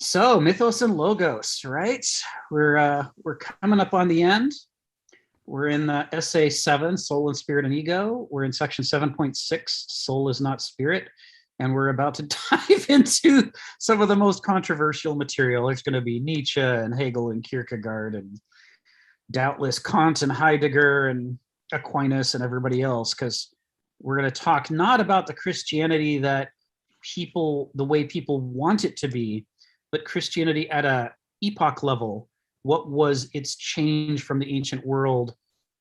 So Mythos and Logos, right? We're coming up on the end. We're in essay 7, Soul and Spirit and Ego. We're in section 7.6, Soul is Not Spirit. And we're about to dive into some of the most controversial material. There's going to be Nietzsche and Hegel and Kierkegaard and doubtless Kant and Heidegger and Aquinas and everybody else, because we're going to talk not about the Christianity that the way people want it to be, but Christianity at a epoch level. What was its change from the ancient world?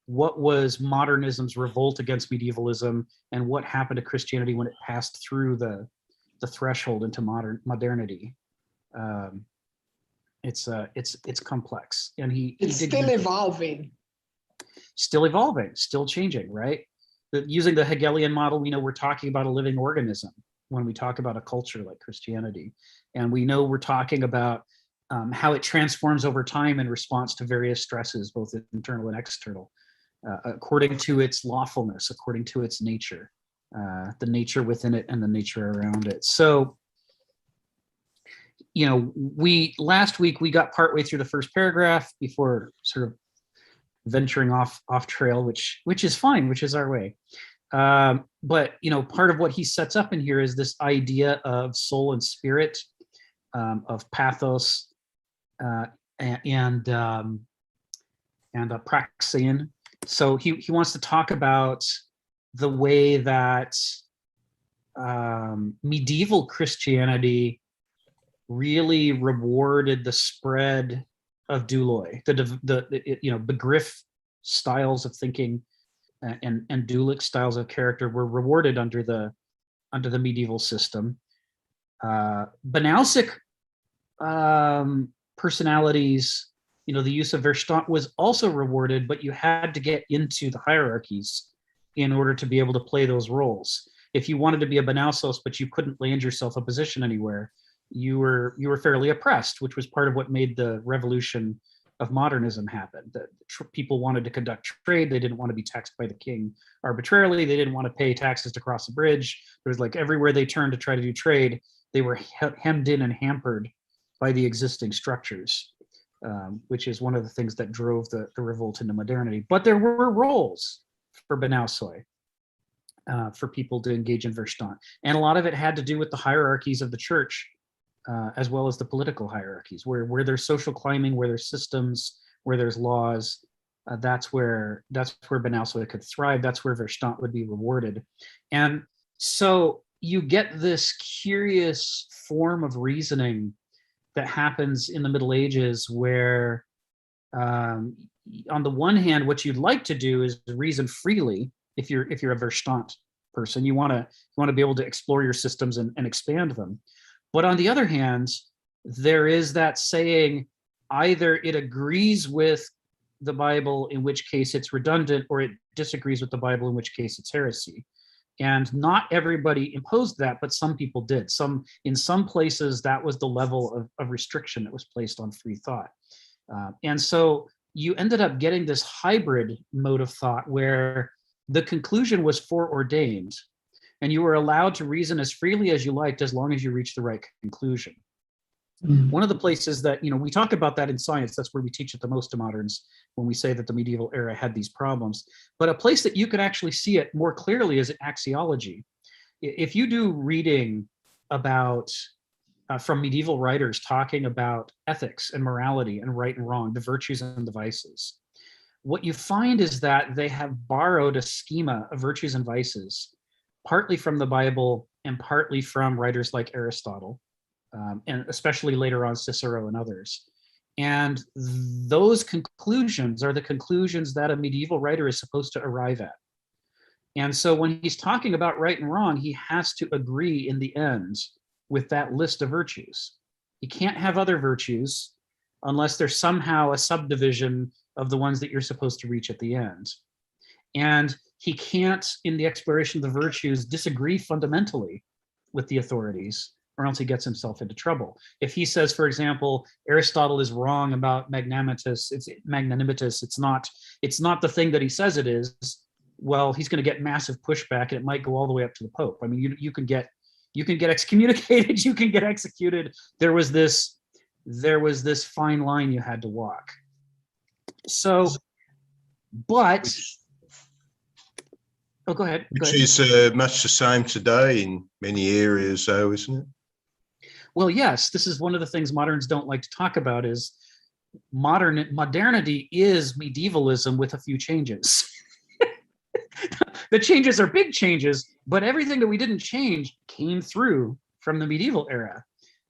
What was modernism's revolt against medievalism? And what happened to Christianity when it passed through the threshold into modernity? It's complex, and it's still evolving. Still evolving, still changing, right? Using the Hegelian model, we know we're talking about a living organism when we talk about a culture like Christianity. And we know we're talking about how it transforms over time in response to various stresses, both internal and external, according to its lawfulness, according to its nature, the nature within it and the nature around it. So, last week we got partway through the first paragraph before sort of venturing off trail, which is fine, which is our way. But part of what he sets up in here is this idea of soul and spirit, of pathos, and praxein. So he wants to talk about the way that medieval Christianity really rewarded the spread of douloi, the begriff styles of thinking and dualic styles of character were rewarded under the medieval system. Banausic personalities, the use of Verstand was also rewarded, but you had to get into the hierarchies in order to be able to play those roles. If you wanted to be a Banausos, but you couldn't land yourself a position anywhere, you were fairly oppressed, which was part of what made the revolution of modernism happen. That people wanted to conduct trade. They didn't want to be taxed by the king arbitrarily. They didn't want to pay taxes to cross a bridge. There was everywhere they turned to try to do trade, they were hemmed in and hampered by the existing structures, which is one of the things that drove the revolt into modernity. But there were roles for Banausoi, for people to engage in Verstand. And a lot of it had to do with the hierarchies of the church, as well as the political hierarchies, where there's social climbing, where there's systems, where there's laws. That's where Banausoi could thrive. That's where Verstand would be rewarded. And so you get this curious form of reasoning that happens in the Middle Ages, where on the one hand, what you'd like to do is reason freely. If you're a Verstand person, you want to be able to explore your systems and expand them. But on the other hand, there is that saying, either it agrees with the Bible, in which case it's redundant, or it disagrees with the Bible, in which case it's heresy. And not everybody imposed that, but some people did. In some places, that was the level of restriction that was placed on free thought. And so you ended up getting this hybrid mode of thought where the conclusion was foreordained, and you were allowed to reason as freely as you liked as long as you reached the right conclusion. One of the places that, we talk about that in science, that's where we teach it the most to moderns, when we say that the medieval era had these problems. But a place that you can actually see it more clearly is in axiology. If you do reading about, from medieval writers talking about ethics and morality and right and wrong, the virtues and the vices, what you find is that they have borrowed a schema of virtues and vices, partly from the Bible and partly from writers like Aristotle, and especially later on Cicero and others. And those conclusions are the conclusions that a medieval writer is supposed to arrive at. And so when he's talking about right and wrong, he has to agree in the end with that list of virtues. He can't have other virtues unless there's somehow a subdivision of the ones that you're supposed to reach at the end. And he can't, in the exploration of the virtues, disagree fundamentally with the authorities, or else he gets himself into trouble. If he says, for example, Aristotle is wrong about magnanimous, it's not the thing that he says it is, well, he's going to get massive pushback, and it might go all the way up to the Pope. I mean, you can get excommunicated, you can get executed. There was this there was this fine line you had to walk. So, but, oh, go ahead. Which is much the same today in many areas, though, isn't it? Well, yes, this is one of the things moderns don't like to talk about is modernity is medievalism with a few changes. The changes are big changes, but everything that we didn't change came through from the medieval era.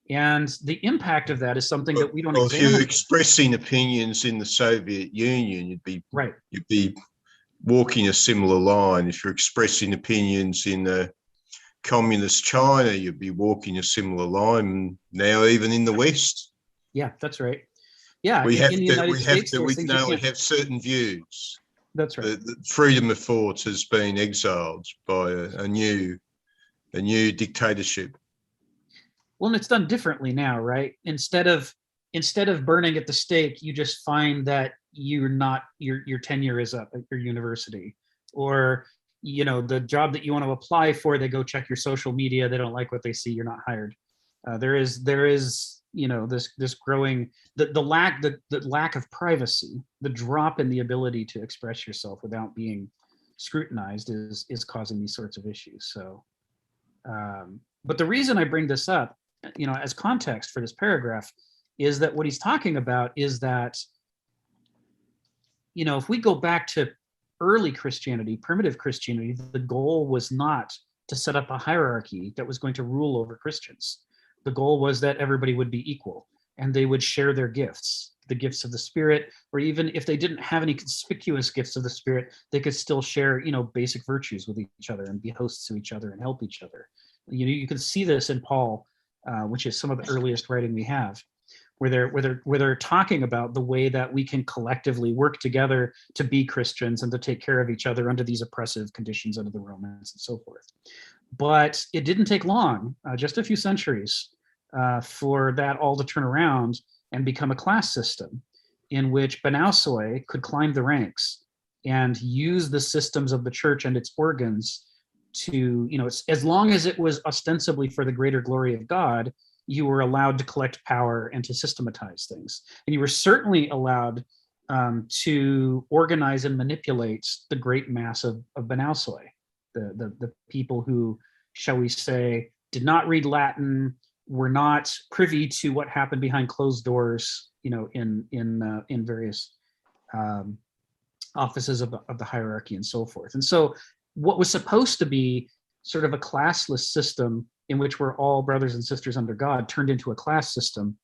And the impact of that is something that we don't examine. If you're expressing opinions in the Soviet Union, you'd be walking a similar line. If you're expressing opinions in communist China, you'd be walking a similar line. Now, even in the West. Yeah, that's right. Yeah, we in the United States, we can only have certain views. That's right. The freedom of thought has been exiled by a new dictatorship. Well, and it's done differently now, right? Instead of burning at the stake, you just find that your tenure is up at your university, or the job that you want to apply for, they go check your social media. They don't like what they see. You're not hired. There is this growing the lack of privacy, the drop in the ability to express yourself without being scrutinized is causing these sorts of issues. So, but the reason I bring this up, as context for this paragraph, is that what he's talking about is that, if we go back to early Christianity, primitive Christianity, the goal was not to set up a hierarchy that was going to rule over Christians. The goal was that everybody would be equal and they would share their gifts, the gifts of the Spirit, or even if they didn't have any conspicuous gifts of the Spirit, they could still share, basic virtues with each other and be hosts to each other and help each other. You can see this in Paul, which is some of the earliest writing we have, where they're talking about the way that we can collectively work together to be Christians and to take care of each other under these oppressive conditions under the Romans and so forth. But it didn't take long, just a few centuries, for that all to turn around and become a class system in which Banausoi could climb the ranks and use the systems of the church and its organs to, as long as it was ostensibly for the greater glory of God, you were allowed to collect power and to systematize things. And you were certainly allowed to organize and manipulate the great mass of Banausoi, the people who, shall we say, did not read Latin, were not privy to what happened behind closed doors, in various offices of the hierarchy and so forth. And so what was supposed to be sort of a classless system in which we're all brothers and sisters under God turned into a class system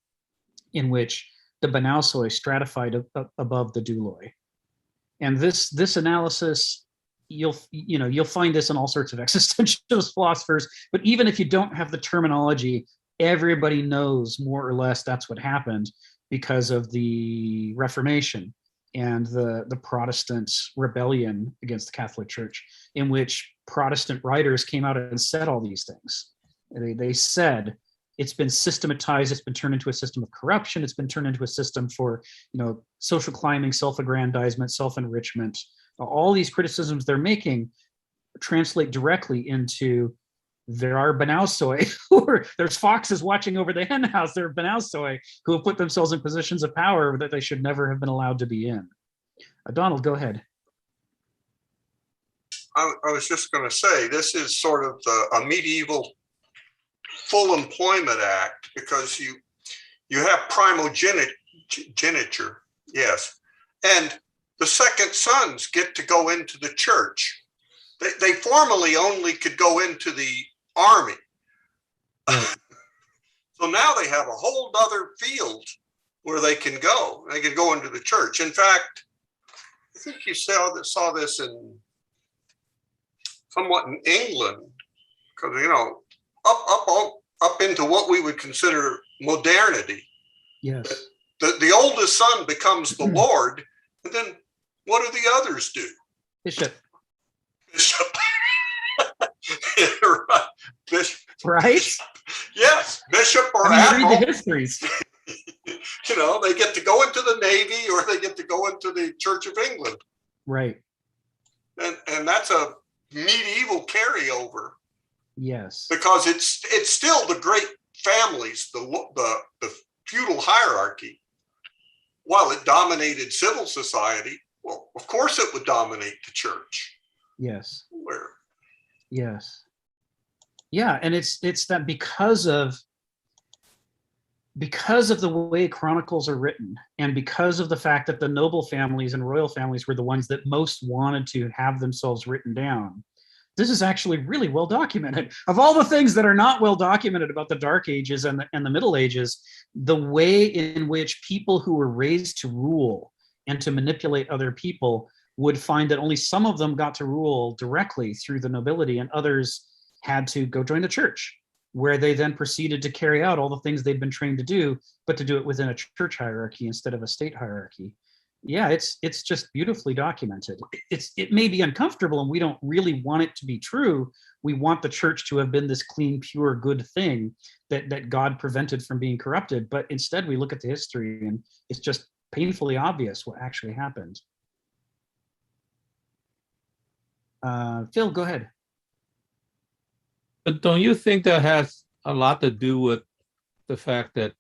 in which the Banausoi stratified above the douloi. And this analysis, you'll find this in all sorts of existentialist philosophers, but even if you don't have the terminology, everybody knows more or less that's what happened because of the Reformation and the Protestant rebellion against the Catholic Church, in which Protestant writers came out and said all these things. They said it's been systematized, it's been turned into a system of corruption, it's been turned into a system for social climbing, self-aggrandizement, self-enrichment. All these criticisms they're making translate directly into there are Banausoi, there's foxes watching over the hen house. There are Banausoi who have put themselves in positions of power that they should never have been allowed to be in. Donald, go ahead. I was just going to say, this is sort of a medieval full employment act, because you have primogeniture, yes, and the second sons get to go into the church. They formerly only could go into the army. So now they have a whole other field where they can go. They can go into the church. In fact, I think you saw this in somewhat in England, because up into what we would consider modernity. Yes. The oldest son becomes the Lord, and then what do the others do? Bishop. Right. Bishop. Right? Yes, bishop or admiral. Read the histories. They get to go into the Navy or they get to go into the Church of England. Right. And that's a medieval carryover. Yes. Because it's still the great families, the feudal hierarchy, while it dominated civil society, well, of course it would dominate the church. Yes. Where? Yes. Yeah, and it's that because of the way chronicles are written, and because of the fact that the noble families and royal families were the ones that most wanted to have themselves written down, this is actually really well documented. Of all the things that are not well documented about the Dark Ages and the Middle Ages, the way in which people who were raised to rule and to manipulate other people would find that only some of them got to rule directly through the nobility, and others had to go join the church, where they then proceeded to carry out all the things they'd been trained to do, but to do it within a church hierarchy instead of a state hierarchy. Yeah, it's just beautifully documented. It may be uncomfortable, and we don't really want it to be true. We want the church to have been this clean, pure, good thing that God prevented from being corrupted. But instead, we look at the history, and it's just painfully obvious what actually happened. Phil, go ahead. But don't you think that has a lot to do with the fact that,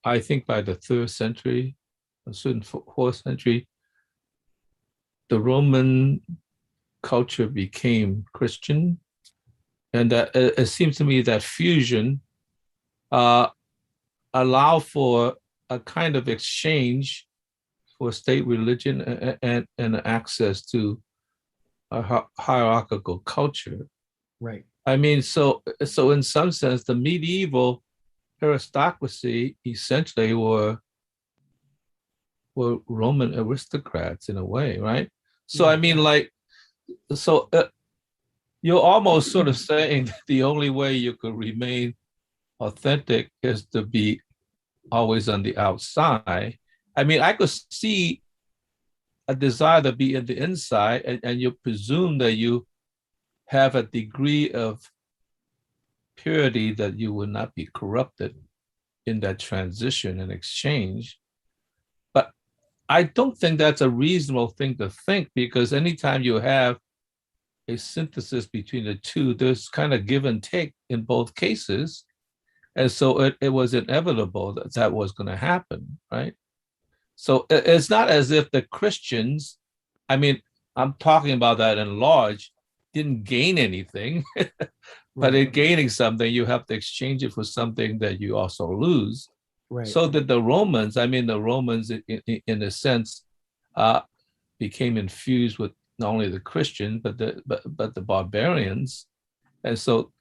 I think by the 3rd century, a certain 4th century, the Roman culture became Christian, and that it seems to me that fusion allowed for a kind of exchange for state religion and access to a hierarchical culture. Right. I mean, so in some sense, the medieval aristocracy essentially were Roman aristocrats in a way, right? So I mean, you're almost sort of saying that the only way you could remain authentic is to be always on the outside. I mean, I could see a desire to be in the inside, and you presume that you have a degree of purity that you will not be corrupted in that transition and exchange. But I don't think that's a reasonable thing to think, because anytime you have a synthesis between the two, there's kind of give and take in both cases. And so it was inevitable that was going to happen, right? So it's not as if the Christians, I mean, I'm talking about that in large, didn't gain anything, but in gaining something, you have to exchange it for something that you also lose. Right. So that the Romans in a sense, became infused with not only the Christian, but the barbarians. And so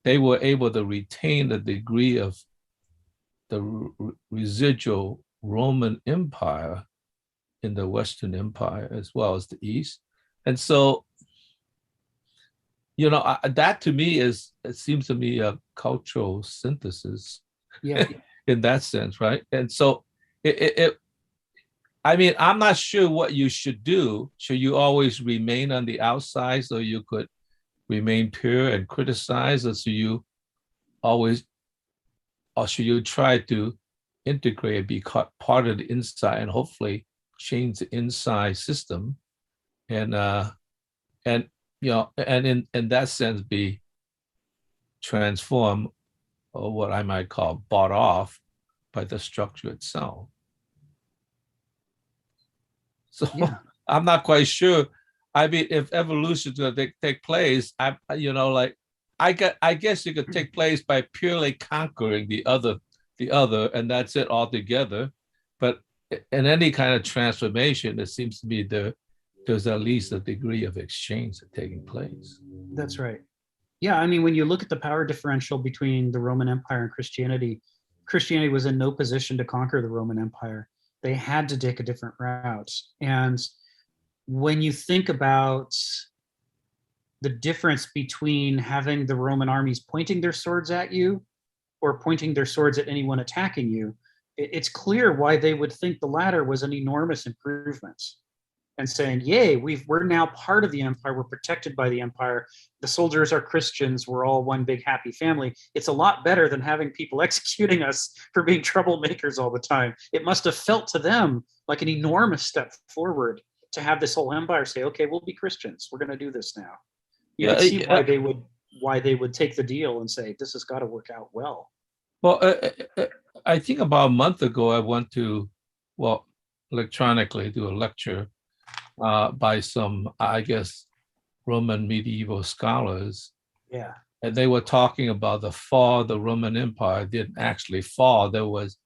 they were able to retain the degree of the residual Roman Empire in the Western Empire as well as the East. And so, that to me it seems to me a cultural synthesis. Yeah. In that sense, right? And so I mean, I'm not sure what you should do. Should you always remain on the outside so you could remain pure and criticize, or should you try to integrate and be part of the inside and hopefully change the inside system, and in that sense be transformed, or what I might call bought off by the structure itself. So yeah. I'm not quite sure. I mean, if evolution is going to take place, I guess it could take place by purely conquering the other, and that's it altogether. But in any kind of transformation, it seems to me there's at least a degree of exchange taking place. That's right. Yeah, I mean, when you look at the power differential between the Roman Empire and Christianity was in no position to conquer the Roman Empire. They had to take a different route. And when you think about the difference between having the Roman armies pointing their swords at you or pointing their swords at anyone attacking you, it's clear why they would think the latter was an enormous improvement. And saying, yay, we're now part of the empire, we're protected by the empire, the soldiers are Christians, we're all one big happy family. It's a lot better than having people executing us for being troublemakers all the time. It must have felt to them like an enormous step forward to have this whole empire say, okay, we'll be Christians, we're gonna do this now. You can see why they would take the deal and say, this has got to work out well. Well, I think about a month ago, I went to, well, electronically do a lecture by some, I guess, Roman medieval scholars. Yeah. And they were talking about the fall of the Roman Empire didn't actually fall. There was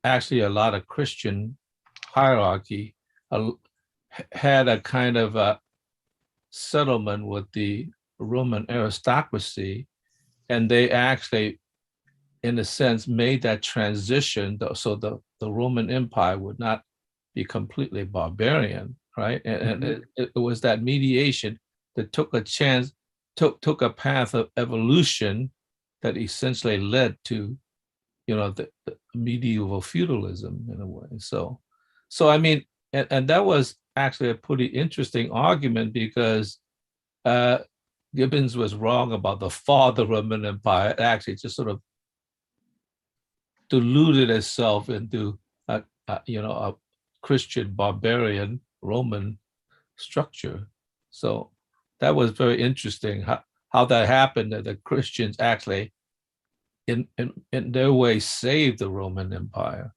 actually a lot of Christian hierarchy, had a kind of a settlement with the Roman aristocracy, and they actually, in a sense, made that transition so the Roman Empire would not be completely barbarian, right? And it was that mediation that took a chance, took a path of evolution that essentially led to, the medieval feudalism in a way. So I mean, and that was actually a pretty interesting argument because Gibbons was wrong about the fall of the Roman Empire. It actually just sort of diluted itself into a Christian barbarian Roman structure. So that was very interesting how that happened, that the Christians actually in their way saved the Roman Empire.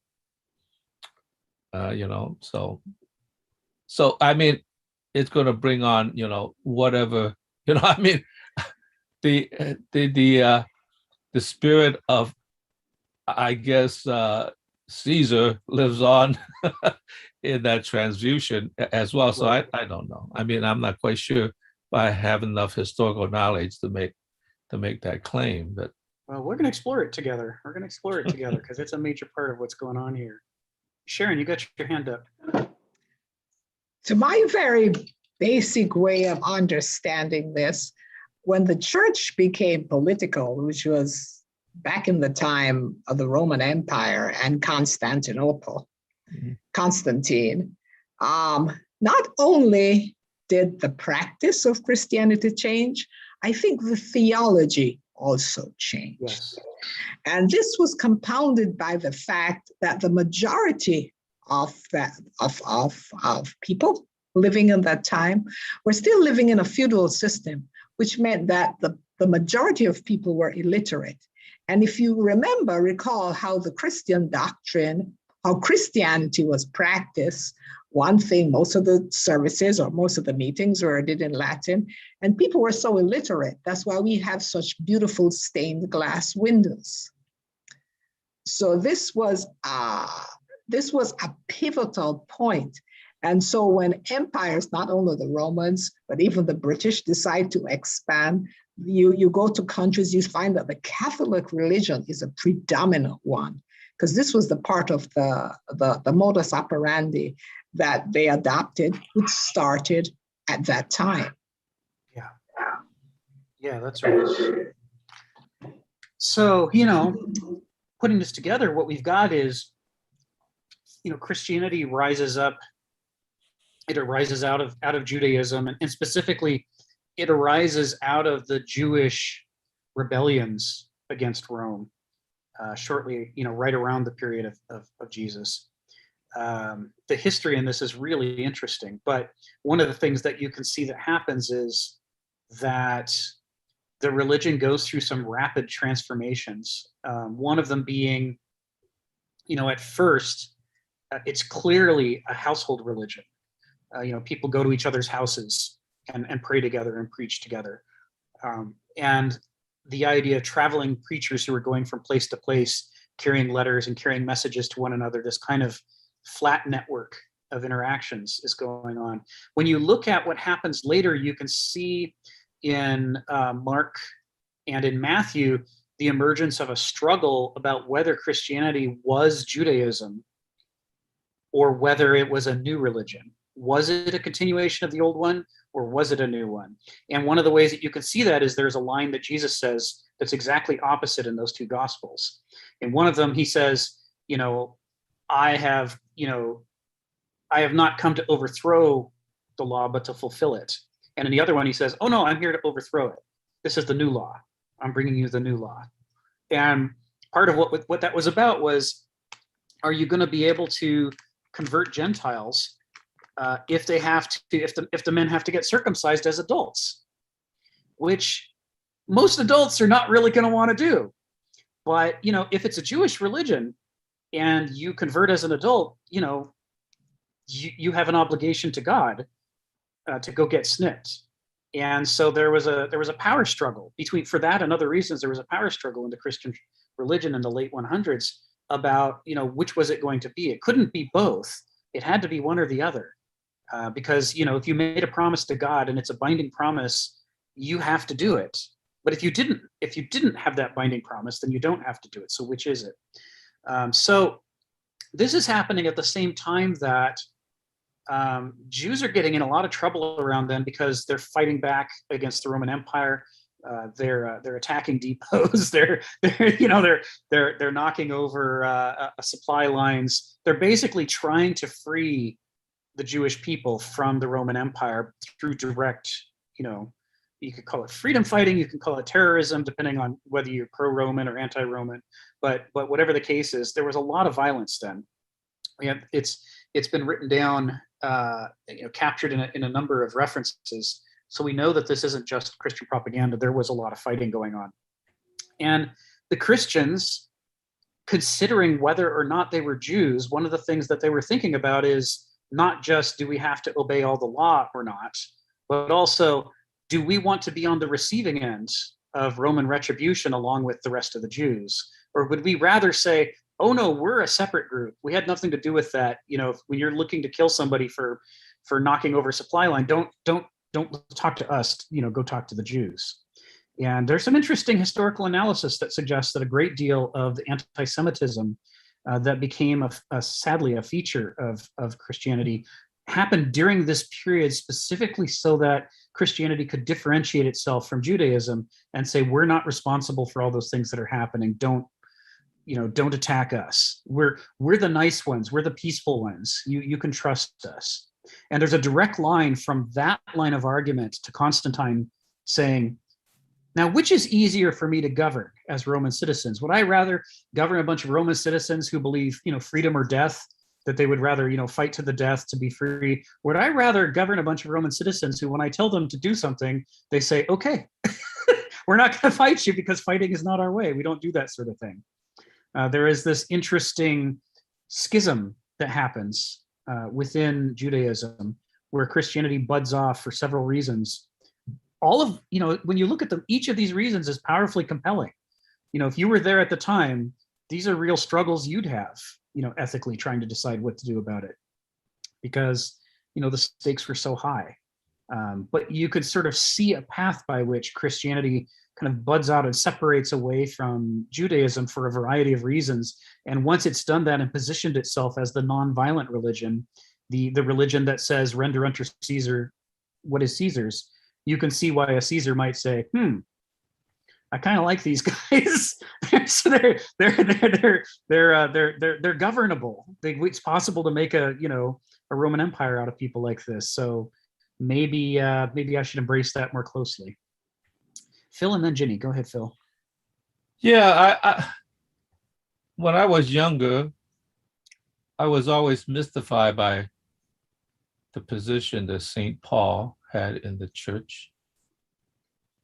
So I mean, it's going to bring on whatever I mean, the spirit of, I guess, Caesar lives on in that transfusion as well. So I don't know. I mean, I'm not quite sure if I have enough historical knowledge to make that claim. But well, we're going to explore it together. We're going to explore it together because it's a major part of what's going on here. Sharon, you got your hand up. To my very basic way of understanding this, when the church became political, which was back in the time of the Roman Empire and Constantinople, Constantine, not only did the practice of Christianity change, I think the theology also changed. Yes. And this was compounded by the fact that the majority of people living in that time were still living in a feudal system, which meant that the majority of people were illiterate. And if you recall how the Christian doctrine, how Christianity was practiced, one thing, most of the services or most of the meetings were did in Latin, and people were so illiterate. That's why we have such beautiful stained glass windows. So this was a pivotal point. And so when empires, not only the Romans, but even the British, decide to expand, you go to countries, you find that the Catholic religion is a predominant one, because this was the part of the modus operandi that they adopted, which started at that time. Yeah, that's right. So, putting this together, what we've got is, Christianity rises up. It arises out of Judaism, and specifically, it arises out of the Jewish rebellions against Rome, shortly, right around the period of Jesus. The history in this is really interesting, but one of the things that you can see that happens is that the religion goes through some rapid transformations. One of them being, at first, it's clearly a household religion. People go to each other's houses and pray together and preach together. And the idea of traveling preachers who are going from place to place, carrying letters and carrying messages to one another, this kind of flat network of interactions is going on. When you look at what happens later, you can see in Mark and in Matthew the emergence of a struggle about whether Christianity was Judaism or whether it was a new religion. Was it a continuation of the old one, or was it a new one? And one of the ways that you can see that is there's a line that Jesus says that's exactly opposite in those two gospels. In one of them, he says, I have not come to overthrow the law, but to fulfill it. And in the other one, he says, oh no, I'm here to overthrow it. This is the new law. I'm bringing you the new law. And part of what that was about was, are you going to be able to convert Gentiles if the men have to get circumcised as adults, which most adults are not really going to want to do. But if it's a Jewish religion, and you convert as an adult, you have an obligation to God to go get snipped. And so there was a power struggle for that and other reasons. There was a power struggle in the Christian religion in the late 100s about, which was it going to be? It couldn't be both. It had to be one or the other. Because, if you made a promise to God and it's a binding promise, you have to do it. But if you didn't have that binding promise, then you don't have to do it. So which is it? So this is happening at the same time that Jews are getting in a lot of trouble around them because they're fighting back against the Roman Empire. They're attacking depots. They're knocking over supply lines. They're basically trying to free the Jewish people from the Roman Empire through direct, you could call it freedom fighting, you can call it terrorism, depending on whether you're pro-Roman or anti-Roman. But whatever the case is, there was a lot of violence then. It's been written down, captured in a number of references. So we know that this isn't just Christian propaganda. There was a lot of fighting going on. And the Christians, considering whether or not they were Jews, one of the things that they were thinking about is not just, do we have to obey all the law or not, but also, do we want to be on the receiving end of Roman retribution along with the rest of the Jews? Or would we rather say, oh no, we're a separate group. We had nothing to do with that. When you're looking to kill somebody for knocking over a supply line, don't talk to us, go talk to the Jews. And there's some interesting historical analysis that suggests that a great deal of the anti-Semitism that became sadly a feature of Christianity happened during this period specifically so that Christianity could differentiate itself from Judaism and say, we're not responsible for all those things that are happening. Don't attack us. We're the nice ones. We're the peaceful ones. You can trust us. And there's a direct line from that line of argument to Constantine saying, now, which is easier for me to govern as Roman citizens? Would I rather govern a bunch of Roman citizens who believe, freedom or death, that they would rather, fight to the death to be free? Would I rather govern a bunch of Roman citizens who, when I tell them to do something, they say, okay, we're not going to fight you because fighting is not our way. We don't do that sort of thing. There is this interesting schism that happens within Judaism where Christianity buds off for several reasons. All of, when you look at them, each of these reasons is powerfully compelling. If you were there at the time, these are real struggles you'd have, ethically trying to decide what to do about it because, the stakes were so high. But you could sort of see a path by which Christianity kind of buds out and separates away from Judaism for a variety of reasons. And once it's done that and positioned itself as the non-violent religion, the religion that says, render unto Caesar what is Caesar's, you can see why a Caesar might say, I kind of like these guys. So they're governable. It's possible to make a Roman Empire out of people like this. So maybe I should embrace that more closely. Phil and then Ginny. Go ahead, Phil. Yeah, I when I was younger, I was always mystified by the position that St. Paul had in the church,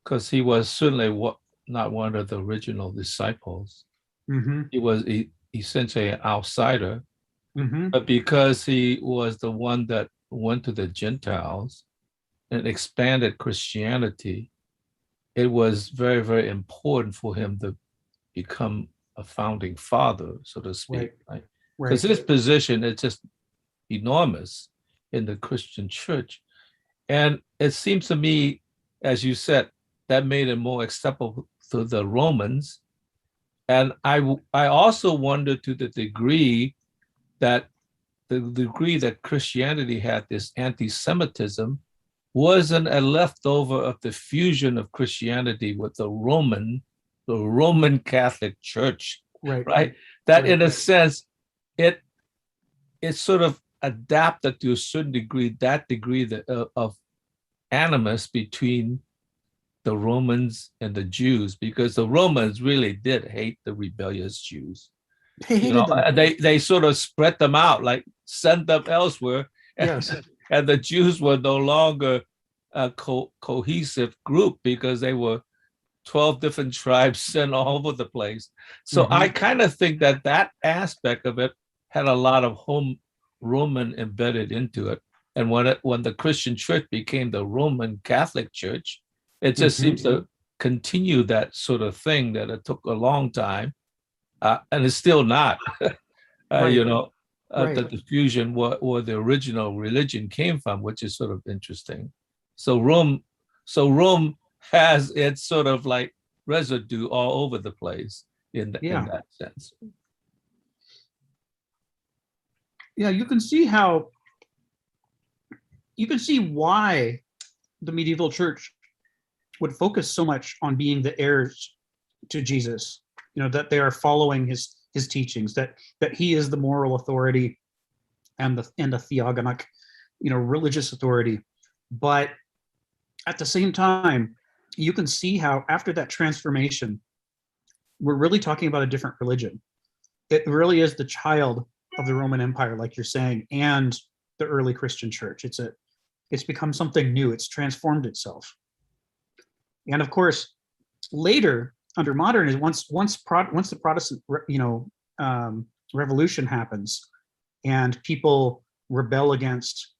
because he was certainly not one of the original disciples. Mm-hmm. He was essentially an outsider, but because he was the one that went to the Gentiles and expanded Christianity, it was very, very important for him to become a founding father, so to speak, right? Because his position is just enormous in the Christian church. And it seems to me, as you said, that made it more acceptable to the Romans. And I also wonder to the degree that Christianity had this anti-Semitism wasn't a leftover of the fusion of Christianity with the Roman Catholic Church, right? That in a sense, it sort of adapted to a certain degree, that degree of animus between the Romans and the Jews, because the Romans really did hate the rebellious Jews. They sort of spread them out, like sent them elsewhere. Yes. And the Jews were no longer a cohesive group because they were 12 different tribes sent all over the place. So I kind of think that aspect of it had a lot of Roman embedded into it. And when the Christian church became the Roman Catholic Church, it just seems to continue that sort of thing that it took a long time, and it's still not. The diffusion where the original religion came from, which is sort of interesting. So Rome has its sort of like residue all over the place in that sense. Yeah, you can see why the medieval church would focus so much on being the heirs to Jesus, that they are following his teachings, that he is the moral authority and the theogonic, religious authority. But at the same time, you can see how after that transformation, we're really talking about a different religion. It really is the child of the Roman Empire, like you're saying, and the early Christian church. It's become something new. It's transformed itself. And of course, later under modernism, once the Protestant revolution happens, and people rebel against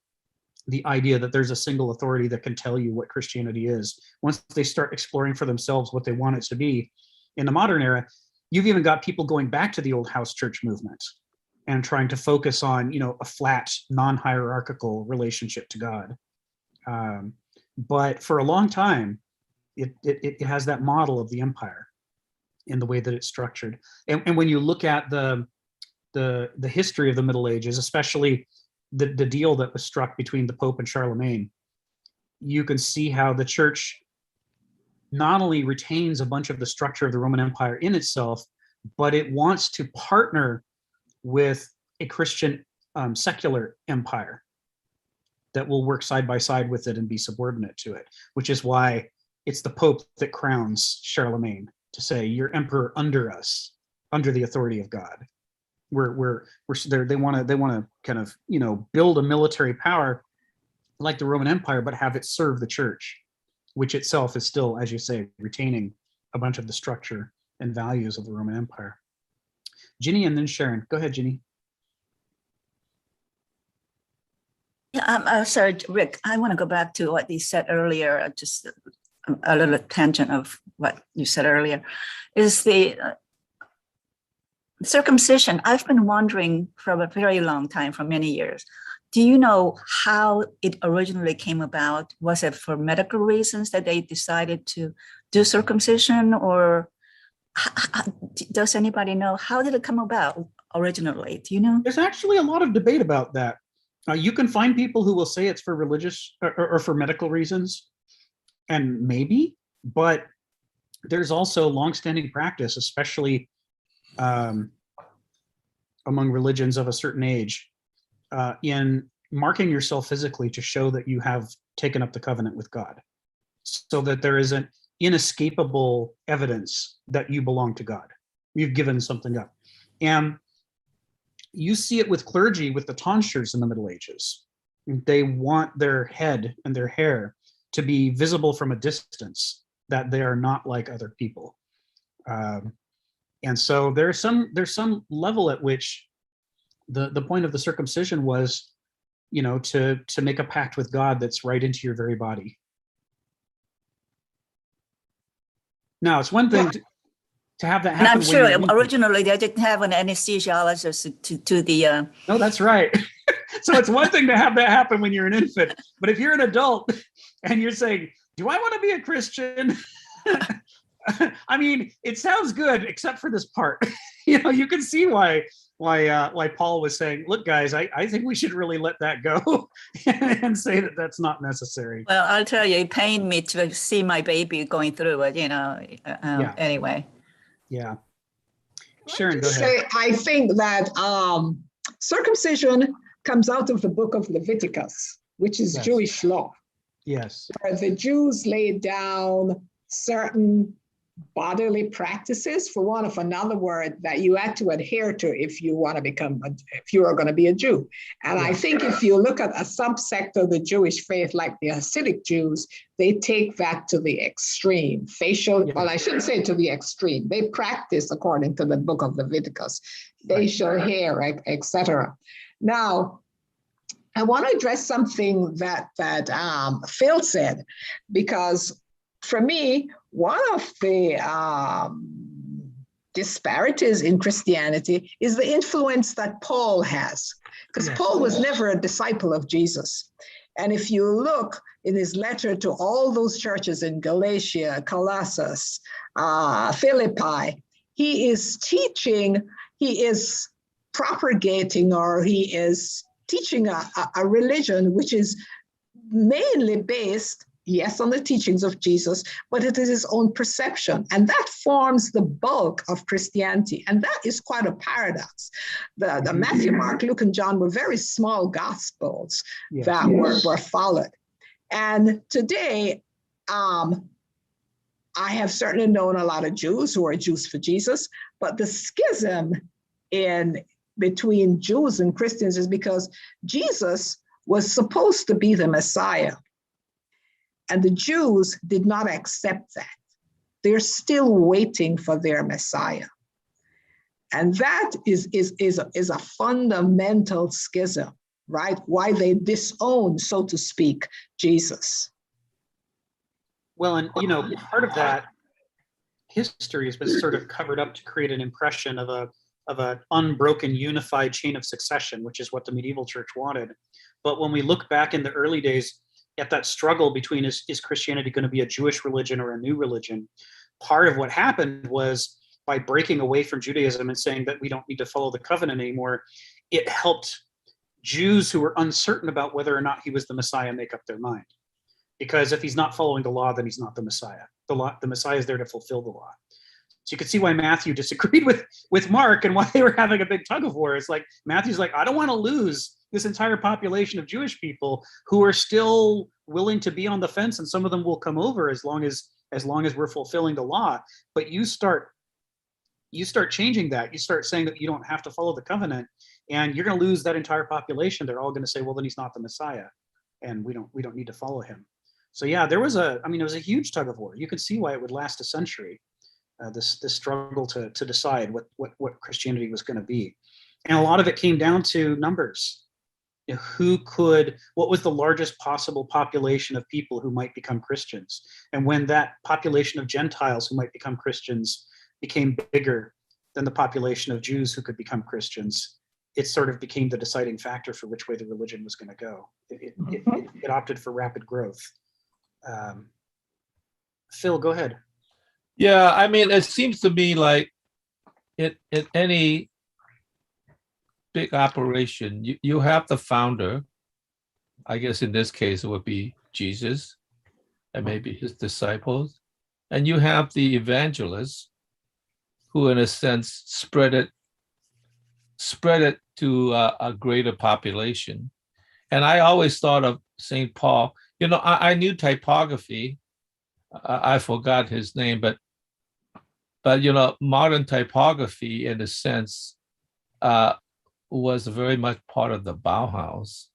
the idea that there's a single authority that can tell you what Christianity is, once they start exploring for themselves what they want it to be, in the modern era, you've even got people going back to the old house church movement and trying to focus on, a flat, non-hierarchical relationship to God. But for a long time, it has that model of the empire in the way that it's structured. And when you look at the history of the Middle Ages, especially the deal that was struck between the Pope and Charlemagne, you can see how the church not only retains a bunch of the structure of the Roman Empire in itself, but it wants to partner with a Christian secular empire that will work side by side with it and be subordinate to it, which is why it's the Pope that crowns Charlemagne to say, "You're emperor under us, under the authority of God." They want to kind of build a military power like the Roman Empire, but have it serve the church, which itself is still, as you say, retaining a bunch of the structure and values of the Roman Empire. Ginny and then Sharon. Go ahead, Ginny. Yeah, I'm sorry, Rick. I want to go back to what you said earlier, just a little tangent of what you said earlier, is the circumcision. I've been wondering for a very long time, for many years. Do you know how it originally came about? Was it for medical reasons that they decided to do circumcision, or does anybody know how did it come about originally? Do you know? There's actually a lot of debate about that. You can find people who will say it's for religious or for medical reasons, and maybe, but there's also longstanding practice, especially among religions of a certain age, in marking yourself physically to show that you have taken up the covenant with God, so that there is an inescapable evidence that you belong to God. You've given something up. And you see it with clergy, with the tonsures in the Middle Ages. They want their head and their hair to be visible from a distance, that they are not like other people. And so there's some level at which the point of the circumcision was, to make a pact with God that's right into your very body. Now, it's one thing to have that happen. And I'm sure originally they didn't have an anesthesiologist to the. No, that's right. So it's one thing to have that happen when you're an infant, but if you're an adult and you're saying, "Do I want to be a Christian?" I mean, it sounds good, except for this part. You can see why Paul was saying, "Look, guys, I think we should really let that go," and say that that's not necessary. Well, I'll tell you, it pained me to see my baby going through it. Anyway. Yeah. Sharon, go ahead. I think that circumcision comes out of the book of Leviticus, which is Jewish law. Yes. Where the Jews laid down certain bodily practices, for want of another word, that you had to adhere to if you want to if you are going to be a Jew. And I think if you look at a subsect of the Jewish faith, like the Hasidic Jews, they take that to the extreme. Well, I shouldn't say to the extreme. They practice according to the book of Leviticus, facial hair, etc. Now, I want to address something that Phil said, because for me, one of the disparities in Christianity is the influence that Paul has, because Paul was never a disciple of Jesus. And if you look in his letter to all those churches in Galatia, Colossus, Philippi, he is teaching, he is propagating, or he is teaching a religion which is mainly based, yes, on the teachings of Jesus, but it is his own perception. And that forms the bulk of Christianity. And that is quite a paradox. The Matthew, Mark, Luke, and John were very small gospels that were followed. And today, I have certainly known a lot of Jews who are Jews for Jesus, but the schism between Jews and Christians is because Jesus was supposed to be the Messiah. And the Jews did not accept that. They're still waiting for their Messiah. And that is a fundamental schism, right? Why they disown, so to speak, Jesus. Well, and part of that history has been sort of covered up to create an impression of an unbroken, unified chain of succession, which is what the medieval church wanted. But when we look back in the early days at that struggle between is Christianity going to be a Jewish religion or a new religion, part of what happened was by breaking away from Judaism and saying that we don't need to follow the covenant anymore, it helped Jews who were uncertain about whether or not he was the Messiah make up their mind. Because if he's not following the law, then he's not the Messiah. The Messiah is there to fulfill the law. So you could see why Matthew disagreed with Mark and why they were having a big tug of war. It's like Matthew's like, I don't want to lose this entire population of Jewish people who are still willing to be on the fence, and some of them will come over as long as we're fulfilling the law. But you start changing that. You start saying that you don't have to follow the covenant, and you're going to lose that entire population. They're all going to say, well, then he's not the Messiah, and we don't need to follow him. So yeah, it was a huge tug of war. You could see why it would last a century. This struggle to decide what Christianity was going to be, and a lot of it came down to numbers. What was the largest possible population of people who might become Christians? And when that population of Gentiles who might become Christians became bigger than the population of Jews who could become Christians, it sort of became the deciding factor for which way the religion was going to go. It opted for rapid growth. Phil, go ahead. Yeah, I mean, it seems to me like in any big operation, you have the founder. I guess in this case, it would be Jesus and maybe his disciples. And you have the evangelists who, in a sense, spread it to a greater population. And I always thought of St. Paul. I knew typography. I forgot his name, but modern typography, in a sense, was very much part of the Bauhaus.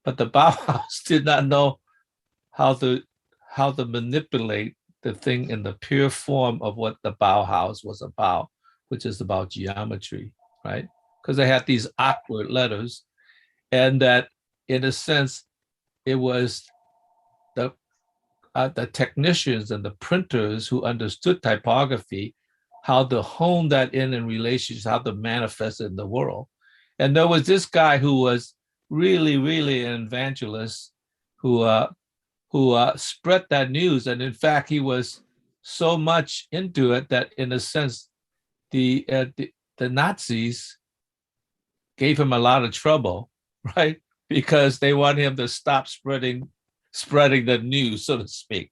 But the Bauhaus did not know how to manipulate the thing in the pure form of what the Bauhaus was about, which is about geometry, right? Because they had these awkward letters, and that, in a sense, it was the technicians and the printers who understood typography, how to hone that in relations, how to manifest it in the world. And there was this guy who was really, really an evangelist who spread that news. And in fact, he was so much into it that, in a sense, the Nazis gave him a lot of trouble, right? Because they wanted him to stop spreading the news, so to speak.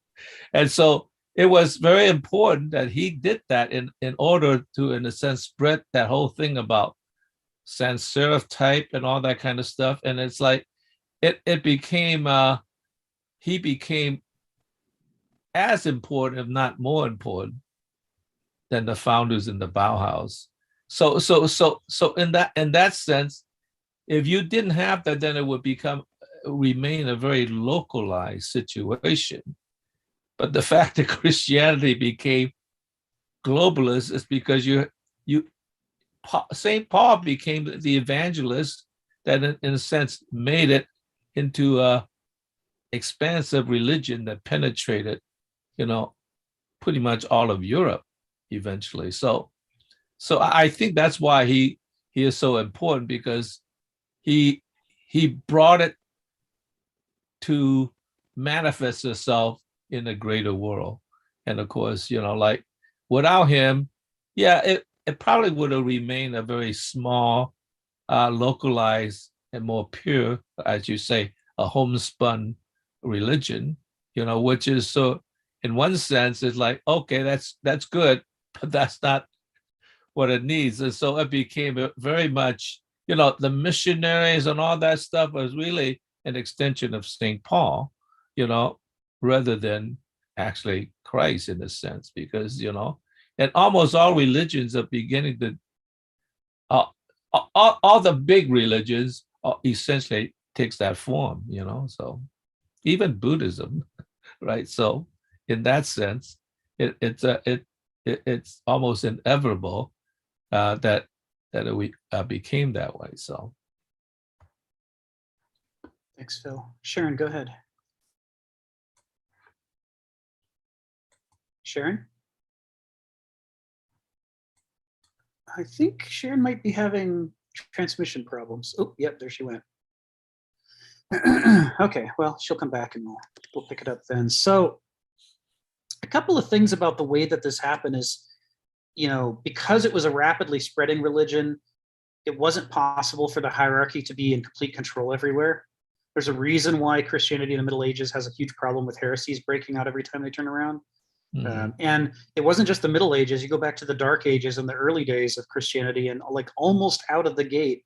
And so it was very important that he did that in order to, in a sense, spread that whole thing about sans serif type and all that kind of stuff. And it's like it became he became as important, if not more important, than the founders in the Bauhaus. So in that sense, if you didn't have that, then it would remain a very localized situation. But the fact that Christianity became globalist is because St. Paul became the evangelist that in a sense made it into a expansive religion that penetrated, pretty much all of Europe eventually. So I think that's why he is so important, because he brought it to manifest itself in a greater world. And of course, like without him, it probably would have remained a very small, localized and more pure, as you say, a homespun religion, which is, so in one sense, it's like, okay, that's good, but that's not what it needs. And so it became very much, the missionaries and all that stuff was really an extension of St. Paul, rather than actually Christ in a sense, because, and almost all religions are beginning to, all the big religions essentially takes that form, so even Buddhism, right? So in that sense, it's almost inevitable that it became that way. So thanks, Phil. Sharon, go ahead. Sharon? I think Sharon might be having transmission problems. Oh, yep, there she went. Okay, well, she'll come back and we'll pick it up then. So a couple of things about the way that this happened is, because it was a rapidly spreading religion, it wasn't possible for the hierarchy to be in complete control everywhere. There's a reason why Christianity in the Middle Ages has a huge problem with heresies breaking out every time they turn around. Mm-hmm. And it wasn't just the Middle Ages. You go back to the Dark Ages and the early days of Christianity, and like almost out of the gate,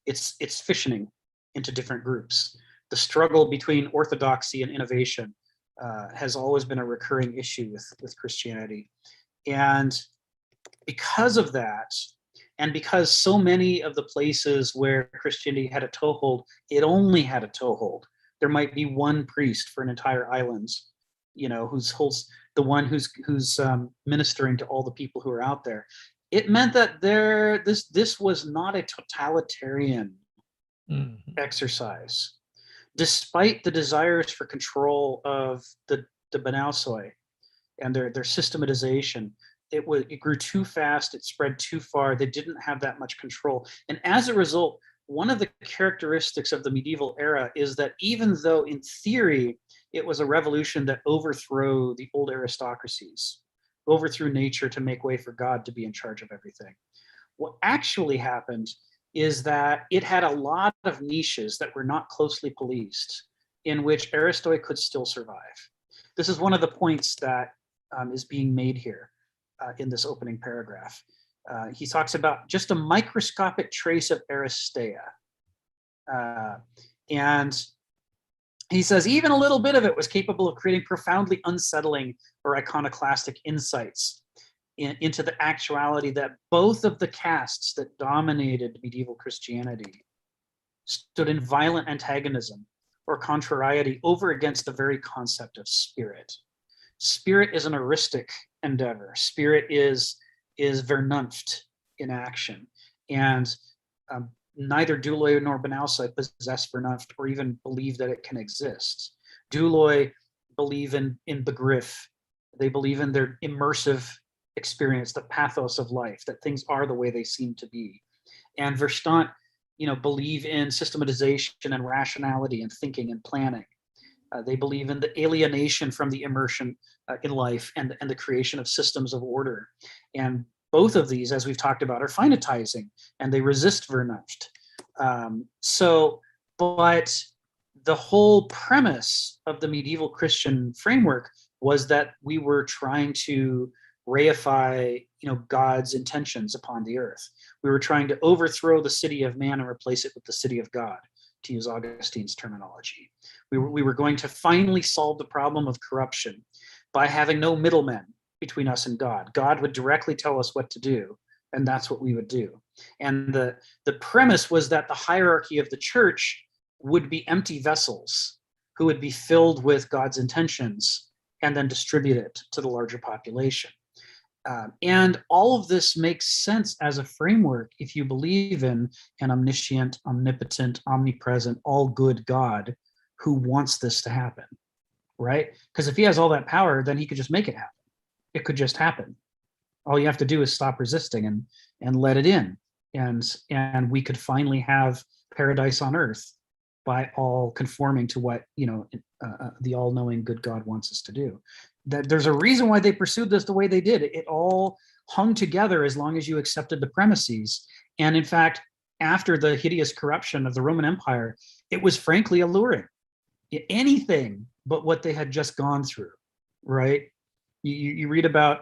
it's fissioning into different groups. The struggle between orthodoxy and innovation has always been a recurring issue with Christianity. And because of that, and because so many of the places where Christianity had a toehold, it only had a toehold. There might be one priest for an entire island, who's ministering to all the people who are out there. It meant that this was not a totalitarian exercise. Despite the desires for control of the Banausoi and their systematization, it grew too fast, it spread too far, they didn't have that much control. And as a result, one of the characteristics of the medieval era is that even though in theory it was a revolution that overthrew the old aristocracies, overthrew nature to make way for God to be in charge of everything, what actually happened is that it had a lot of niches that were not closely policed, in which Aristoi could still survive. This is one of the points that is being made here in this opening paragraph. He talks about just a microscopic trace of Aristeia. And he says even a little bit of it was capable of creating profoundly unsettling or iconoclastic insights into the actuality that both of the castes that dominated medieval Christianity stood in violent antagonism or contrariety over against the very concept of spirit. Spirit is an heuristic endeavor. Spirit is Vernunft in action. And neither Douloi nor Banausoi possess Vernunft or even believe that it can exist. Douloi believe in Begriff. They believe in their immersive experience, the pathos of life, that things are the way they seem to be. And Verstand, believe in systematization and rationality and thinking and planning. They believe in the alienation from the immersion in life and the creation of systems of order. And both of these, as we've talked about, are finitizing and they resist Vernunft. But the whole premise of the medieval Christian framework was that we were trying to reify, God's intentions upon the earth. We were trying to overthrow the city of man and replace it with the city of God, to use Augustine's terminology. We were going to finally solve the problem of corruption by having no middlemen, between us and God. God would directly tell us what to do, and that's what we would do. And the premise was that the hierarchy of the church would be empty vessels who would be filled with God's intentions and then distribute it to the larger population. And all of this makes sense as a framework if you believe in an omniscient, omnipotent, omnipresent, all good God who wants this to happen, right? Because if he has all that power, then he could just make it happen. It could just happen. All you have to do is stop resisting and let it in. And we could finally have paradise on earth by all conforming to what, the all-knowing good God wants us to do. That there's a reason why they pursued this the way they did. It all hung together as long as you accepted the premises. And in fact, after the hideous corruption of the Roman Empire, it was frankly alluring. Anything but what they had just gone through, right? You read about,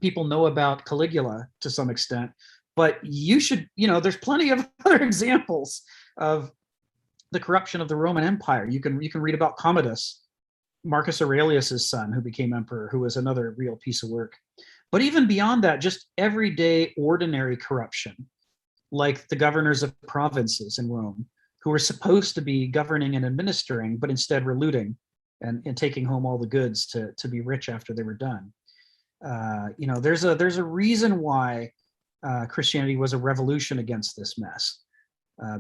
people know about Caligula to some extent, but you should, there's plenty of other examples of the corruption of the Roman Empire. You can read about Commodus, Marcus Aurelius's son, who became emperor, who was another real piece of work. But even beyond that, just everyday ordinary corruption, like the governors of provinces in Rome, who were supposed to be governing and administering, but instead were looting and taking home all the goods to be rich after they were done. There's a reason why Christianity was a revolution against this mess.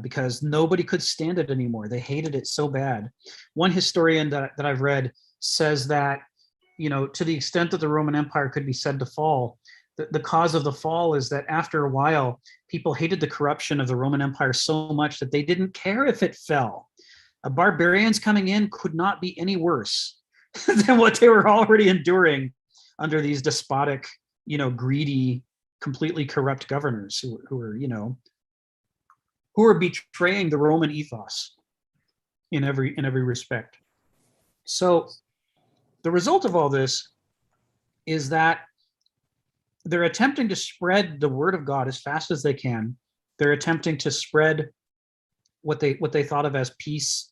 Because nobody could stand it anymore. They hated it so bad. One historian that I've read says that, to the extent that the Roman Empire could be said to fall, the cause of the fall is that after a while, people hated the corruption of the Roman Empire so much that they didn't care if it fell. Barbarians coming in could not be any worse than what they were already enduring under these despotic, greedy, completely corrupt governors who are betraying the Roman ethos in every respect. So the result of all this is that they're attempting to spread the word of God as fast as they can. They're attempting to spread what they thought of as peace,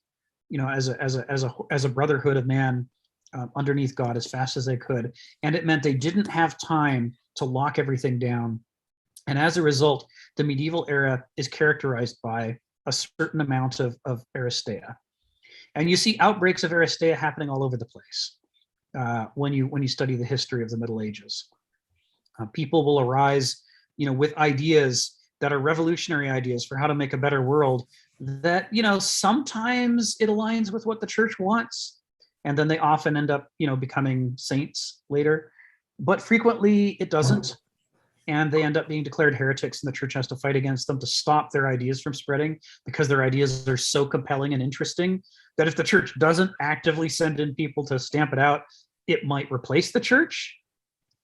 as a brotherhood of man underneath God as fast as they could. And it meant they didn't have time to lock everything down. And as a result, the medieval era is characterized by a certain amount of aristeia. And you see outbreaks of aristeia happening all over the place when you study the history of the Middle Ages. People will arise, with ideas that are revolutionary ideas for how to make a better world that, sometimes it aligns with what the church wants. And then they often end up, becoming saints later. But frequently it doesn't. And they end up being declared heretics, and the church has to fight against them to stop their ideas from spreading, because their ideas are so compelling and interesting that if the church doesn't actively send in people to stamp it out, it might replace the church.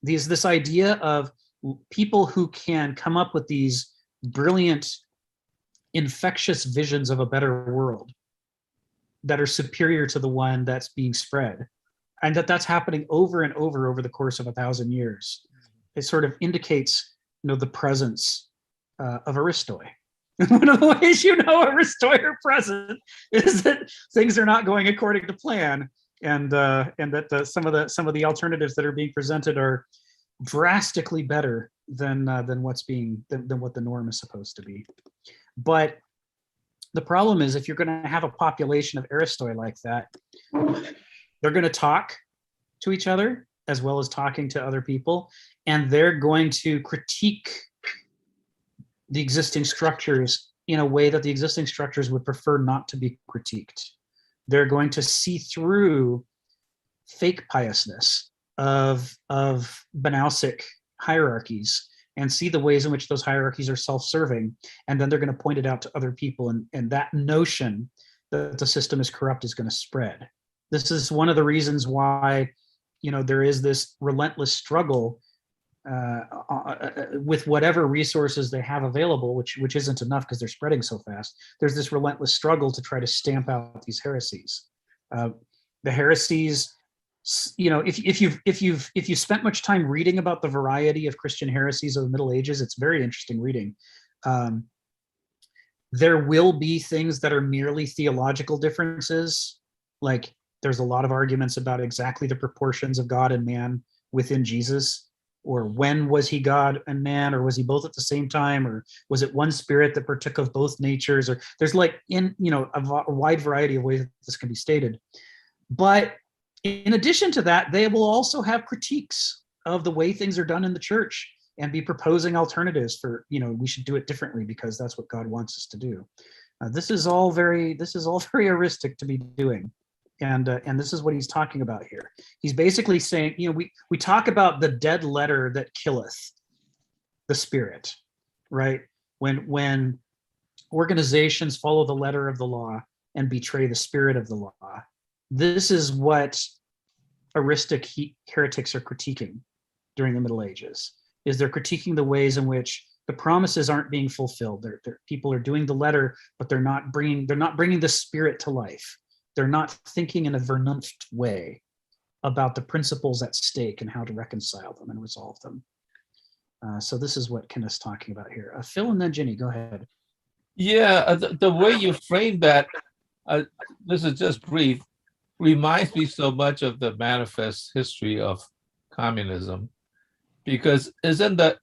This idea of people who can come up with these brilliant, infectious visions of a better world that are superior to the one that's being spread, and that's happening over and over the course of 1,000 years. It sort of indicates, the presence of Aristoi. One of the ways Aristoi are present is that things are not going according to plan, and that some of the alternatives that are being presented are drastically better than what the norm is supposed to be. But the problem is, if you're going to have a population of Aristoi like that, they're going to talk to each other as well as talking to other people, and they're going to critique the existing structures in a way that the existing structures would prefer not to be critiqued. They're going to see through fake piousness of Banausic hierarchies and see the ways in which those hierarchies are self-serving, and then they're going to point it out to other people, and that notion that the system is corrupt is going to spread. This is one of the reasons why there is this relentless struggle with whatever resources they have available, which isn't enough because they're spreading so fast. There's this relentless struggle to try to stamp out these heresies. The heresies, if you've spent much time reading about the variety of Christian heresies of the Middle Ages, it's very interesting reading. There will be things that are merely theological differences, like there's a lot of arguments about exactly the proportions of God and man within Jesus? Or when was he God and man, or was he both at the same time, or was it one spirit that partook of both natures? Or there's like a wide variety of ways that this can be stated. But in addition to that, they will also have critiques of the way things are done in the church and be proposing alternatives for, we should do it differently because that's what God wants us to do. This is all very heuristic to be doing. And this is what he's talking about here. He's basically saying, we talk about the dead letter that killeth the spirit, right? When organizations follow the letter of the law and betray the spirit of the law, this is what heuristic heretics are critiquing during the Middle Ages. Is they're critiquing the ways in which the promises aren't being fulfilled. People are doing the letter, but they're not bringing the spirit to life. They're not thinking in a vernunft way about the principles at stake and how to reconcile them and resolve them. So this is what Kenneth's talking about here. Phil and then Ginny, go ahead. Yeah, the way you frame that, this is just brief, reminds me so much of the manifest history of communism, because isn't the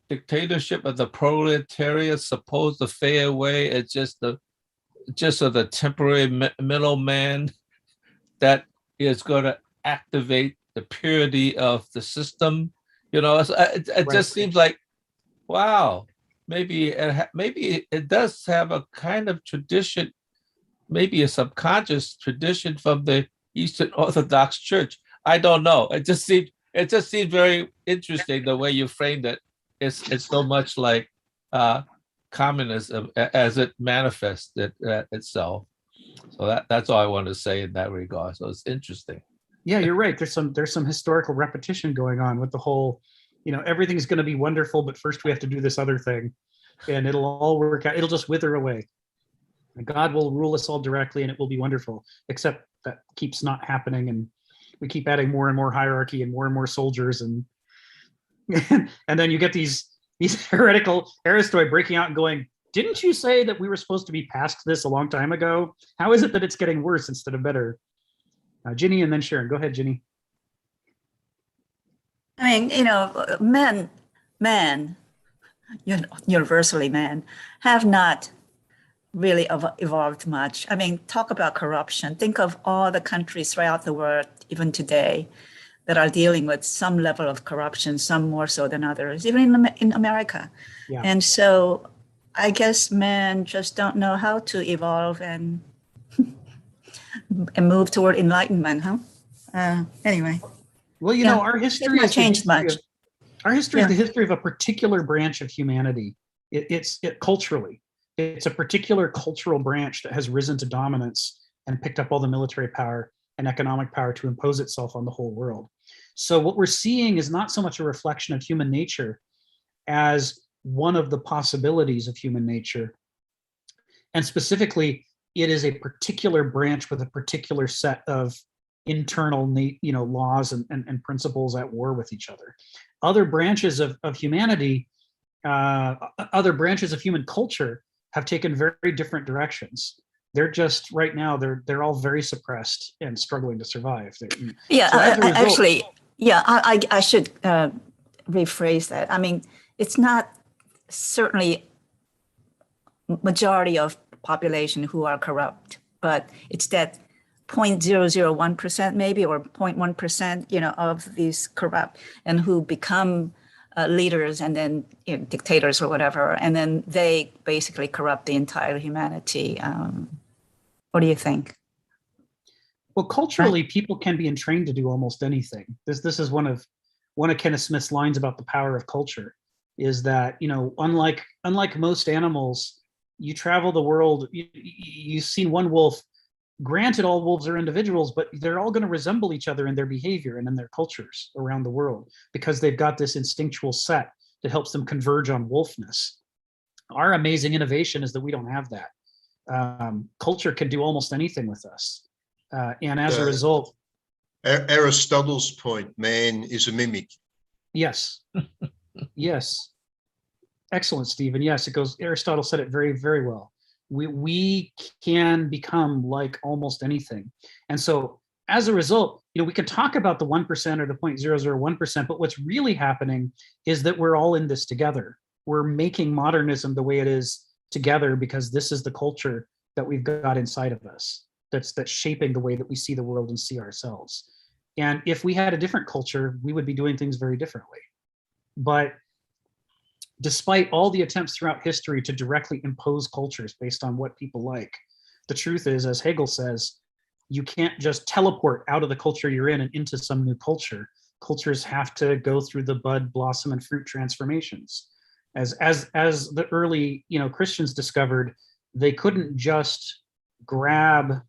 dictatorship of the proletariat supposed to fade away? It's just the temporary middleman that is going to activate the purity of the system. It just seems like, wow, maybe it does have a kind of tradition, maybe a subconscious tradition from the Eastern Orthodox Church. I don't know. It just seemed very interesting the way you framed it. It's so much like communism as it manifested itself. So that's all I want to say in that regard. So it's interesting. Yeah, you're right. There's some historical repetition going on with the whole, everything's going to be wonderful, but first we have to do this other thing, and it'll all work out. It'll just wither away. And God will rule us all directly, and it will be wonderful. Except that keeps not happening, and we keep adding more and more hierarchy and more soldiers, and and then you get these heretical Aristoi breaking out and going, didn't you say that we were supposed to be past this a long time ago? How is it that it's getting worse instead of better? Ginny and then Sharon. Go ahead, Ginny. I mean, men, universally men, have not really evolved much. I mean, talk about corruption. Think of all the countries throughout the world, even today, that are dealing with some level of corruption, some more so than others, even in America. Yeah. And so I guess men just don't know how to evolve and move toward enlightenment, huh? Anyway. Well, our history has changed much. Our history is the history of a particular branch of humanity. It's culturally. It's a particular cultural branch that has risen to dominance and picked up all the military power and economic power to impose itself on the whole world. So what we're seeing is not so much a reflection of human nature as one of the possibilities of human nature. And specifically, it is a particular branch with a particular set of internal laws and principles at war with each other. Other branches of humanity, other branches of human culture have taken very different directions. They're just right now they're all very suppressed and struggling to survive. I should rephrase that. I mean, it's not certainly majority of population who are corrupt, but it's that 0.001% maybe, or 0.1%, of these corrupt and who become leaders and then dictators or whatever, and then they basically corrupt the entire humanity. What do you think? Well, culturally, people can be entrained to do almost anything. This is one of Kenneth Smith's lines about the power of culture, is that unlike most animals, you travel the world, you've seen one wolf. Granted, all wolves are individuals, but they're all going to resemble each other in their behavior and in their cultures around the world because they've got this instinctual set that helps them converge on wolfness. Our amazing innovation is that we don't have that. Culture can do almost anything with us. And as a result... Aristotle's point, man is a mimic. Yes. Yes. Excellent, Stephen. Yes, it goes. Aristotle said it very, very well. We can become like almost anything. And so as a result, we can talk about the 1% or the 0.001%, but what's really happening is that we're all in this together. We're making modernism the way it is together because this is the culture that we've got inside of us that's shaping the way that we see the world and see ourselves. And if we had a different culture, we would be doing things very differently. But despite all the attempts throughout history to directly impose cultures based on what people like, the truth is, as Hegel says, you can't just teleport out of the culture you're in and into some new culture. Cultures have to go through the bud, blossom, and fruit transformations. As the early Christians discovered, they couldn't just grab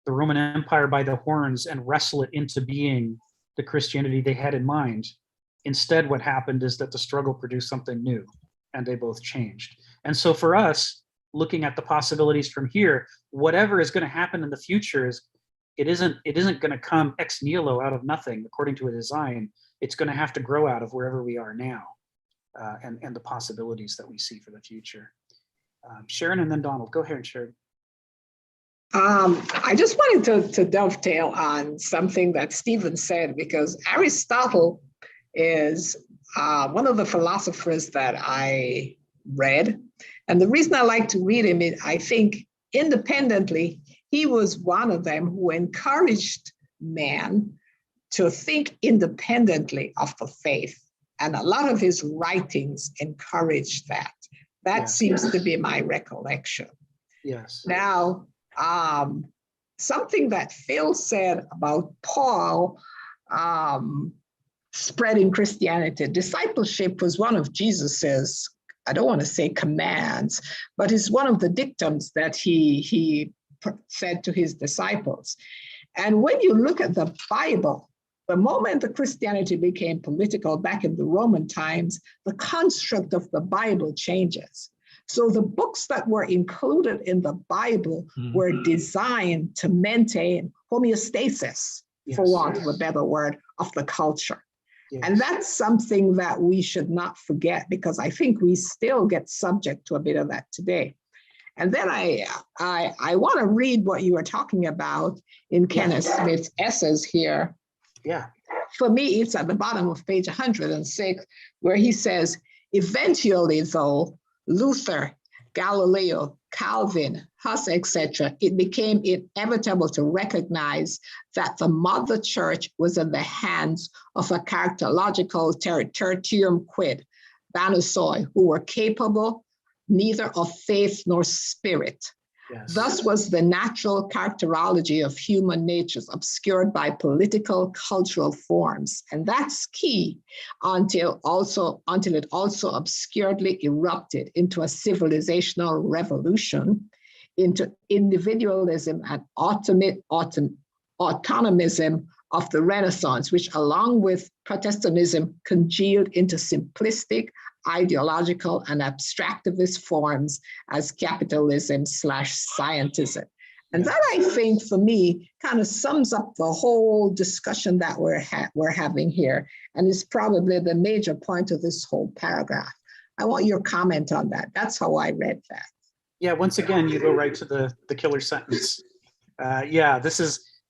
the Roman Empire by the horns and wrestle it into being the Christianity they had in mind. Instead, what happened is that the struggle produced something new, and they both changed. And so for us, looking at the possibilities from here, whatever is going to happen in the future it isn't going to come ex nihilo out of nothing according to a design. It's going to have to grow out of wherever we are now, and the possibilities that we see for the future. Sharon and then Donald. Go ahead, Sharon. I just wanted to dovetail on something that Stephen said, because Aristotle is one of the philosophers that I read. And the reason I like to read him is, I think independently, he was one of them who encouraged man to think independently of the faith. And a lot of his writings encouraged that. That seems to be my recollection. Yes. Now, something that Phil said about Paul spreading Christianity. Discipleship was one of Jesus's, I don't want to say commands, but it's one of the dictums that he said to his disciples. And when you look at the Bible, the moment the Christianity became political back in the Roman times, the construct of the Bible changes. So the books that were included in the Bible were designed to maintain homeostasis, for want of a better word, of the culture. Yes. And that's something that we should not forget, because I think we still get subject to a bit of that today. And then I want to read what you were talking about in Kenneth Smith's essays here. Yeah. For me, it's at the bottom of page 106, where he says, eventually, though, Luther, Galileo, Calvin, Huss, etc., it became inevitable to recognize that the mother church was in the hands of a characterological tertium quid, Banusoi, who were capable neither of faith nor spirit. Yes. Thus was the natural characterology of human natures obscured by political, cultural forms. And that's key until it also obscuredly erupted into a civilizational revolution, into individualism and autonomism of the Renaissance, which along with Protestantism congealed into simplistic, ideological and abstractivist forms as capitalism/scientism. And that, I think, for me, kind of sums up the whole discussion that we're having here, and is probably the major point of this whole paragraph. I want your comment on that. That's how I read that. Yeah, once again, you go right to the killer sentence.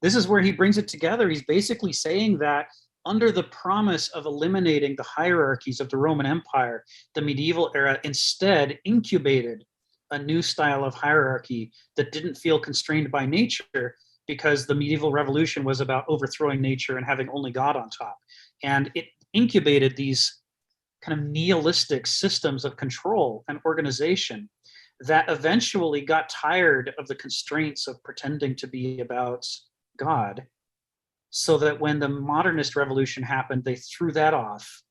This is where he brings it together. He's basically saying that under the promise of eliminating the hierarchies of the Roman Empire, the medieval era instead incubated a new style of hierarchy that didn't feel constrained by nature, because the medieval revolution was about overthrowing nature and having only God on top. And it incubated these kind of nihilistic systems of control and organization that eventually got tired of the constraints of pretending to be about God, so that when the modernist revolution happened, they threw that off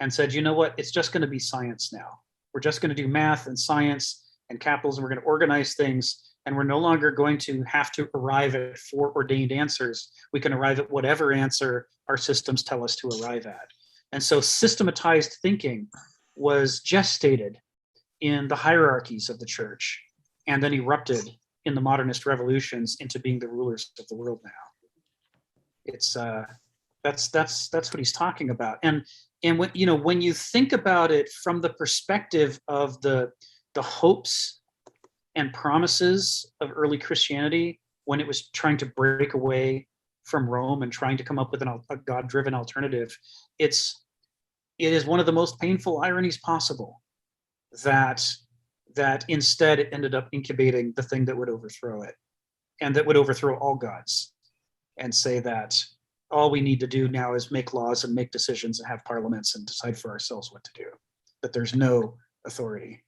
and said, you know what, it's just going to be science now. We're just going to do math and science and capitalism. We're going to organize things, and we're no longer going to have to arrive at foreordained answers. We can arrive at whatever answer our systems tell us to arrive at. And so systematized thinking was gestated in the hierarchies of the church, and then erupted in the modernist revolutions into being the rulers of the world now. It's that's what he's talking about. And when you think about it from the perspective of the hopes and promises of early Christianity, when it was trying to break away from Rome and trying to come up with a God-driven alternative, it is one of the most painful ironies possible that instead it ended up incubating the thing that would overthrow it, and that would overthrow all gods, and say that all we need to do now is make laws and make decisions and have parliaments and decide for ourselves what to do, that there's no authority.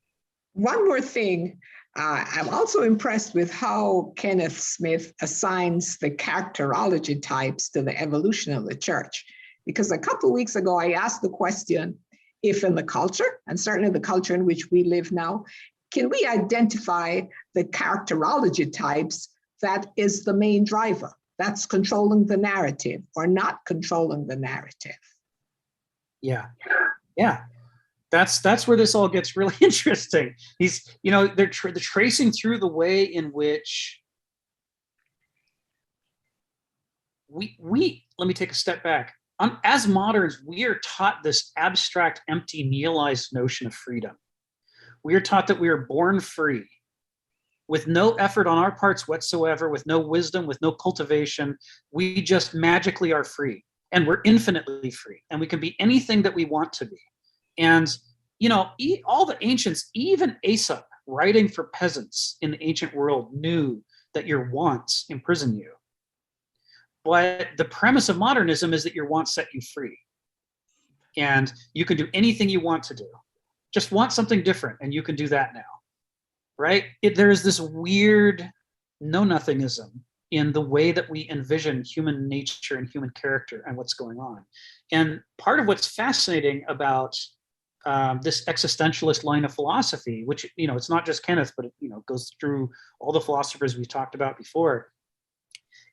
One more thing, I'm also impressed with how Kenneth Smith assigns the characterology types to the evolution of the church. Because a couple of weeks ago, I asked the question, if in the culture, and certainly the culture in which we live now, can we identify the characterology types that is the main driver, that's controlling the narrative or not controlling the narrative? Yeah. That's where this all gets really interesting. They're tracing through the way in which we let me take a step back. As moderns, we are taught this abstract, empty, nihilized notion of freedom. We are taught that we are born free, with no effort on our parts whatsoever, with no wisdom, with no cultivation. We just magically are free, and we're infinitely free, and we can be anything that we want to be. And, all the ancients, even Aesop, writing for peasants in the ancient world, knew that your wants imprison you. But the premise of modernism is that your wants set you free. And you can do anything you want to do. Just want something different, and you can do that now, right? There is this weird know-nothingism in the way that we envision human nature and human character and what's going on. And part of what's fascinating about this existentialist line of philosophy, which, it's not just Kenneth, but it, goes through all the philosophers we've talked about before,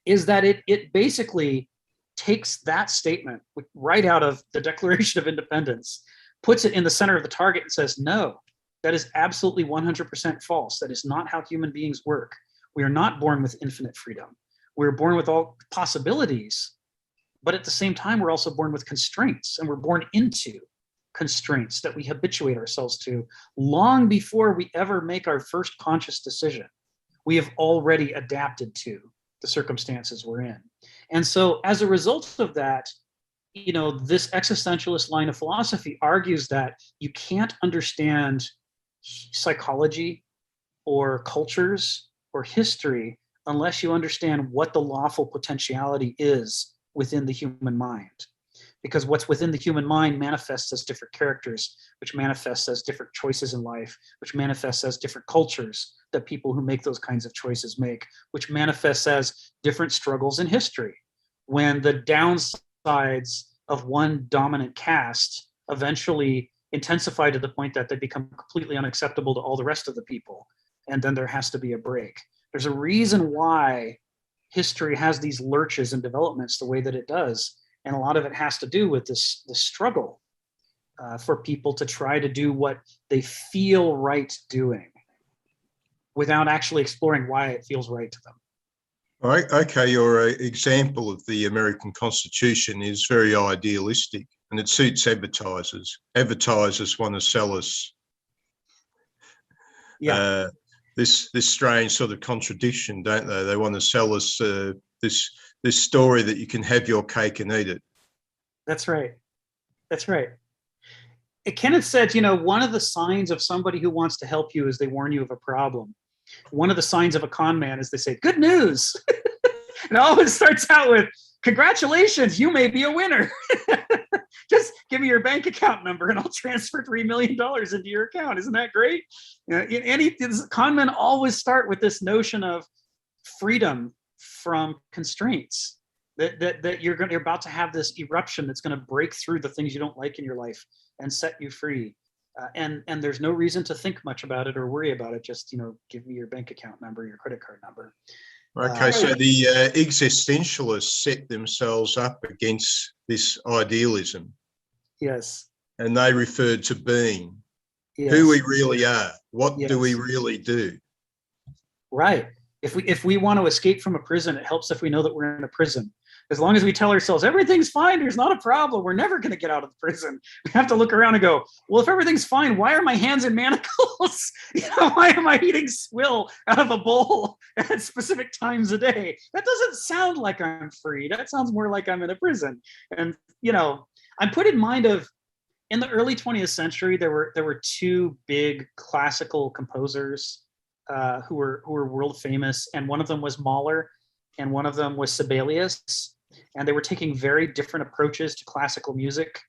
is that it basically takes that statement right out of the Declaration of Independence, puts it in the center of the target and says, no, that is absolutely 100% false. That is not how human beings work. We are not born with infinite freedom. We're born with all possibilities, but at the same time, we're also born with constraints, and we're born into constraints that we habituate ourselves to long before we ever make our first conscious decision. We have already adapted to the circumstances we're in. And so as a result of that, this existentialist line of philosophy argues that you can't understand psychology or cultures or history unless you understand what the lawful potentiality is within the human mind. Because what's within the human mind manifests as different characters, which manifests as different choices in life, which manifests as different cultures that people who make those kinds of choices make, which manifests as different struggles in history. When the downsides of one dominant caste eventually intensify to the point that they become completely unacceptable to all the rest of the people, and then there has to be a break. There's a reason why history has these lurches and developments the way that it does. And a lot of it has to do with this struggle for people to try to do what they feel right doing without actually exploring why it feels right to them. All right. Okay, your example of the American Constitution is very idealistic, and it suits advertisers. Advertisers want to sell us this strange sort of contradiction, don't they? They want to sell us this story that you can have your cake and eat it. That's right. Kenneth said, one of the signs of somebody who wants to help you is they warn you of a problem. One of the signs of a con man is they say, good news. It always starts out with, congratulations, you may be a winner. Just give me your bank account number and I'll transfer $3 million into your account. Isn't that great? Con men always start with this notion of freedom from constraints, that you're about to have this eruption that's going to break through the things you don't like in your life and set you free. And there's no reason to think much about it or worry about it. Just, give me your bank account number, your credit card number. Okay, so the existentialists set themselves up against this idealism. Yes. And they referred to being who we really are. What do we really do? Right. If we want to escape from a prison, it helps if we know that we're in a prison. As long as we tell ourselves everything's fine, there's not a problem, we're never going to get out of the prison. We have to look around and go, well, if everything's fine, why are my hands in manacles? Why am I eating swill out of a bowl at specific times a day? That doesn't sound like I'm free. That sounds more like I'm in a prison. And, I'm put in mind of, in the early 20th century, there were two big classical composers who were world famous, and one of them was Mahler, and one of them was Sibelius, and they were taking very different approaches to classical music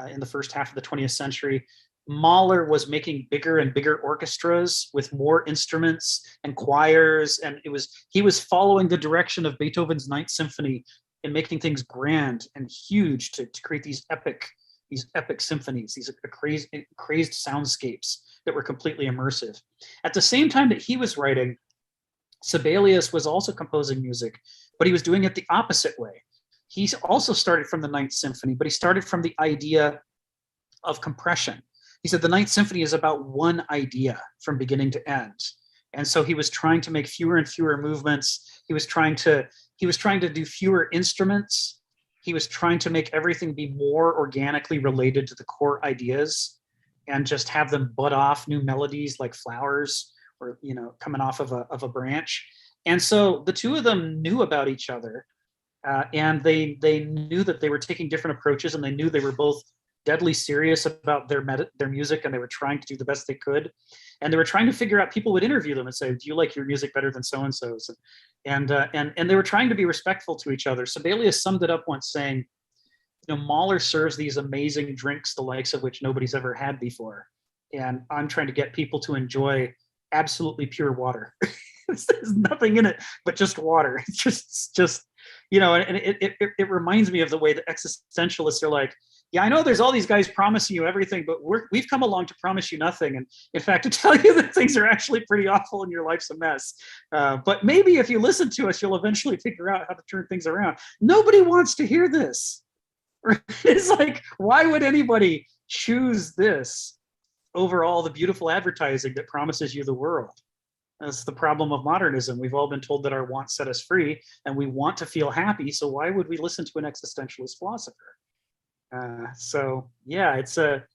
in the first half of the 20th century. Mahler was making bigger and bigger orchestras with more instruments and choirs, and he was following the direction of Beethoven's Ninth Symphony in making things grand and huge to create these epic symphonies, these crazed soundscapes that were completely immersive. At the same time that he was writing, Sibelius was also composing music, but he was doing it the opposite way. He also started from the Ninth Symphony, but he started from the idea of compression. He said the Ninth Symphony is about one idea from beginning to end. And so he was trying to make fewer and fewer movements. He was trying to do fewer instruments. He was trying to make everything be more organically related to the core ideas and just have them butt off new melodies like flowers or, coming off of a branch. And so the two of them knew about each other, and they knew that they were taking different approaches, and they knew they were both deadly serious about their music, and they were trying to do the best they could. And they were trying to figure out, people would interview them and say, do you like your music better than so-and-so's? And they were trying to be respectful to each other. Sibelius summed it up once saying, Mahler serves these amazing drinks, the likes of which nobody's ever had before. And I'm trying to get people to enjoy absolutely pure water. There's nothing in it but just water. It's just and it reminds me of the way the existentialists are like, yeah, I know there's all these guys promising you everything, but we've come along to promise you nothing. And in fact, to tell you that things are actually pretty awful and your life's a mess. But maybe if you listen to us, you'll eventually figure out how to turn things around. Nobody wants to hear this. It's like, why would anybody choose this over all the beautiful advertising that promises you the world? That's the problem of modernism. We've all been told that our wants set us free, and we want to feel happy. So why would we listen to an existentialist philosopher? So yeah, it's a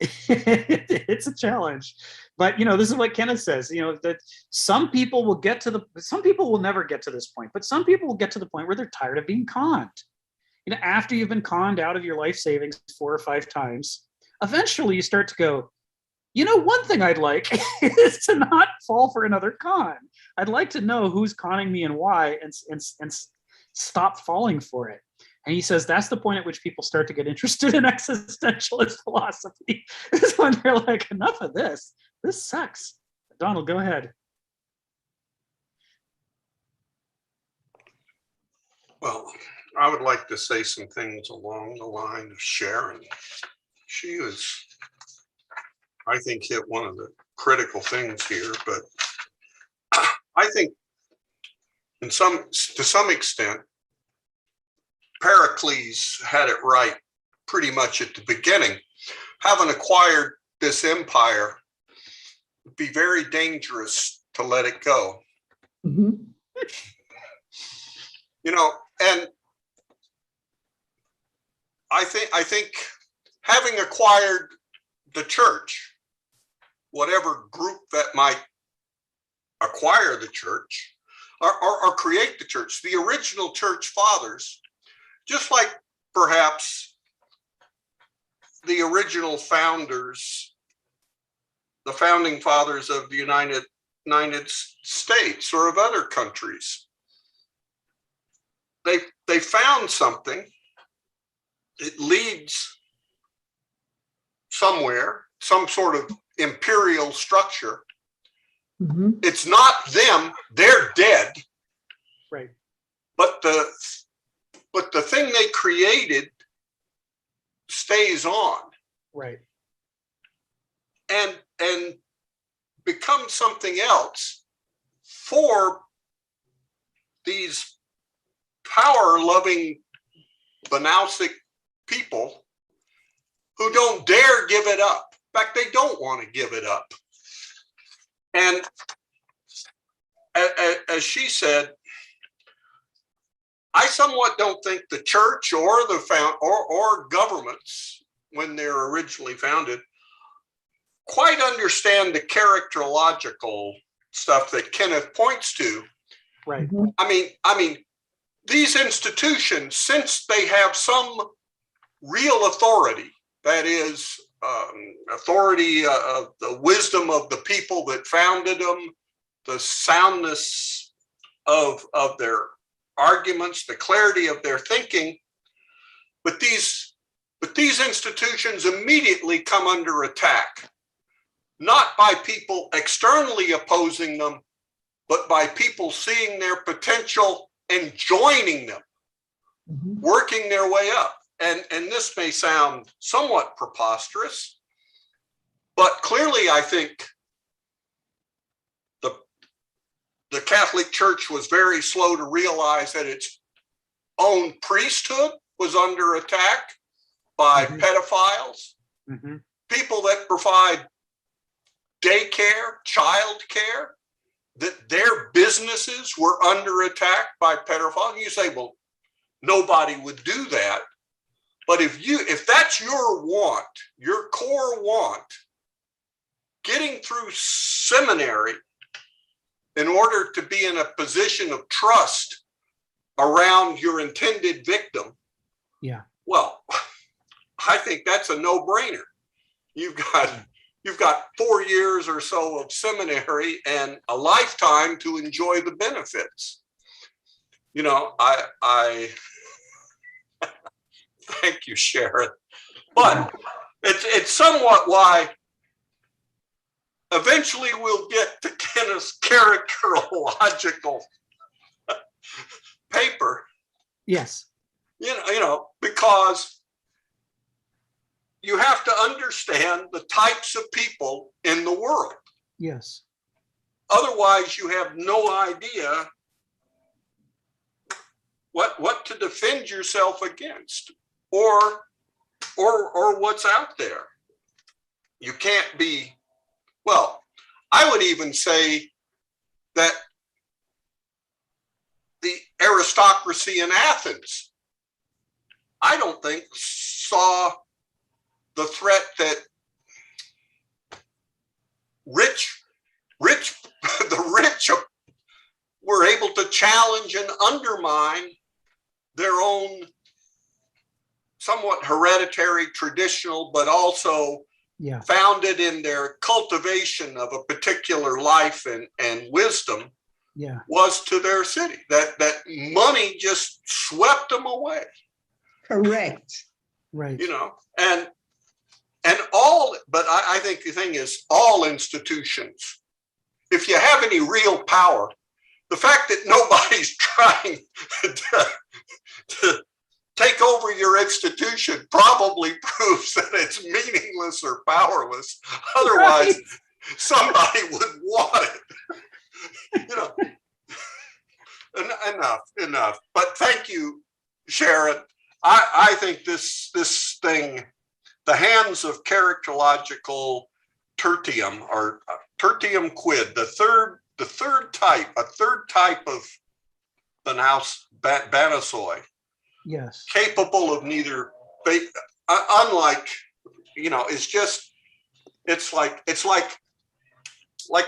it's a challenge. But this is what Kenneth says. That some people will never get to this point, but some people will get to the point where they're tired of being conned. After you've been conned out of your life savings 4 or 5 times, eventually you start to go, one thing I'd like is to not fall for another con. I'd like to know who's conning me and why, and stop falling for it. And he says that's the point at which people start to get interested in existentialist philosophy. Is when they're like, enough of this. This sucks. Donald, go ahead. Well, I would like to say some things along the line of Sharon. She was, I think, hit one of the critical things here, but I think to some extent, Pericles had it right pretty much at the beginning. Having acquired this empire, it'd be very dangerous to let it go. Mm-hmm. And I think having acquired the church, whatever group that might acquire the church or create the church, the original church fathers, just like perhaps the original founders, the founding fathers of the United States or of other countries, they found something. It leads somewhere, some sort of imperial structure. Mm-hmm. It's not them, they're dead. Right. But the thing they created stays on. Right. And becomes something else for these power-loving Banausic people who don't dare give it up. In fact, they don't want to give it up. And as she said, I somewhat don't think the church or or governments, when they're originally founded, quite understand the characterological stuff that Kenneth points to. Right. I mean, these institutions, since they have some real authority, that is authority of the wisdom of the people that founded them, the soundness of their arguments, the clarity of their thinking, but these institutions immediately come under attack, not by people externally opposing them, but by people seeing their potential and joining them, working their way up. And this may sound somewhat preposterous, but clearly I think the Catholic Church was very slow to realize that its own priesthood was under attack by pedophiles, people that provide daycare, childcare, that their businesses were under attack by pedophiles. And you say, well, nobody would do that. But if that's your want, your core want, getting through seminary in order to be in a position of trust around your intended victim, well, I think that's a no-brainer. You've got 4 years or so of seminary and a lifetime to enjoy the benefits. You know, I thank you, Sharon. But it's somewhat why eventually we'll get to Kenneth's characterological paper. Yes. You know, because you have to understand the types of people in the world. Yes. Otherwise, you have no idea what to defend yourself against, or what's out there. You can't be, well, I would even say that the aristocracy in Athens, I don't think saw the threat that the rich were able to challenge and undermine their own somewhat hereditary, traditional, but also founded in their cultivation of a particular life and wisdom, was to their city. That money just swept them away. Correct. Right. You know, and all, but I think the thing is, all institutions, if you have any real power, the fact that nobody's trying to take over your institution probably proves that it's meaningless or powerless. Otherwise, somebody would want it. You know, enough. But thank you, Sharon. I think this thing, the hands of characterological tertium, or tertium quid, the third type of Banasoi, yes, capable of neither, unlike, you know, it's like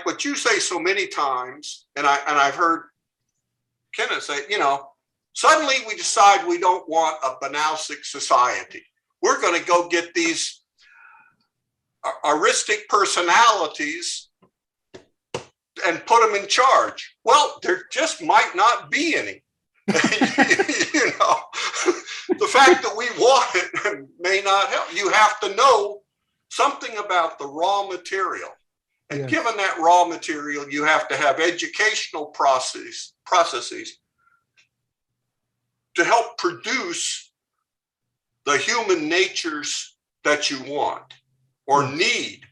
what you say so many times, and I've heard Kenneth say, you know, suddenly we decide we don't want a Banausic society. We're going to go get these aristic personalities and put them in charge. Well, there just might not be any. You know, the fact that we want it may not help. You have to know something about the raw material. And given that raw material, you have to have educational processes to help produce the human natures that you want or need.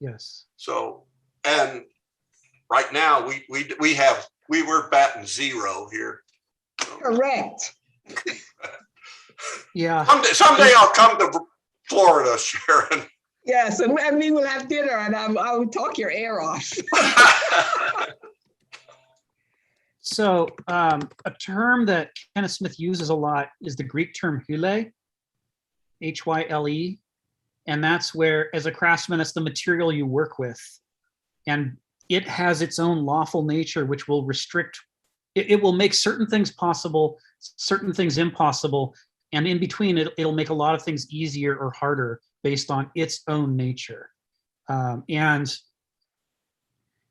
Yes. So, and right now we're batting zero here. So. Correct. Yeah. Someday I'll come to Florida, Sharon. Yes, and we will have dinner, and I'll talk your ear off. So a term that Kenneth Smith uses a lot is the Greek term hyle, Hyle. And that's where, as a craftsman, it's the material you work with. And it has its own lawful nature, which will restrict, it will make certain things possible, certain things impossible. And in between, it'll make a lot of things easier or harder based on its own nature. And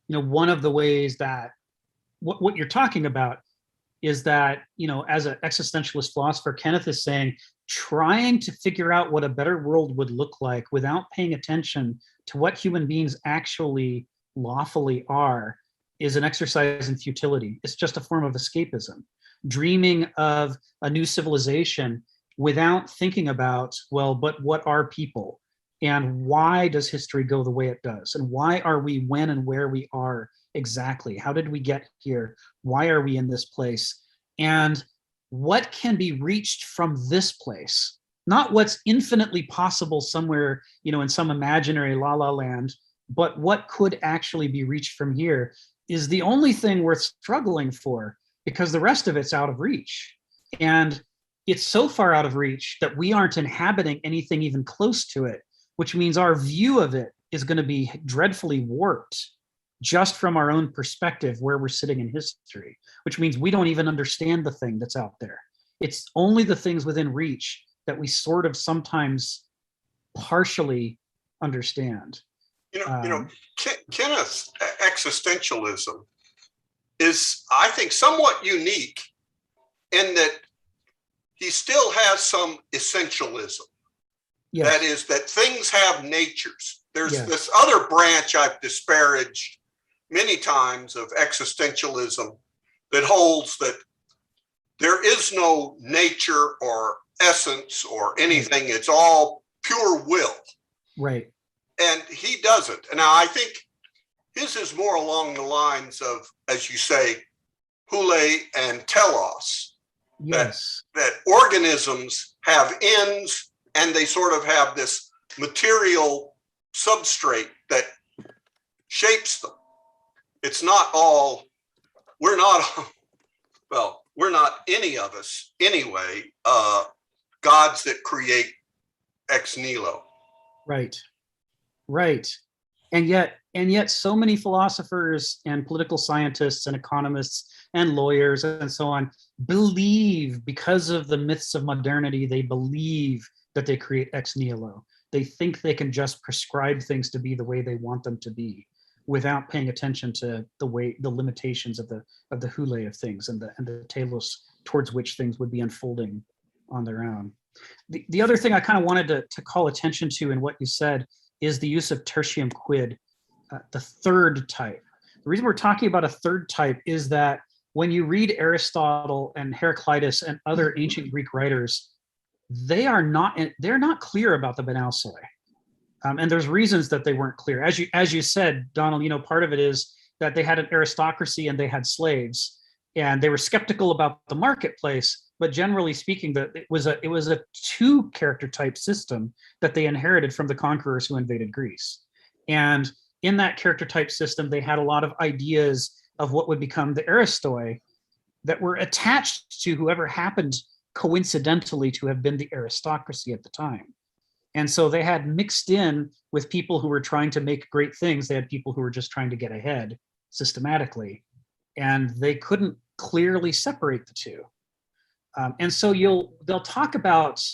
one of the ways that what you're talking about is that, as an existentialist philosopher, Kenneth is saying, trying to figure out what a better world would look like without paying attention to what human beings actually lawfully are is an exercise in futility. It's just a form of escapism. Dreaming of a new civilization without thinking about, well, but what are people? And why does history go the way it does? And why are we when and where we are exactly? How did we get here? Why are we in this place? And what can be reached from this place? Not what's infinitely possible somewhere, in some imaginary la la land, but what could actually be reached from here is the only thing worth struggling for, because the rest of it's out of reach. And it's so far out of reach that we aren't inhabiting anything even close to it, which means our view of it is going to be dreadfully warped just from our own perspective where we're sitting in history, which means we don't even understand the thing that's out there. It's only the things within reach that we sort of sometimes partially understand. Kenneth's existentialism is, I think, somewhat unique in that he still has some essentialism. Yes. That is, that things have natures. There's this other branch I've disparaged many times of existentialism that holds that there is no nature or essence or anything. It's all pure will. Right. And he doesn't. And now I think his is more along the lines of, as you say, hule and telos. Yes. That organisms have ends and they sort of have this material substrate that shapes them. It's not all, we're not any of us anyway, gods that create ex nihilo. Right. Right. And yet so many philosophers and political scientists and economists and lawyers and so on believe, because of the myths of modernity, they believe that they create ex nihilo. They think they can just prescribe things to be the way they want them to be without paying attention to the limitations of the hule of things and the telos towards which things would be unfolding on their own. The other thing I kind of wanted to call attention to in what you said is the use of tertium quid, the third type. The reason we're talking about a third type is that when you read Aristotle and Heraclitus and other ancient Greek writers, they're not clear about the Banausoi. And there's reasons that they weren't clear. As you said, Donald, part of it is that they had an aristocracy and they had slaves, and they were skeptical about the marketplace. But generally speaking, that it was a two character type system that they inherited from the conquerors who invaded Greece. And in that character type system, they had a lot of ideas of what would become the aristoi that were attached to whoever happened coincidentally to have been the aristocracy at the time. And so they had mixed in with people who were trying to make great things. They had people who were just trying to get ahead systematically, and they couldn't clearly separate the two. And so they'll talk about,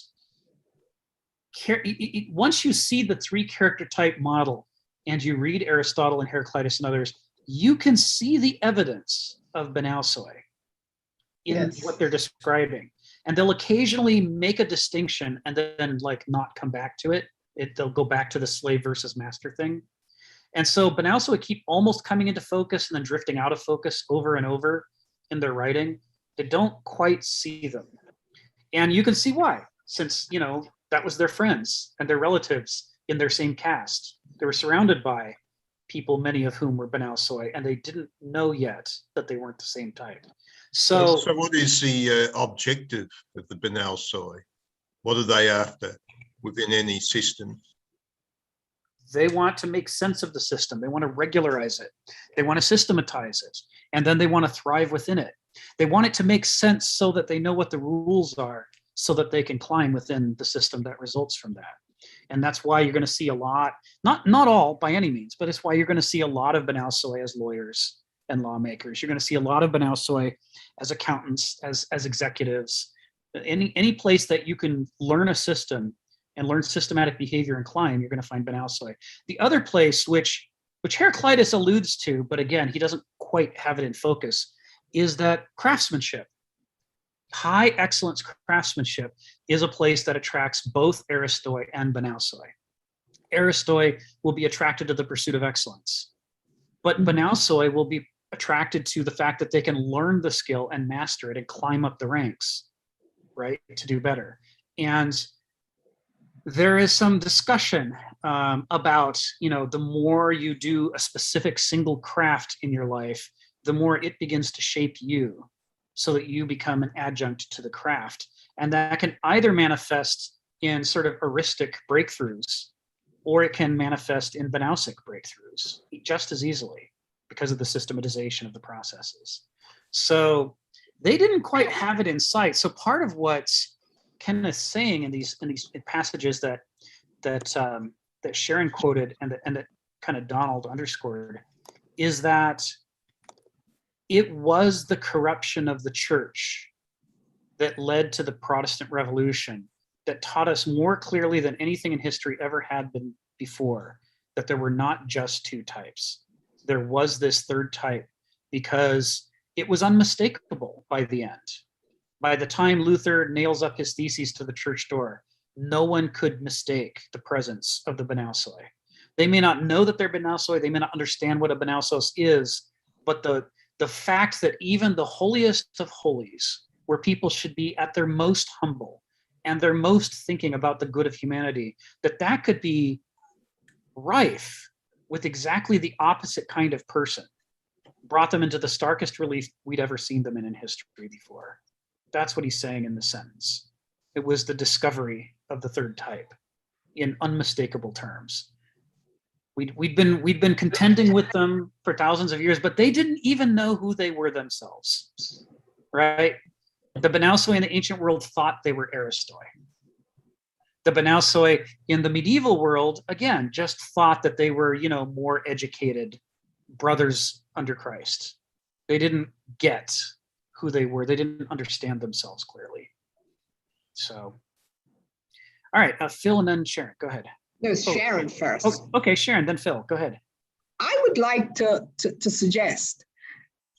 once you see the three character type model and you read Aristotle and Heraclitus and others, you can see the evidence of Banausoi in what they're describing. And they'll occasionally make a distinction and then not come back to it. They'll go back to the slave versus master thing. And so Banausoi keep almost coming into focus and then drifting out of focus over and over in their writing. They don't quite see them. And you can see why, since, that was their friends and their relatives in their same caste. They were surrounded by people, many of whom were Banausoi, and they didn't know yet that they weren't the same type. So what is the objective of the Banausoi? What are they after within any system? They want to make sense of the system. They want to regularize it. They want to systematize it. And then they want to thrive within it. They want it to make sense so that they know what the rules are, so that they can climb within the system that results from that. And that's why you're going to see a lot, not all by any means, but it's why you're going to see a lot of Banal Soi as lawyers and lawmakers. You're going to see a lot of Banal Soi as accountants, as executives. Any place that you can learn a system and learn systematic behavior and climb, you're going to find Banal Soi. The other place, which Heraclitus alludes to, but again, he doesn't quite have it in focus, is that craftsmanship. High excellence craftsmanship is a place that attracts both Aristoi and Banal Soi. Aristoi will be attracted to the pursuit of excellence, but Banal Soi will be attracted to the fact that they can learn the skill and master it and climb up the ranks, right, to do better. And there is some discussion about, the more you do a specific single craft in your life, the more it begins to shape you, so that you become an adjunct to the craft. And that can either manifest in sort of heuristic breakthroughs, or it can manifest in Banausic breakthroughs just as easily because of the systematization of the processes. So they didn't quite have it in sight. So part of what Kenneth's saying in these passages that Sharon quoted and that kind of Donald underscored is that it was the corruption of the church that led to the Protestant Revolution that taught us more clearly than anything in history ever had been before that there were not just two types. There was this third type because it was unmistakable by the end. By the time Luther nails up his theses to the church door, no one could mistake the presence of the Banal Soi. They may not know that they're Banal Soi, they may not understand what a Banal Soi is, but the fact that even the holiest of holies, where people should be at their most humble and their most thinking about the good of humanity, that could be rife with exactly the opposite kind of person, brought them into the starkest relief we'd ever seen them in history before. That's what he's saying in the sentence. It was the discovery of the third type in unmistakable terms. We'd been contending with them for thousands of years, but they didn't even know who they were themselves, right? The Banal Soi in the ancient world thought they were Aristoi. The Banal Soi in the medieval world, again, just thought that they were, more educated brothers under Christ. They didn't get who they were. They didn't understand themselves clearly. So, all right, Phil and then Sharon, go ahead. No, Sharon first. Oh, okay, Sharon, then Phil, go ahead. I would like to suggest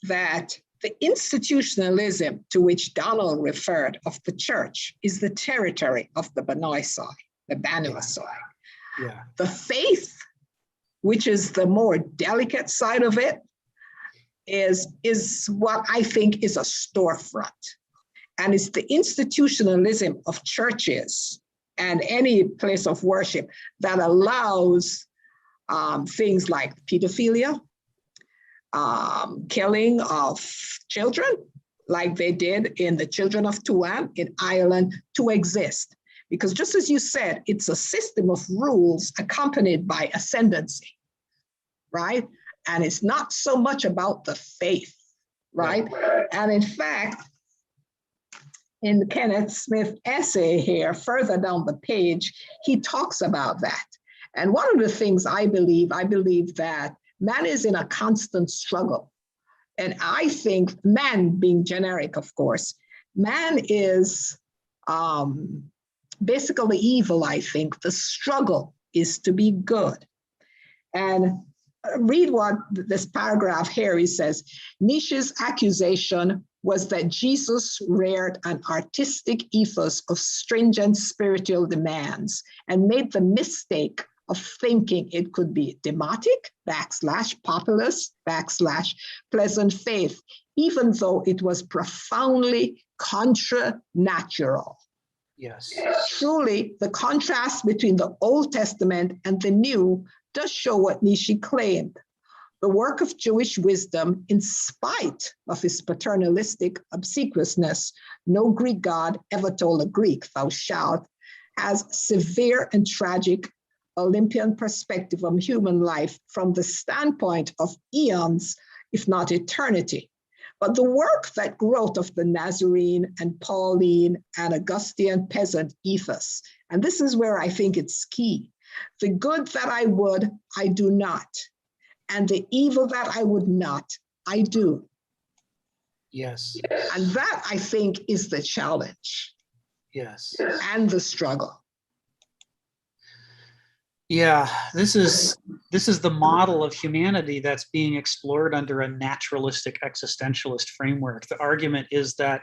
that the institutionalism to which Donald referred of the church is the territory of the Banal Soi, the Banal Soi. Yeah. The faith, which is the more delicate side of it, is what I think is a storefront. And it's the institutionalism of churches and any place of worship that allows things like pedophilia, killing of children, like they did in the Children of Tuam in Ireland, to exist. Because just as you said, it's a system of rules accompanied by ascendancy, right? And it's not so much about the faith, right? And in fact, in Kenneth Smith's essay here, further down the page, he talks about that. And one of the things I believe that man is in a constant struggle. And I think man, being generic, of course, man is basically evil, I think. The struggle is to be good. And read what this paragraph here, he says, Nietzsche's accusation was that Jesus reared an artistic ethos of stringent spiritual demands and made the mistake of thinking it could be demotic, /populist, /pleasant faith, even though it was profoundly contra-natural. Yes. Truly, the contrast between the Old Testament and the New does show what Nietzsche claimed. The work of Jewish wisdom, in spite of his paternalistic obsequiousness, no Greek god ever told a Greek, thou shalt, has severe and tragic Olympian perspective of human life from the standpoint of eons, if not eternity. But the work that grew out of the Nazarene and Pauline and Augustine peasant ethos, and this is where I think it's key. The good that I would, I do not. And the evil that I would not, I do. Yes. And that, I think, is the challenge. Yes. And the struggle. Yeah, this is the model of humanity that's being explored under a naturalistic existentialist framework. The argument is that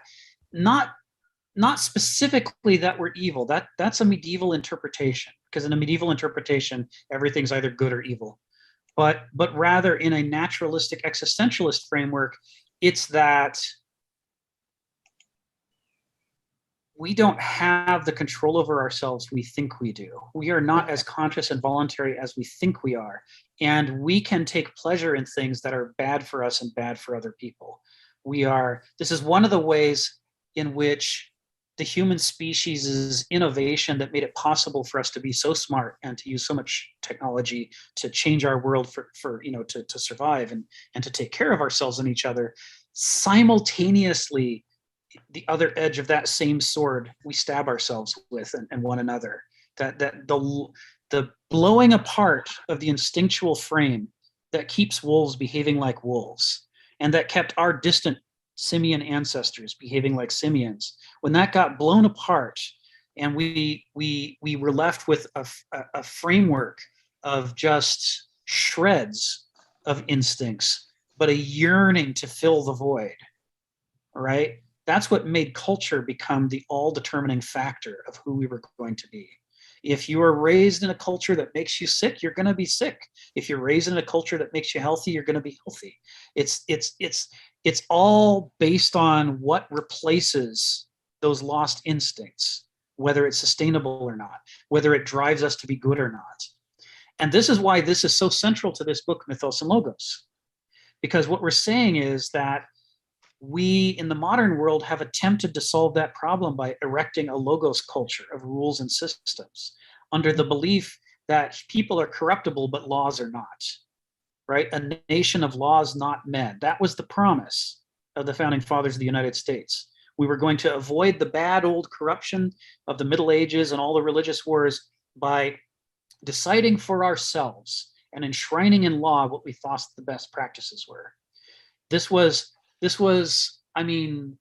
not specifically that we're evil. That's a medieval interpretation, because in a medieval interpretation, everything's either good or evil. But rather in a naturalistic existentialist framework, it's that we don't have the control over ourselves we think we do. We are not as conscious and voluntary as we think we are. And we can take pleasure in things that are bad for us and bad for other people. This is one of the ways in which the human species' innovation that made it possible for us to be so smart and to use so much technology to change our world to survive and to take care of ourselves and each other, simultaneously the other edge of that same sword we stab ourselves with and one another. That the blowing apart of the instinctual frame that keeps wolves behaving like wolves, and that kept our distant simian ancestors behaving like simians, when that got blown apart and we were left with a framework of just shreds of instincts, but a yearning to fill the void, right? That's what made culture become the all-determining factor of who we were going to be. If you are raised in a culture that makes you sick, you're going to be sick. If you're raised in a culture that makes you healthy, you're going to be healthy. It's all based on what replaces those lost instincts, whether it's sustainable or not, whether it drives us to be good or not. And this is why this is so central to this book, Mythos and Logos. Because what we're saying is that we in the modern world have attempted to solve that problem by erecting a logos culture of rules and systems under the belief that people are corruptible, but laws are not, right? A nation of laws, not men. That was the promise of the founding fathers of the United States. We were going to avoid the bad old corruption of the Middle Ages and all the religious wars by deciding for ourselves and enshrining in law what we thought the best practices were. This was, I mean,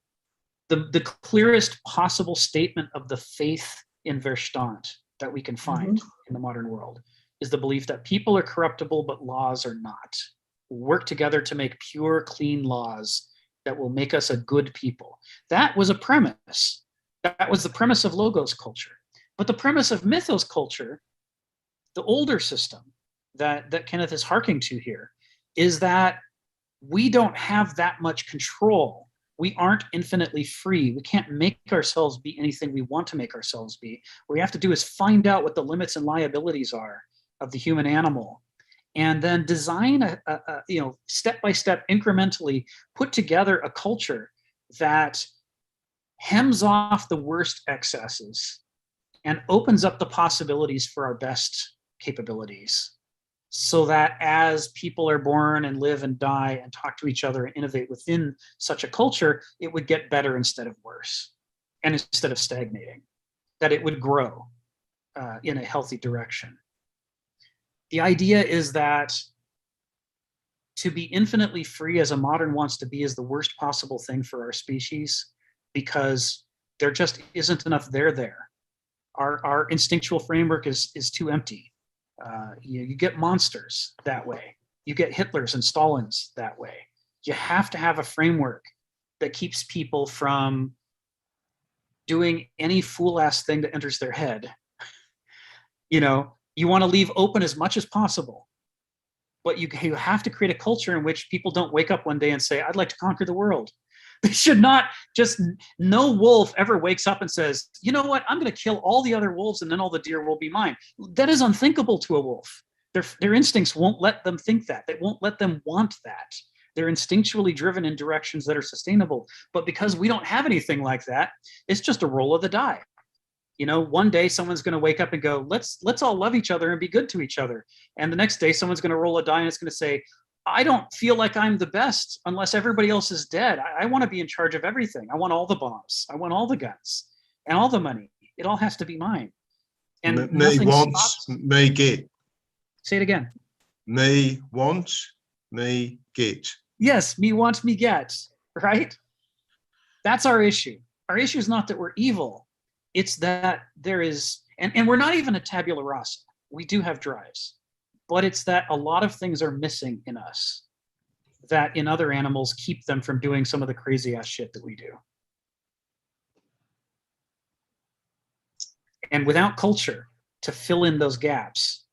the clearest possible statement of the faith in Verstand that we can find in the modern world is the belief that people are corruptible, but laws are not. Work together to make pure, clean laws that will make us a good people. That was a premise. That was the premise of logos culture. But the premise of mythos culture, the older system that Kenneth is harking to here, is that we don't have that much control. We aren't infinitely free. We can't make ourselves be anything we want to make ourselves be. What we have to do is find out what the limits and liabilities are of the human animal, and then design a step-by-step, incrementally put together a culture that hems off the worst excesses and opens up the possibilities for our best capabilities, so that as people are born and live and die and talk to each other and innovate within such a culture, it would get better instead of worse, and instead of stagnating, that it would grow in a healthy direction. The idea is that to be infinitely free as a modern wants to be is the worst possible thing for our species, because there just isn't enough there. Our instinctual framework is too empty. You get monsters that way. You get Hitlers and Stalins that way. You have to have a framework that keeps people from doing any fool-ass thing that enters their head. You want to leave open as much as possible, but you have to create a culture in which people don't wake up one day and say, I'd like to conquer the world. They should not no wolf ever wakes up and says, you know what, I'm going to kill all the other wolves and then all the deer will be mine. That is unthinkable to a wolf. Their instincts won't let them think that. They won't let them want that. They're instinctually driven in directions that are sustainable. But because we don't have anything like that, it's just a roll of the die. You know, one day someone's going to wake up and go, let's all love each other and be good to each other. And the next day someone's going to roll a die and it's going to say, I don't feel like I'm the best unless everybody else is dead. I want to be in charge of everything. I want all the bombs. I want all the guns and all the money. It all has to be mine. And me wants, me get. Say it again. Me wants, me get. Yes, me want, me get, right? That's our issue. Our issue is not that we're evil. It's that there is, and we're not even a tabula rasa. We do have drives, but it's that a lot of things are missing in us that in other animals keep them from doing some of the crazy ass shit that we do. And without culture to fill in those gaps.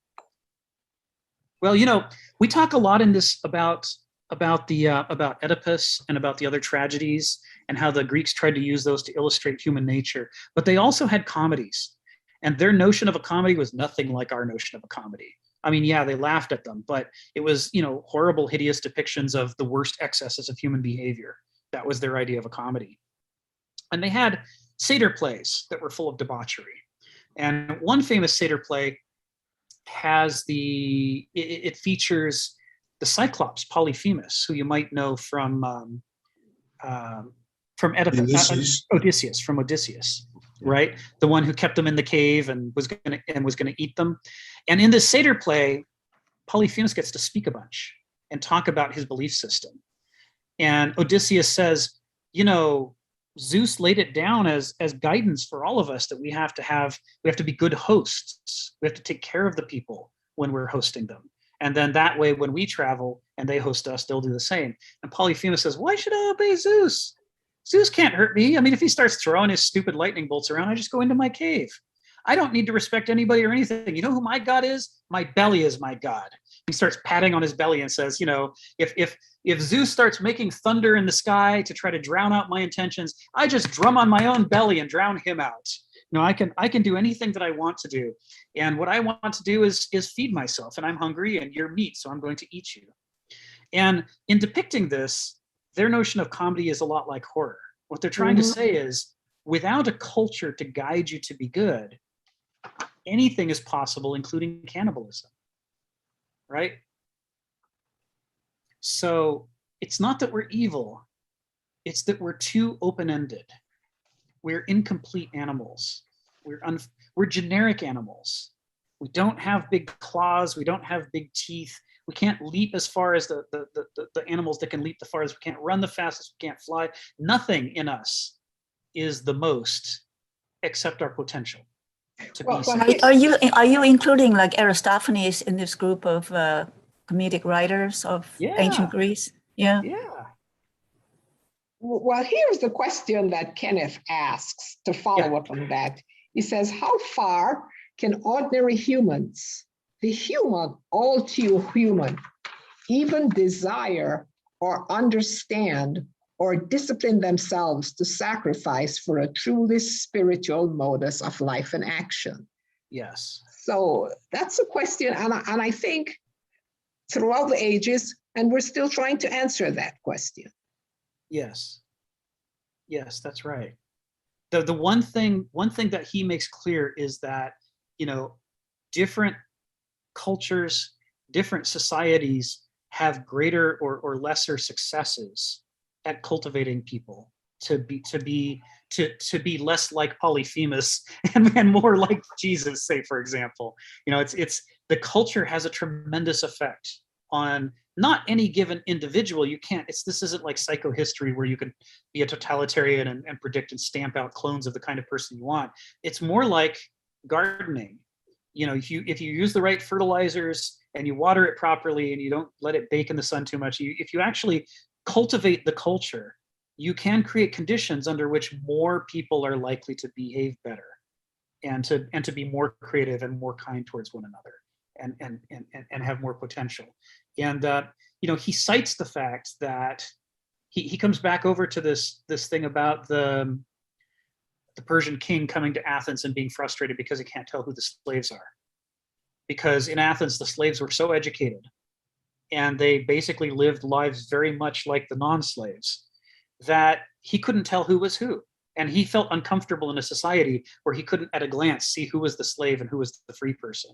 Well, you know, we talk a lot in this about Oedipus and about the other tragedies and how the Greeks tried to use those to illustrate human nature, but they also had comedies, and their notion of a comedy was nothing like our notion of a comedy. I mean, yeah, they laughed at them, but it was, you know, horrible, hideous depictions of the worst excesses of human behavior. That was their idea of a comedy. And they had satyr plays that were full of debauchery. And one famous satyr play has it features the Cyclops Polyphemus, who you might know from Oedipus, Odysseus, right? The one who kept them in the cave and was gonna eat them. And in this satyr play, Polyphemus gets to speak a bunch and talk about his belief system. And Odysseus says, you know, Zeus laid it down as guidance for all of us that we have to be good hosts. We have to take care of the people when we're hosting them. And then that way, when we travel and they host us, they'll do the same. And Polyphemus says, why should I obey Zeus? Zeus can't hurt me. I mean, if he starts throwing his stupid lightning bolts around, I just go into my cave. I don't need to respect anybody or anything. You know who my God is? My belly is my God. He starts patting on his belly and says, you know, if Zeus starts making thunder in the sky to try to drown out my intentions, I just drum on my own belly and drown him out. You know, I can do anything that I want to do. And what I want to do is feed myself, and I'm hungry and you're meat, so I'm going to eat you. And in depicting this, their notion of comedy is a lot like horror. What they're trying to say is, without a culture to guide you to be good, anything is possible, including cannibalism, right? So it's not that we're evil, it's that we're too open-ended. We're incomplete animals. We're generic animals. We don't have big claws, we don't have big teeth. We can't leap as far as the animals that can leap the farthest. We can't run the fastest, we can't fly. Nothing in us is the most except our potential. Are you including like Aristophanes in this group of comedic writers of ancient Greece? Yeah. Well, here's the question that Kenneth asks to follow up on that. He says, how far can ordinary humans, the human, all too human, even desire or understand or discipline themselves to sacrifice for a truly spiritual modus of life and action? Yes. So that's a question, and I think throughout the ages, and we're still trying to answer that question. Yes. Yes, that's right. The one thing that he makes clear is that, you know, different cultures, different societies have greater or lesser successes at cultivating people to be less like Polyphemus and more like Jesus, say, for example. You know, it's the culture has a tremendous effect on not any given individual. You can't, this isn't like psychohistory where you can be a totalitarian and predict and stamp out clones of the kind of person you want. It's more like gardening. You know, if you use the right fertilizers and you water it properly and you don't let it bake in the sun too much, if you actually cultivate the culture, you can create conditions under which more people are likely to behave better and to be more creative and more kind towards one another and have more potential. And you know, he cites the fact that he comes back over to this thing about the Persian king coming to Athens and being frustrated because he can't tell who the slaves are. Because in Athens, the slaves were so educated and they basically lived lives very much like the non-slaves that he couldn't tell who was who. And he felt uncomfortable in a society where he couldn't at a glance see who was the slave and who was the free person.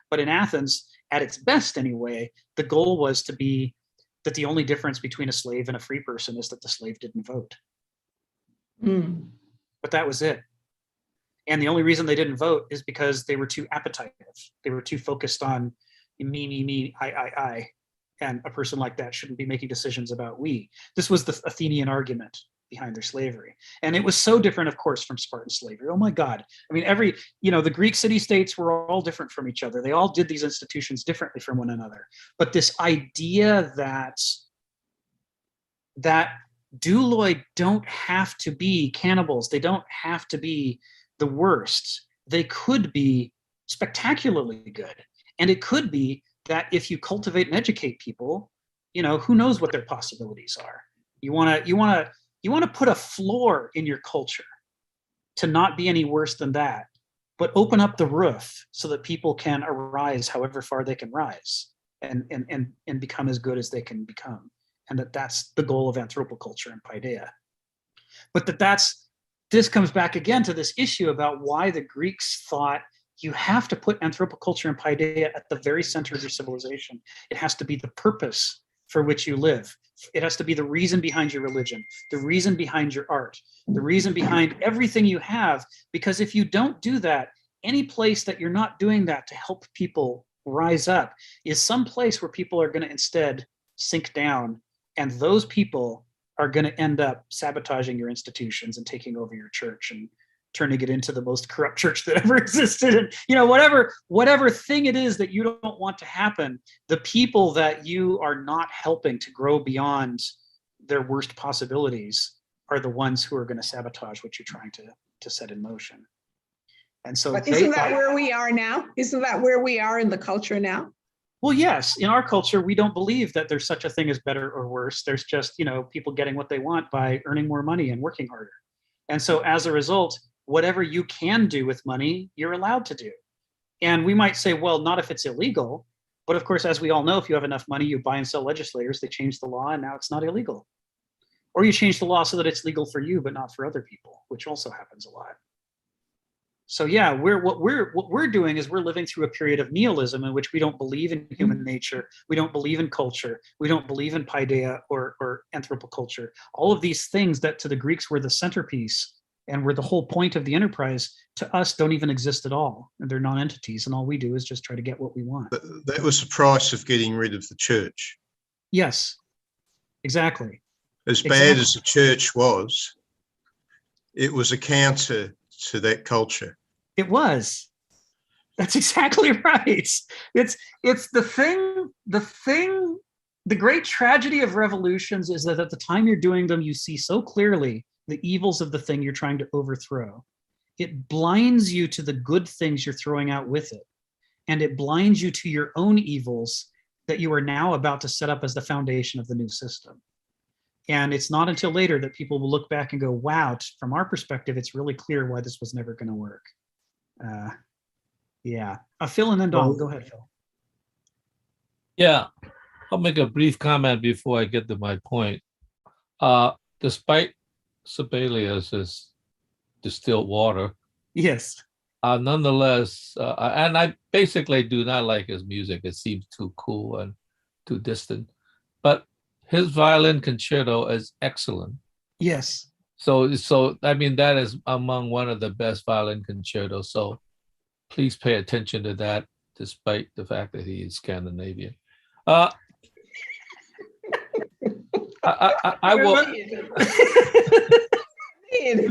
But in Athens, at its best anyway, the goal was to be that the only difference between a slave and a free person is that the slave didn't vote. But that was it. And the only reason they didn't vote is because they were too appetitive. They were too focused on me, I. And a person like that shouldn't be making decisions about we. This was the Athenian argument behind their slavery. And it was so different, of course, from Spartan slavery. Oh my God. I mean, the Greek city-states were all different from each other. They all did these institutions differently from one another. But this idea that douloi don't have to be cannibals. They don't have to be the worst. They could be spectacularly good. And it could be that if you cultivate and educate people, who knows what their possibilities are. You want to put a floor in your culture to not be any worse than that, but open up the roof so that people can arise however far they can rise and become as good as they can become. And that's the goal of anthropoculture and paideia. But this comes back again to this issue about why the Greeks thought you have to put anthropoculture and paideia at the very center of your civilization. It has to be the purpose for which you live. It has to be the reason behind your religion, the reason behind your art, the reason behind everything you have. Because if you don't do that, any place that you're not doing that to help people rise up is some place where people are going to instead sink down. And those people are going to end up sabotaging your institutions and taking over your church and turning it into the most corrupt church that ever existed. And, whatever thing it is that you don't want to happen, the people that you are not helping to grow beyond their worst possibilities are the ones who are going to sabotage what you're trying to set in motion. And so but isn't that where we are now? Isn't that where we are in the culture now? Well, yes, in our culture, we don't believe that there's such a thing as better or worse. There's just, people getting what they want by earning more money and working harder. And so as a result, whatever you can do with money, you're allowed to do. And we might say, well, not if it's illegal. But of course, as we all know, if you have enough money, you buy and sell legislators, they change the law and now it's not illegal. Or you change the law so that it's legal for you, but not for other people, which also happens a lot. So yeah, what we're doing is we're living through a period of nihilism in which we don't believe in human nature, we don't believe in culture, we don't believe in paideia or anthropoculture. All of these things that to the Greeks were the centerpiece and were the whole point of the enterprise, to us don't even exist at all. And they're non-entities, and all we do is just try to get what we want. That was the price of getting rid of the church. Yes, exactly. As bad as the church was, it was a counter to that culture. It was. That's exactly right. It's the great tragedy of revolutions is that at the time you're doing them, you see so clearly the evils of the thing you're trying to overthrow. It blinds you to the good things you're throwing out with it. And it blinds you to your own evils that you are now about to set up as the foundation of the new system. And it's not until later that people will look back and go, wow, from our perspective, it's really clear why this was never going to work. Yeah. Phil and then Don. Go ahead, Phil. Yeah. I'll make a brief comment before I get to my point. Despite Sibelius's distilled water. Yes. Nonetheless, and I basically do not like his music. It seems too cool and too distant. But his violin concerto is excellent. Yes. So I mean, that is among one of the best violin concertos. So please pay attention to that, despite the fact that he is Scandinavian. I will.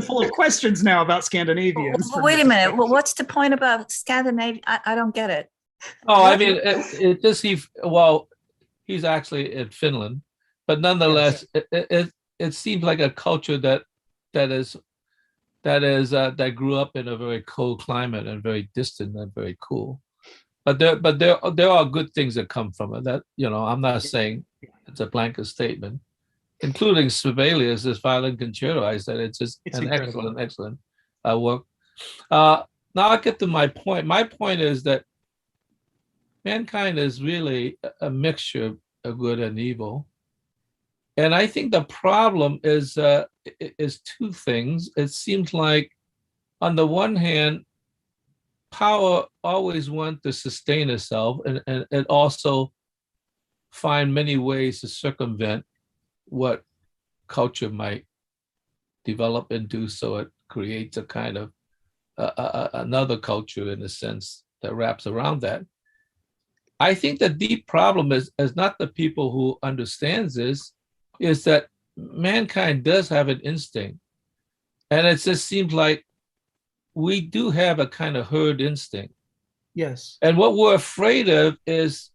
Full of questions now about Scandinavians. Wait a minute. Well, what's the point about Scandinavia? I don't get it. Oh, I mean, he's actually in Finland, but nonetheless, yes. It seems like a culture that grew up in a very cold climate and very distant and very cool. But there are good things that come from it. That, I'm not saying it's a blanket statement, including Sibelius' violin concerto. I said it's an incredible. excellent work. Now I'll get to my point. My point is that mankind is really a mixture of good and evil. And I think the problem is two things. It seems like, on the one hand, power always wants to sustain itself, and also find many ways to circumvent what culture might develop into, so it creates a kind of another culture, in a sense, that wraps around that. I think the deep problem is not the people who understands this, is that mankind does have an instinct. And it just seems like we do have a kind of herd instinct. Yes. And what we're afraid of is,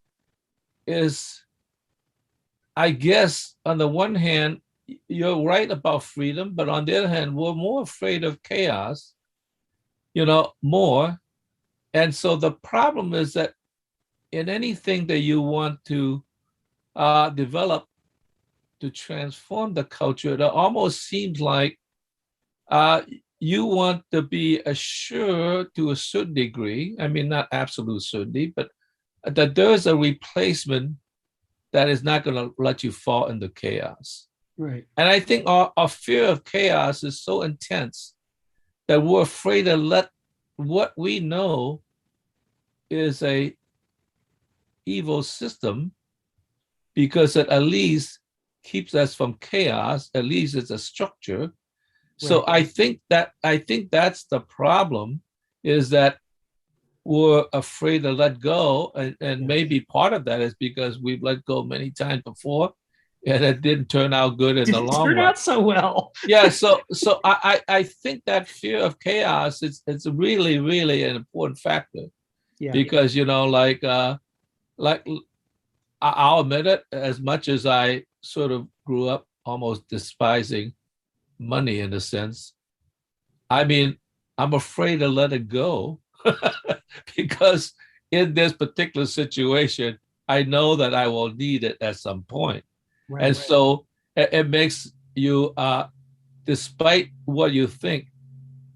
I guess, on the one hand, you're right about freedom, but on the other hand, we're more afraid of chaos, more. And so the problem is that in anything that you want to develop to transform the culture, it almost seems like you want to be assured to a certain degree, I mean, not absolute certainty, but that there's a replacement that is not going to let you fall into chaos. Right. And I think our fear of chaos is so intense that we're afraid to let what we know is a evil system, because it at least keeps us from chaos. At least it's a structure. So Right. I think that's the problem, is that we're afraid to let go, and Yes. maybe part of that is because we've let go many times before, and it didn't turn out good in the Didn't long turn run. out so well. Yeah, so I think that fear of chaos is really, really an important factor. Yeah. Because like I'll admit it, as much as I sort of grew up almost despising money in a sense, I mean, I'm afraid to let it go because in this particular situation, I know that I will need it at some point. Right. And so it makes you, despite what you think,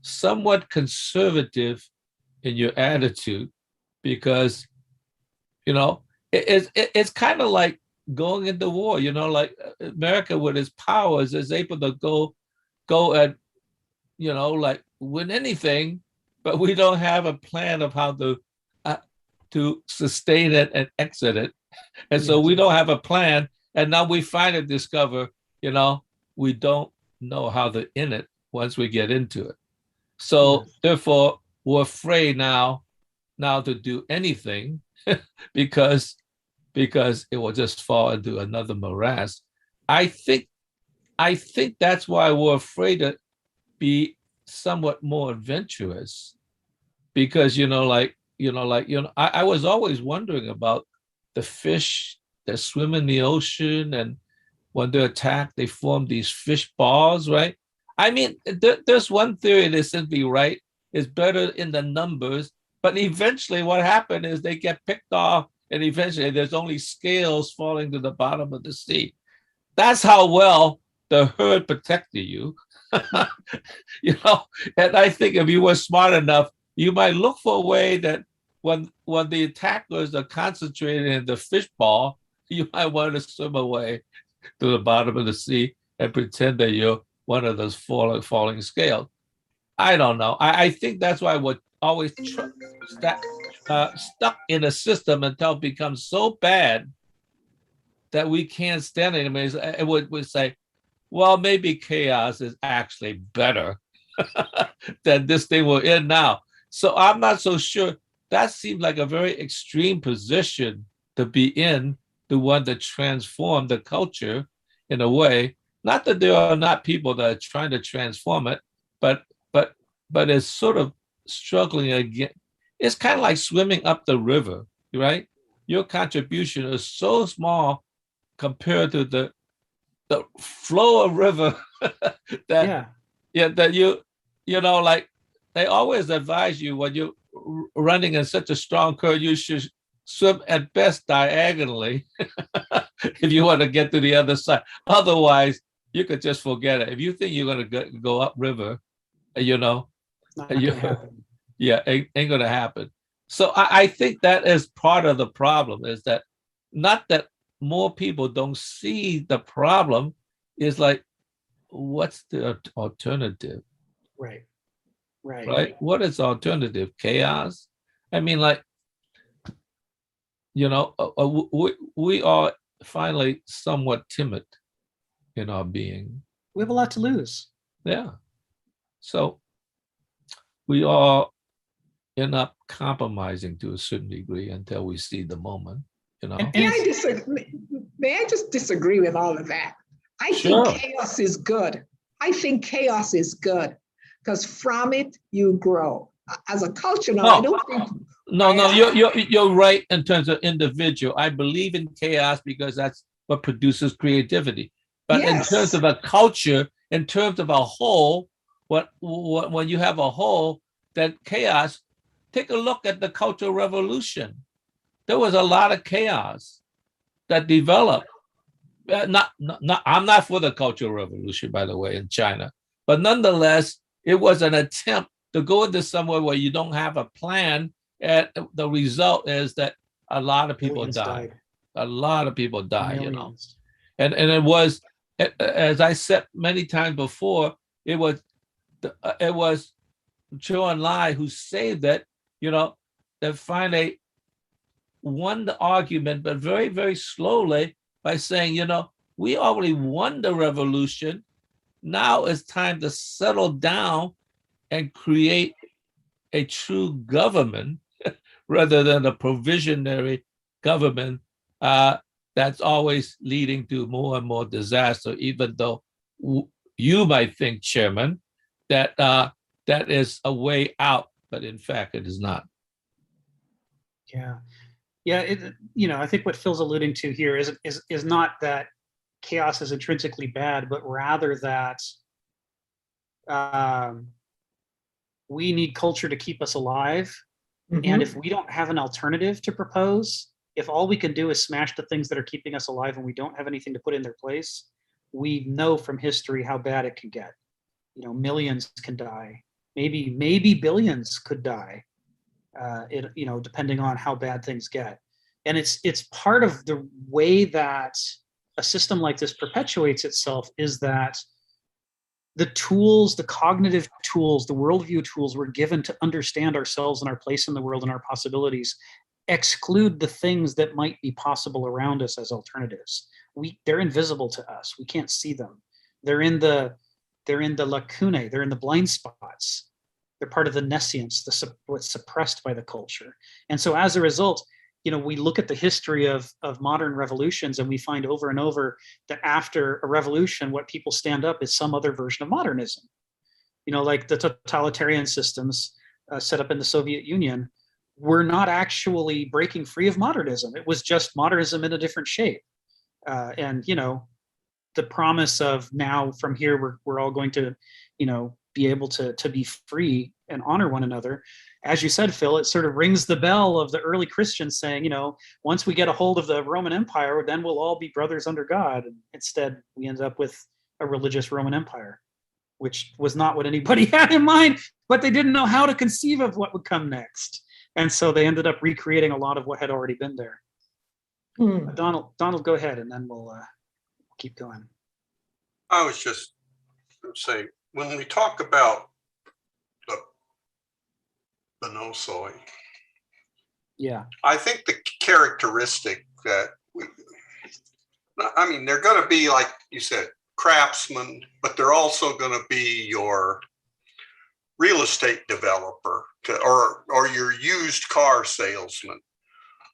somewhat conservative in your attitude, because, it's kind of like going into war, like America with its powers is able to go and, like win anything, but we don't have a plan of how to sustain it and exit it. And so we don't have a plan. And now we finally discover, we don't know how to end it once we get into it. So therefore, we're afraid now to do anything because it will just fall into another morass. I think that's why we're afraid to be somewhat more adventurous, because I was always wondering about the fish that swim in the ocean, and when they're attacked, they form these fish balls, right? I mean, there's one theory that seems to be right. It's better in the numbers, but eventually what happened is they get picked off, and eventually there's only scales falling to the bottom of the sea. That's how well the herd protected you. And I think if you were smart enough, you might look for a way that when the attackers are concentrated in the fish ball, you might want to swim away to the bottom of the sea and pretend that you're one of those falling scales. I don't know. I think that's why we're always stuck in a system until it becomes so bad that we can't stand it. I mean, it would say, well, maybe chaos is actually better than this thing we're in now. So I'm not so sure. That seems like a very extreme position to be in, to want to transform the culture in a way. Not that there are not people that are trying to transform it, but it's sort of struggling again. It's kind of like swimming up the river, right? Your contribution is so small compared to the flow of river that like they always advise you, when you're running in such a strong current, you should swim at best diagonally if you want to get to the other side. Otherwise, you could just forget it. If you think you're going to go upriver, Not gonna happen. ain't going to happen. So I think that is part of the problem, is that not that more people don't see the problem, is like, what's the alternative? Right. Right. Right? What is alternative? Chaos? I mean, like, we are finally somewhat timid in our being. We have a lot to lose. Yeah. So we all end up compromising to a certain degree until we see the moment, And may I just disagree with all of that? I Sure. think chaos is good. I think chaos is good because from it you grow. As a culture, now, I don't think. No, you're right in terms of individual. I believe in chaos because that's what produces creativity. But Yes. in terms of a culture, in terms of a whole, when you have a whole, that chaos, take a look at the Cultural Revolution. There was a lot of chaos that developed. I'm not for the Cultural Revolution, by the way, in China. But nonetheless, it was an attempt to go into somewhere where you don't have a plan. And the result is that a lot of people died. A lot of people die, Millions. And it was, as I said many times before, it was Zhou Enlai who saved it, that finally won the argument, but very, very slowly by saying, we already won the revolution. Now it's time to settle down and create a true government rather than a provisionary government that's always leading to more and more disaster, even though you might think, Chairman, that that is a way out, but in fact it is not. Yeah. I think what Phil's alluding to here is not that chaos is intrinsically bad, but rather that we need culture to keep us alive. Mm-hmm. And if we don't have an alternative to propose, if all we can do is smash the things that are keeping us alive and we don't have anything to put in their place, we know from history how bad it can get. Millions can die. Maybe billions could die. Depending on how bad things get. And it's part of the way that a system like this perpetuates itself is that the tools, the cognitive tools, the worldview tools we're given to understand ourselves and our place in the world and our possibilities exclude the things that might be possible around us as alternatives. They're invisible to us. We can't see them. They're in the lacunae, they're in the blind spots. They're part of the nescience, what's suppressed by the culture. And so as a result, we look at the history of modern revolutions and we find over and over that after a revolution, what people stand up is some other version of modernism. Like the totalitarian systems set up in the Soviet Union were not actually breaking free of modernism. It was just modernism in a different shape. And the promise of now from here, we're all going to, be able to be free and honor one another. As you said, Phil, it sort of rings the bell of the early Christians saying, once we get a hold of the Roman Empire, then we'll all be brothers under God. And instead, we end up with a religious Roman Empire, which was not what anybody had in mind, but they didn't know how to conceive of what would come next. And so they ended up recreating a lot of what had already been there. Donald, go ahead, and then we'll keep going. I was just going to say, when we talk about the nosoi, I think the characteristic that they're going to be, like you said, craftsmen, but they're also going to be your real estate developer or your used car salesman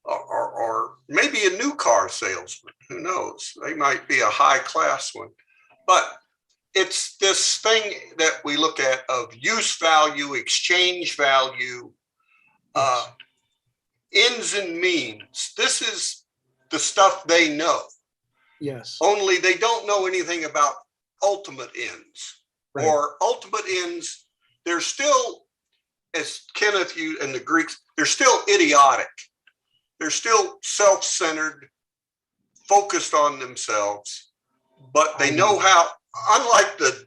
or maybe a new car salesman. Who knows? They might be a high class one, but it's this thing that we look at of use value, exchange value, ends and means. This is the stuff they know. Yes. Only they don't know anything about ultimate ends. Right. Or ultimate ends, they're still, as Kenneth and the Greeks, they're still idiotic. They're still self-centered, focused on themselves, but they know how. Unlike the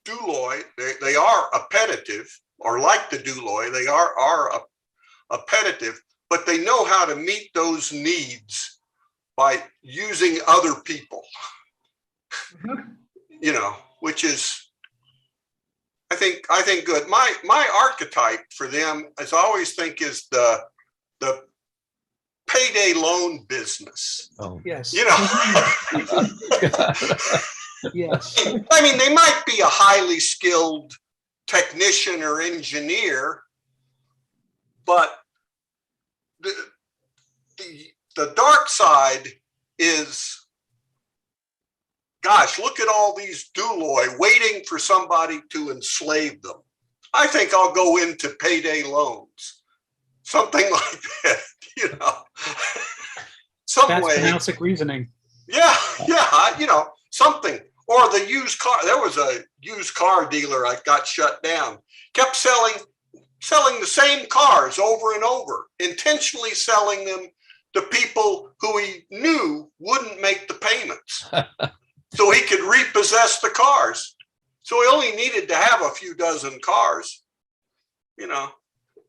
douloi, they are appetitive, or like the douloi, they are appetitive, but they know how to meet those needs by using other people, Mhm. you know, which is, I think good. My archetype for them, as I always think, is the payday loan business. Oh. Yes. You know, Yes. I mean, they might be a highly skilled technician or engineer, but the dark side is, gosh, look at all these douloi waiting for somebody to enslave them. I think I'll go into payday loans, something like that, you know. Some That's way. Panausic reasoning. Yeah, you know, something. Or the used car. There was a used car dealer I got shut down. Kept selling the same cars over and over, intentionally selling them to people who he knew wouldn't make the payments. So he could repossess the cars. So he only needed to have a few dozen cars. You know,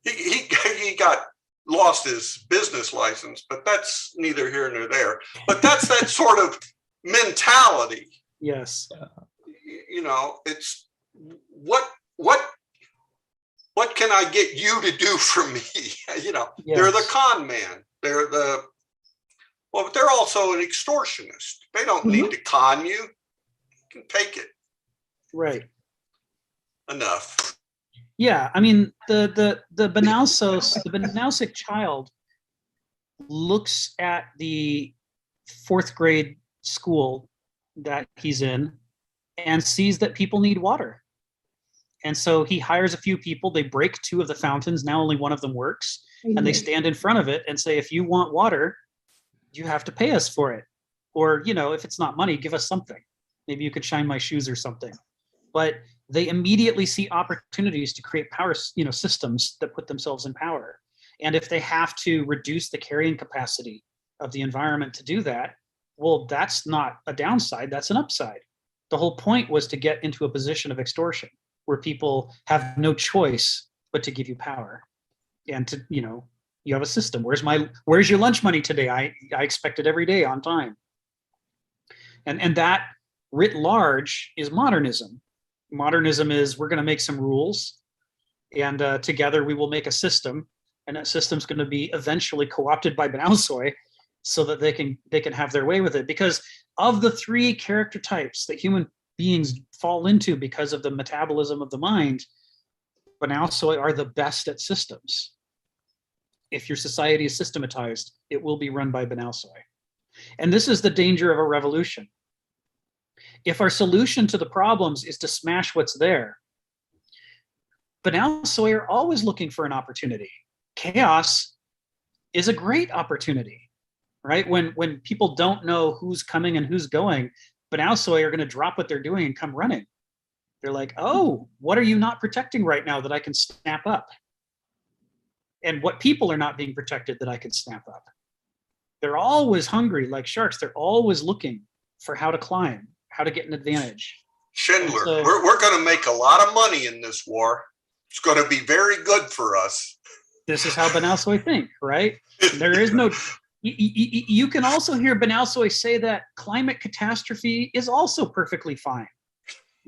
he got lost his business license, but that's neither here nor there. But that's that sort of mentality. Yes. You know, it's what can I get you to do for me? You know, Yes. They're the con man. But they're also an extortionist. They don't need to con you. You can take it. Right. Enough. Yeah. I mean, the Banausic child looks at the 4th grade school that he's in and sees that people need water. And so he hires a few people, they break 2 of the fountains, now only one of them works, and they stand in front of it and say, if you want water, you have to pay us for it. Or, you know, if it's not money, give us something. Maybe you could shine my shoes or something. But they immediately see opportunities to create power, you know, systems that put themselves in power. And if they have to reduce the carrying capacity of the environment to do that, well, that's not a downside, that's an upside. The whole point was to get into a position of extortion where people have no choice but to give you power. And to, you know, you have a system. Where's your lunch money today? I expect it every day on time. And that writ large is modernism. Modernism is, we're going to make some rules, and together we will make a system, and that system's going to be eventually co-opted by Banausoi so that they can have their way with it. Because of the 3 character types that human beings fall into because of the metabolism of the mind, Banausoi are the best at systems. If your society is systematized, it will be run by Banausoi. And this is the danger of a revolution. If our solution to the problems is to smash what's there, Banausoi are always looking for an opportunity. Chaos is a great opportunity, right? When people don't know who's coming and who's going, Banausoi are going to drop what they're doing and come running. They're like, oh, what are you not protecting right now that I can snap up? And what people are not being protected that I can snap up? They're always hungry like sharks. They're always looking for how to climb, how to get an advantage. Schindler, So, we're going to make a lot of money in this war. It's going to be very good for us. This is how Banausoi think, right? There is no... You can also hear Banausoi say that climate catastrophe is also perfectly fine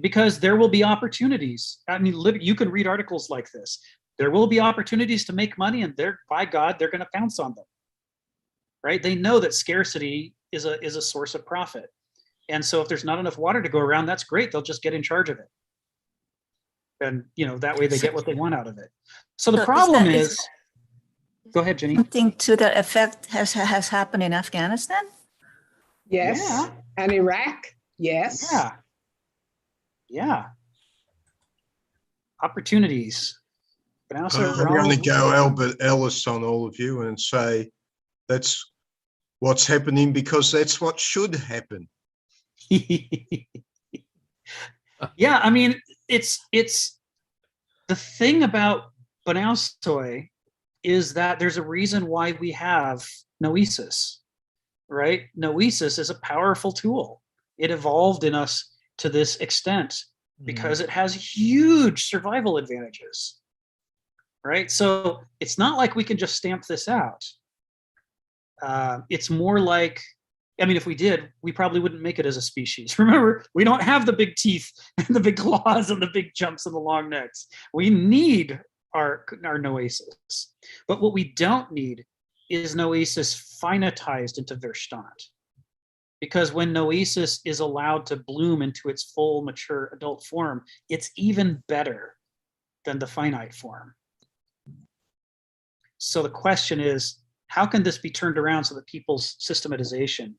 because there will be opportunities. I mean, you can read articles like this. There will be opportunities to make money, and by God, they're going to pounce on them, right? They know that scarcity is a source of profit. And so if there's not enough water to go around, that's great. They'll just get in charge of it. And, you know, that way they get what they want out of it. So the problem is, go ahead, Jenny. Something to that effect has happened in Afghanistan? Yes. Yeah. And Iraq? Yes. Yeah. Yeah. Opportunities. But also I'm going to go Albert Ellis on all of you and say that's what's happening because that's what should happen. Yeah, I mean, it's the thing about Banausoi is that there's a reason why we have noesis, right? Noesis is a powerful tool. It evolved in us to this extent because it has huge survival advantages, right? So it's not like we can just stamp this out. It's more like I mean, if we did, we probably wouldn't make it as a species. Remember, we don't have the big teeth and the big claws and the big jumps and the long necks. We need our noesis. But what we don't need is noesis finitized into Verstand. Because when noesis is allowed to bloom into its full, mature adult form, it's even better than the finite form. So the question is, how can this be turned around so that people's systematization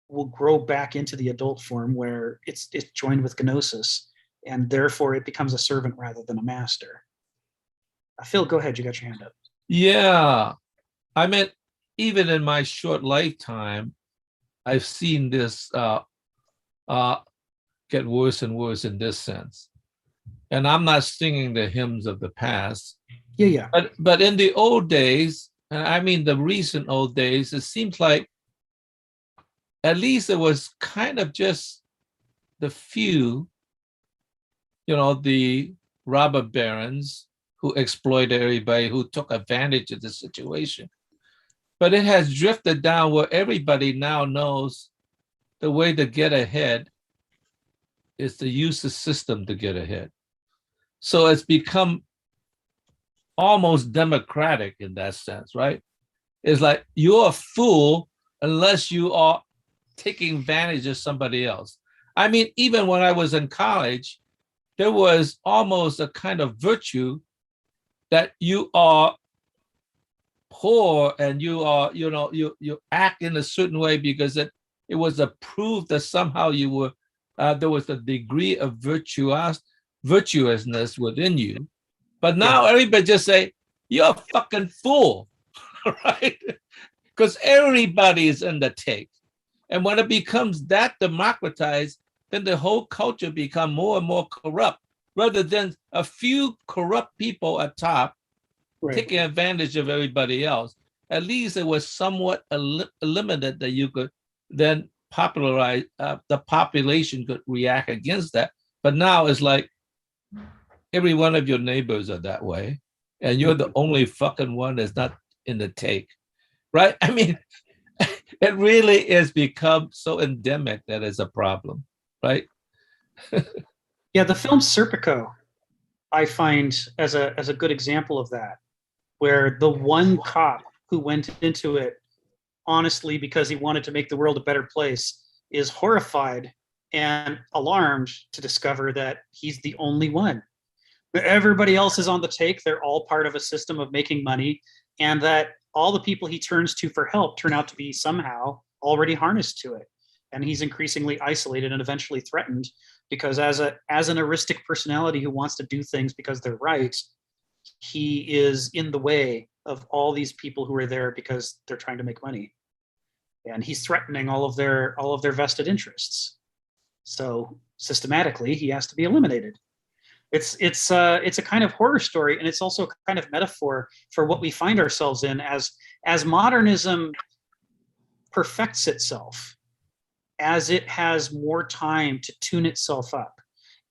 will grow back into the adult form where it's joined with gnosis, and therefore it becomes a servant rather than a master? Phil, go ahead. You got your hand up. Yeah. I mean, even in my short lifetime, I've seen this get worse and worse in this sense. And I'm not singing the hymns of the past. Yeah. But in the old days, and I mean the recent old days, it seems like at least it was kind of just the few, the robber barons who exploited everybody, who took advantage of the situation. But it has drifted down where everybody now knows the way to get ahead is to use the system to get ahead. So it's become almost democratic in that sense, right? It's like you're a fool unless you are taking advantage of somebody else. I mean, even when I was in college, there was almost a kind of virtue that you are poor and you are, you act in a certain way because it was a proof that somehow you were, there was a degree of virtuousness within you. But now everybody just say, you're a fucking fool, right? Because everybody is in the take. And when it becomes that democratized, then the whole culture becomes more and more corrupt, rather than a few corrupt people at top taking advantage of everybody else. At least it was somewhat limited that you could then popularize, the population could react against that. But now it's like every one of your neighbors are that way, and you're the only fucking one that's not in the take, right? I mean, it really is become so endemic that it's a problem, right? Yeah, the film Serpico, I find as a good example of that, where the one cop who went into it honestly because he wanted to make the world a better place is horrified and alarmed to discover that he's the only one. Everybody else is on the take. They're all part of a system of making money, and that all the people he turns to for help turn out to be somehow already harnessed to it. And he's increasingly isolated and eventually threatened because as an heuristic personality who wants to do things because they're right, he is in the way of all these people who are there because they're trying to make money. And he's threatening all of their vested interests. So systematically, he has to be eliminated. It's a kind of horror story, and it's also a kind of metaphor for what we find ourselves in as modernism perfects itself, as it has more time to tune itself up,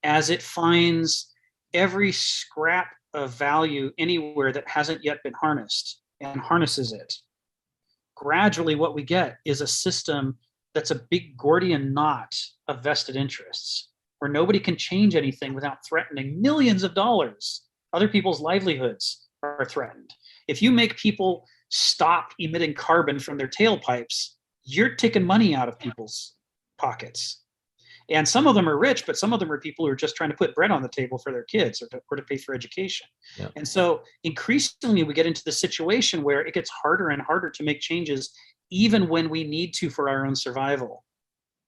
as it finds every scrap of value anywhere that hasn't yet been harnessed and harnesses it. Gradually, what we get is a system that's a big Gordian knot of vested interests, where nobody can change anything without threatening millions of dollars. Other people's livelihoods are threatened. If you make people stop emitting carbon from their tailpipes, you're taking money out of people's pockets. And some of them are rich, but some of them are people who are just trying to put bread on the table for their kids or to pay for education. Yeah. And so increasingly we get into the situation where it gets harder and harder to make changes, even when we need to for our own survival.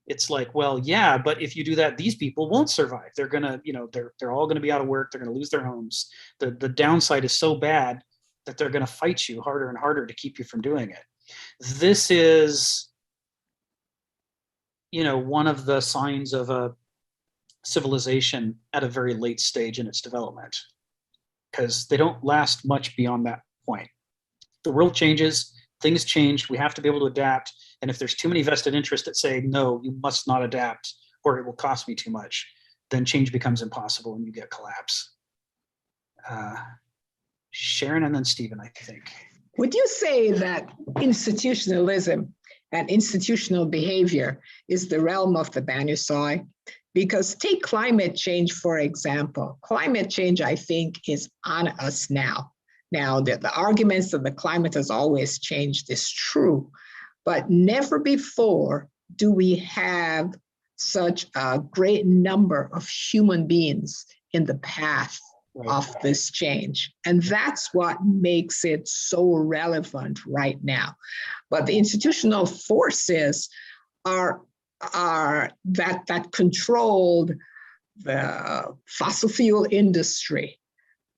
It's like, well, yeah, but if you do that, these people won't survive. They're gonna, they're all gonna be out of work. They're gonna lose their homes. The downside is so bad that they're gonna fight you harder and harder to keep you from doing it. This is, one of the signs of a civilization at a very late stage in its development, because they don't last much beyond that point. The world changes, things change, we have to be able to adapt. And if there's too many vested interests that say, no, you must not adapt or it will cost me too much, then change becomes impossible and you get collapse. Sharon and then Stephen, I think. Would you say that institutionalism and institutional behavior is the realm of the Banusoi. Because take climate change, for example. Climate change, I think, is on us now. Now, the arguments that the climate has always changed is true, but never before do we have such a great number of human beings in the path of this change. And that's what makes it so relevant right now. But the institutional forces are that controlled the fossil fuel industry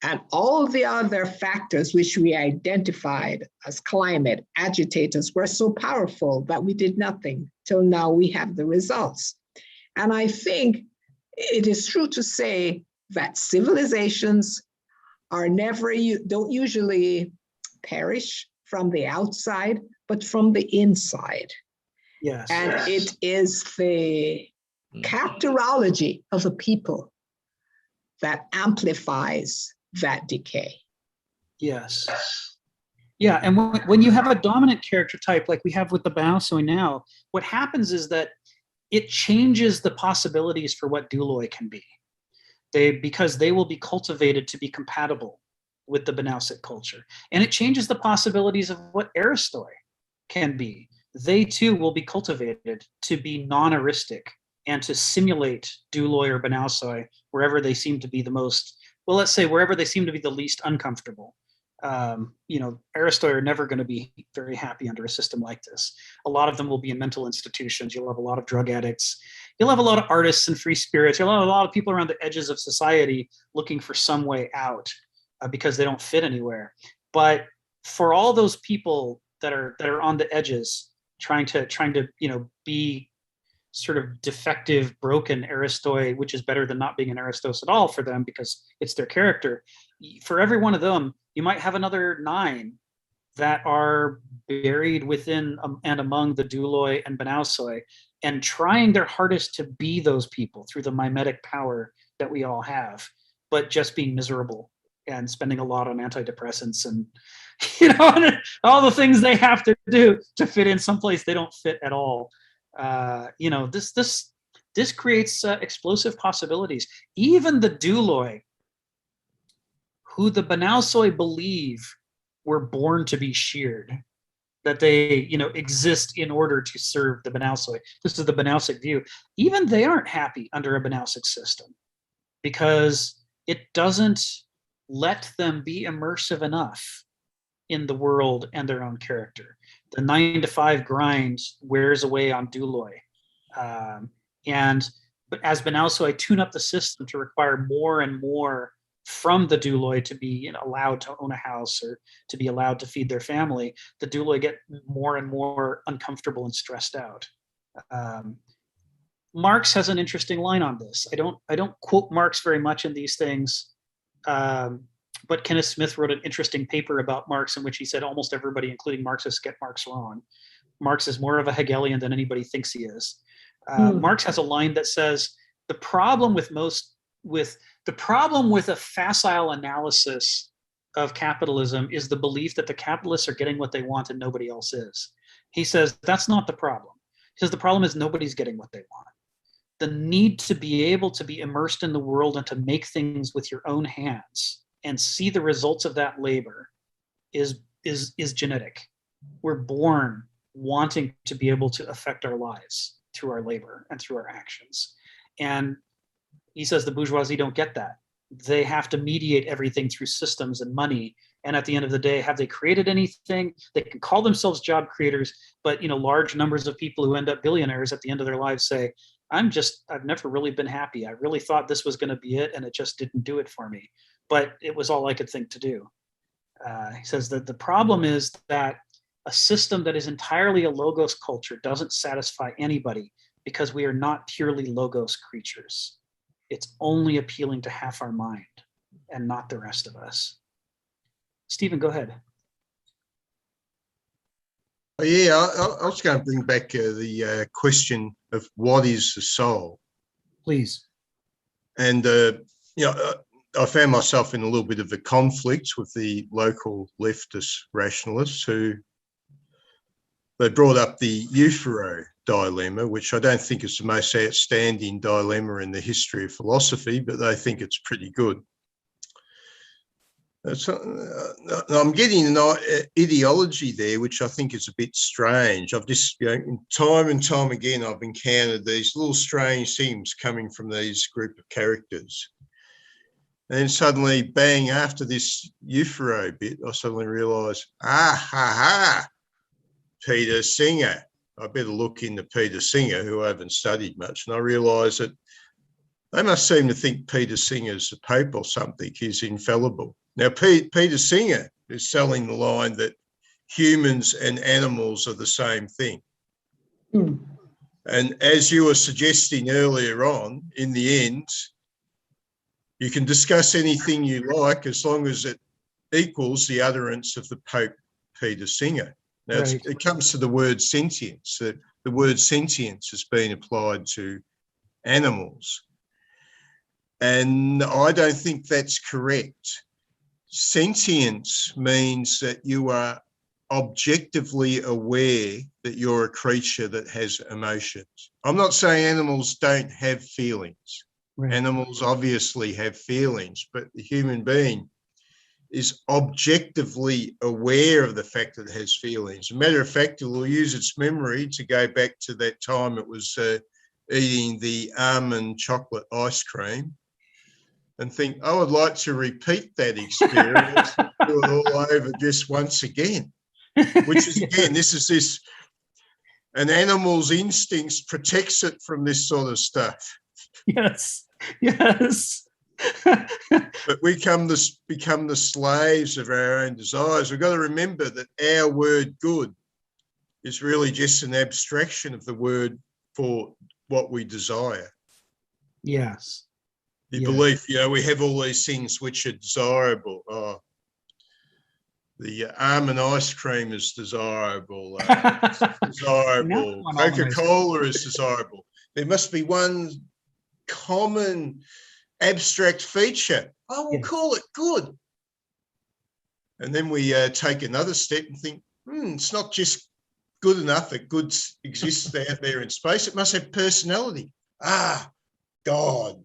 and all the other factors which we identified as climate agitators were so powerful that we did nothing till now we have the results. And I think it is true to say that civilizations don't usually perish from the outside, but from the inside. Yes. And it is the characterology of a people that amplifies that decay. Yes. Yeah, and when you have a dominant character type like we have with the Banusoi now, what happens is that it changes the possibilities for what Douloi can be. Because they will be cultivated to be compatible with the Banausic culture. And it changes the possibilities of what Aristoi can be. They too will be cultivated to be non-eristic and to simulate Douloi or Banausioi wherever they seem to be the most, well, let's say wherever they seem to be the least uncomfortable. Aristoi are never going to be very happy under a system like this. A lot of them will be in mental institutions. You'll have a lot of drug addicts. You'll have a lot of artists and free spirits. You'll have a lot of people around the edges of society looking for some way out because they don't fit anywhere. But for all those people that are on the edges, trying to be sort of defective, broken Aristoi, which is better than not being an Aristos at all for them because it's their character. For every one of them, you might have another 9 that are buried within and among the Douloi and Banausioi and trying their hardest to be those people through the mimetic power that we all have, but just being miserable and spending a lot on antidepressants and all the things they have to do to fit in someplace they don't fit at all. This creates explosive possibilities. Even the Douloi, who the Banausioi believe were born to be sheared, that they exist in order to serve the Banausioi. This is the Banausic view. Even they aren't happy under a Banausic system because it doesn't let them be immersive enough in the world and their own character. The 9-to-5 grind wears away on Douloi. But as Banausioi tune up the system to require more and more from the Douloi to be allowed to own a house or to be allowed to feed their family, the Douloi get more and more uncomfortable and stressed out. Marx has an interesting line on this. I don't quote Marx very much in these things, but Kenneth Smith wrote an interesting paper about Marx in which he said almost everybody, including Marxists, get Marx wrong. Marx is more of a Hegelian than anybody thinks he is. Marx has a line that says the problem with a facile analysis of capitalism is the belief that the capitalists are getting what they want and nobody else is. He says that's not the problem. He says the problem is nobody's getting what they want. The need to be able to be immersed in the world and to make things with your own hands and see the results of that labor is genetic. We're born wanting to be able to affect our lives through our labor and through our actions. And he says the bourgeoisie don't get that. They have to mediate everything through systems and money. And at the end of the day, have they created anything? They can call themselves job creators, but large numbers of people who end up billionaires at the end of their lives say, I've never really been happy. I really thought this was going to be it, and it just didn't do it for me. But it was all I could think to do. He says that the problem is that a system that is entirely a logos culture doesn't satisfy anybody because we are not purely logos creatures. It's only appealing to half our mind and not the rest of us. Stephen, go ahead. Yeah, I was going to bring back the question of what is the soul? Please. And, I found myself in a little bit of a conflict with the local leftist rationalists who they brought up the Euphoro dilemma, which I don't think is the most outstanding dilemma in the history of philosophy, but they think it's pretty good. So, I'm getting an ideology there, which I think is a bit strange. I've just, time and time again, I've encountered these little strange things coming from these group of characters. And then suddenly, bang, after this Euphoro bit, I suddenly realise, Peter Singer. I better look into Peter Singer, who I haven't studied much. And I realise that they must seem to think Peter Singer's the Pope or something. He's infallible. Now, Peter Singer is selling the line that humans and animals are the same thing. Mm. And as you were suggesting earlier on, in the end, you can discuss anything you like as long as it equals the utterance of the Pope Peter Singer. Now, Right. it comes to the word sentience. The word sentience has been applied to animals. And I don't think that's correct. Sentience means that you are objectively aware that you're a creature that has emotions. I'm not saying animals don't have feelings. Right. Animals obviously have feelings, but the human being is objectively aware of the fact that it has feelings. As a matter of fact, it will use its memory to go back to that time it was eating the almond chocolate ice cream and think, I would like to repeat that experience and do it all over just once again, which is, again, an animal's instincts protects it from this sort of stuff. Yes, yes. But we become the slaves of our own desires. We've got to remember that our word good is really just an abstraction of the word for what we desire. Yes. The Yeah. belief, we have all these things which are desirable. The almond ice cream is desirable. Desirable. Coca-Cola is desirable. There must be one common abstract feature. I will call it good. And then we take another step and think, it's not just good enough that good exists out there in space. It must have personality. God.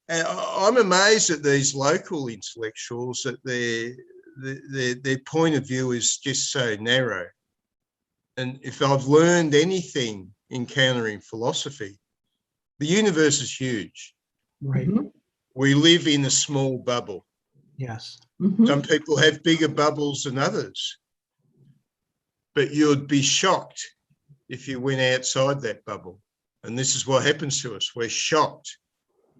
And I'm amazed at these local intellectuals that their point of view is just so narrow. And if I've learned anything encountering philosophy, the universe is huge. Right. Mm-hmm. We live in a small bubble. Yes. Mm-hmm. Some people have bigger bubbles than others. But you'd be shocked if you went outside that bubble. And this is what happens to us. We're shocked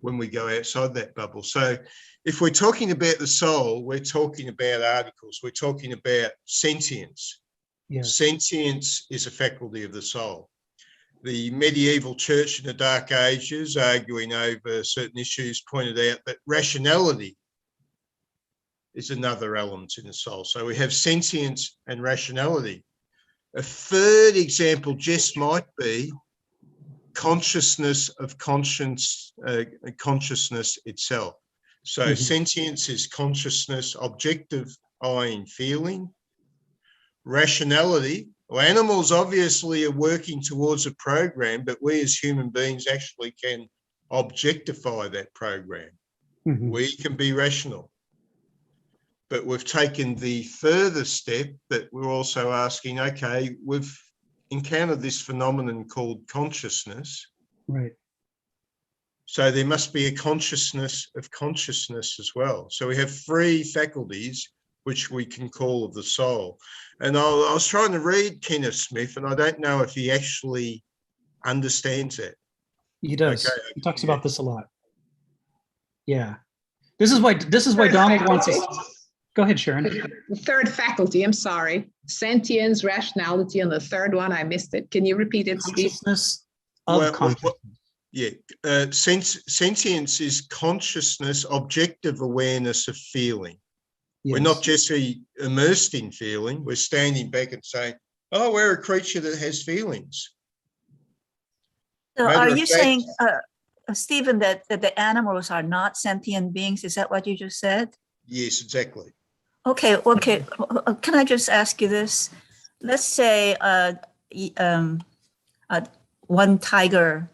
when we go outside that bubble. So if we're talking about the soul, we're talking about articles. We're talking about sentience. Yes. Sentience is a faculty of the soul. The medieval church in the Dark Ages, arguing over certain issues, pointed out that rationality is another element in the soul. So we have sentience and rationality. A third example just might be consciousness of conscience, consciousness itself. So sentience is consciousness, objective I in feeling. Rationality, well, animals obviously are working towards a program, but we as human beings actually can objectify that program. We can be rational. But we've taken the further step that we're also asking, okay, we've encountered this phenomenon called consciousness. Right. So there must be a consciousness of consciousness as well. So we have three faculties which we can call of the soul. And I was trying to read Kenneth Smith, and I don't know if he actually understands it. He does. Okay. He talks about this a lot. Yeah. This is why Donald wants us. Go ahead, Sharon. The third faculty, I'm sorry. Sentience, rationality, and the third one, I missed it. Can you repeat it, Steve? Consciousness of consciousness. Sentience is consciousness, objective awareness of feeling. Yes. We're not just immersed in feeling. We're standing back and saying, oh, we're a creature that has feelings. So are you saying, Stephen, that the animals are not sentient beings? Is that what you just said? Yes, exactly. Okay. Can I just ask you this? Let's say one tiger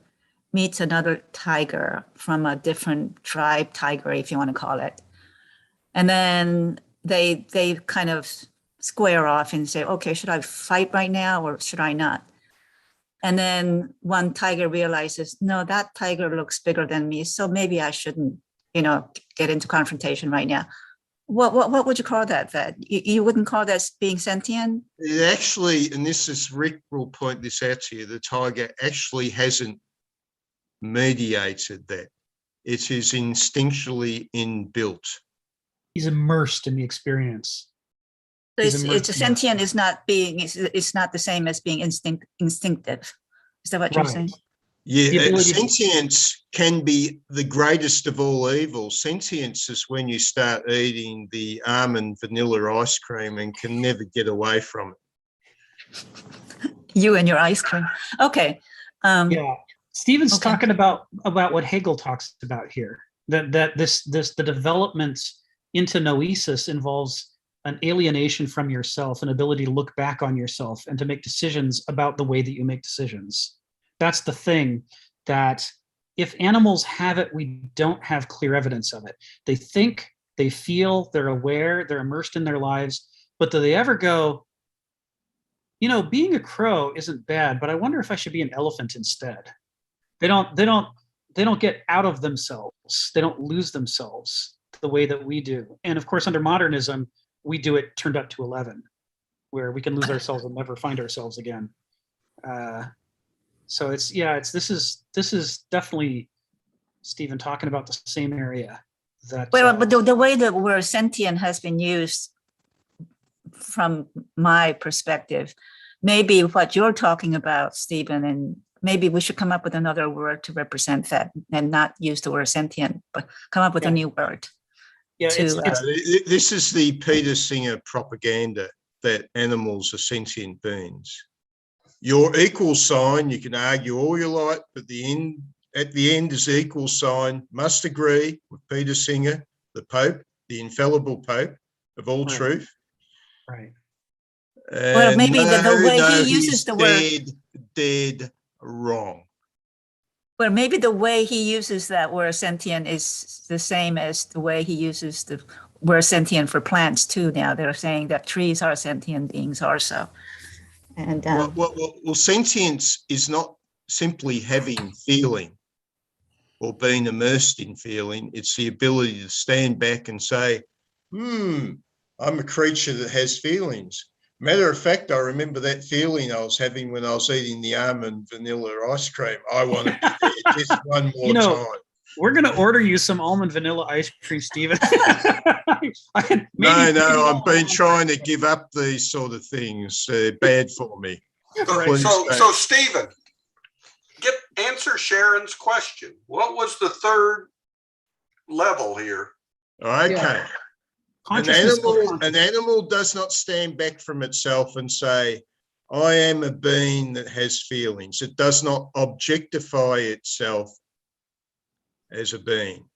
meets another tiger from a different tribe tiger, if you want to call it. And then they kind of square off and say, okay, should I fight right now or should I not? And then one tiger realizes, no, that tiger looks bigger than me, so maybe I shouldn't, get into confrontation right now. What would you call that? That you wouldn't call that being sentient? It actually, and Rick will point this out to you, the tiger actually hasn't mediated that. It is instinctually inbuilt. He's immersed in the experience. So it's a sentient is not being, it's not the same as being instinctive. Is that what you're saying? Yeah, sentience can be the greatest of all evils. Sentience is when you start eating the almond vanilla ice cream and can never get away from it. You and your ice cream. Okay. Yeah, Stephen's talking about what Hegel talks about here. That the development into noesis involves an alienation from yourself, an ability to look back on yourself and to make decisions about the way that you make decisions. That's the thing, that if animals have it, we don't have clear evidence of it. They think, they feel, they're aware, they're immersed in their lives, but do they ever go, being a crow isn't bad, but I wonder if I should be an elephant instead. They don't get out of themselves. They don't lose themselves the way that we do. And of course, under modernism, we do it turned up to 11, where we can lose ourselves and never find ourselves again. So this is definitely Stephen talking about the same area. That but the way the word sentient has been used, from my perspective, maybe what you're talking about, Stephen, and maybe we should come up with another word to represent that and not use the word sentient, but come up with a new word. Yeah, this is the Peter Singer propaganda that animals are sentient beings. Your equal sign, you can argue all you like, but at the end is the equal sign, must agree with Peter Singer, the Pope, the infallible Pope of all truth. Right. Well, maybe the way he uses the word. Dead wrong. Well, maybe the way he uses that word sentient is the same as the way he uses the word sentient for plants too. Now they're saying that trees are sentient beings also. And well, sentience is not simply having feeling or being immersed in feeling. It's the ability to stand back and say, I'm a creature that has feelings. Matter of fact, I remember that feeling I was having when I was eating the almond vanilla ice cream. I want to be there just one more time. We're going to order you some almond vanilla ice cream, Stephen. No, I've been trying to give up these sort of things. They're bad for me. So Stephen, answer Sharon's question. What was the third level here? Okay. Yeah. An animal does not stand back from itself and say, I am a being that has feelings. It does not objectify itself as a being.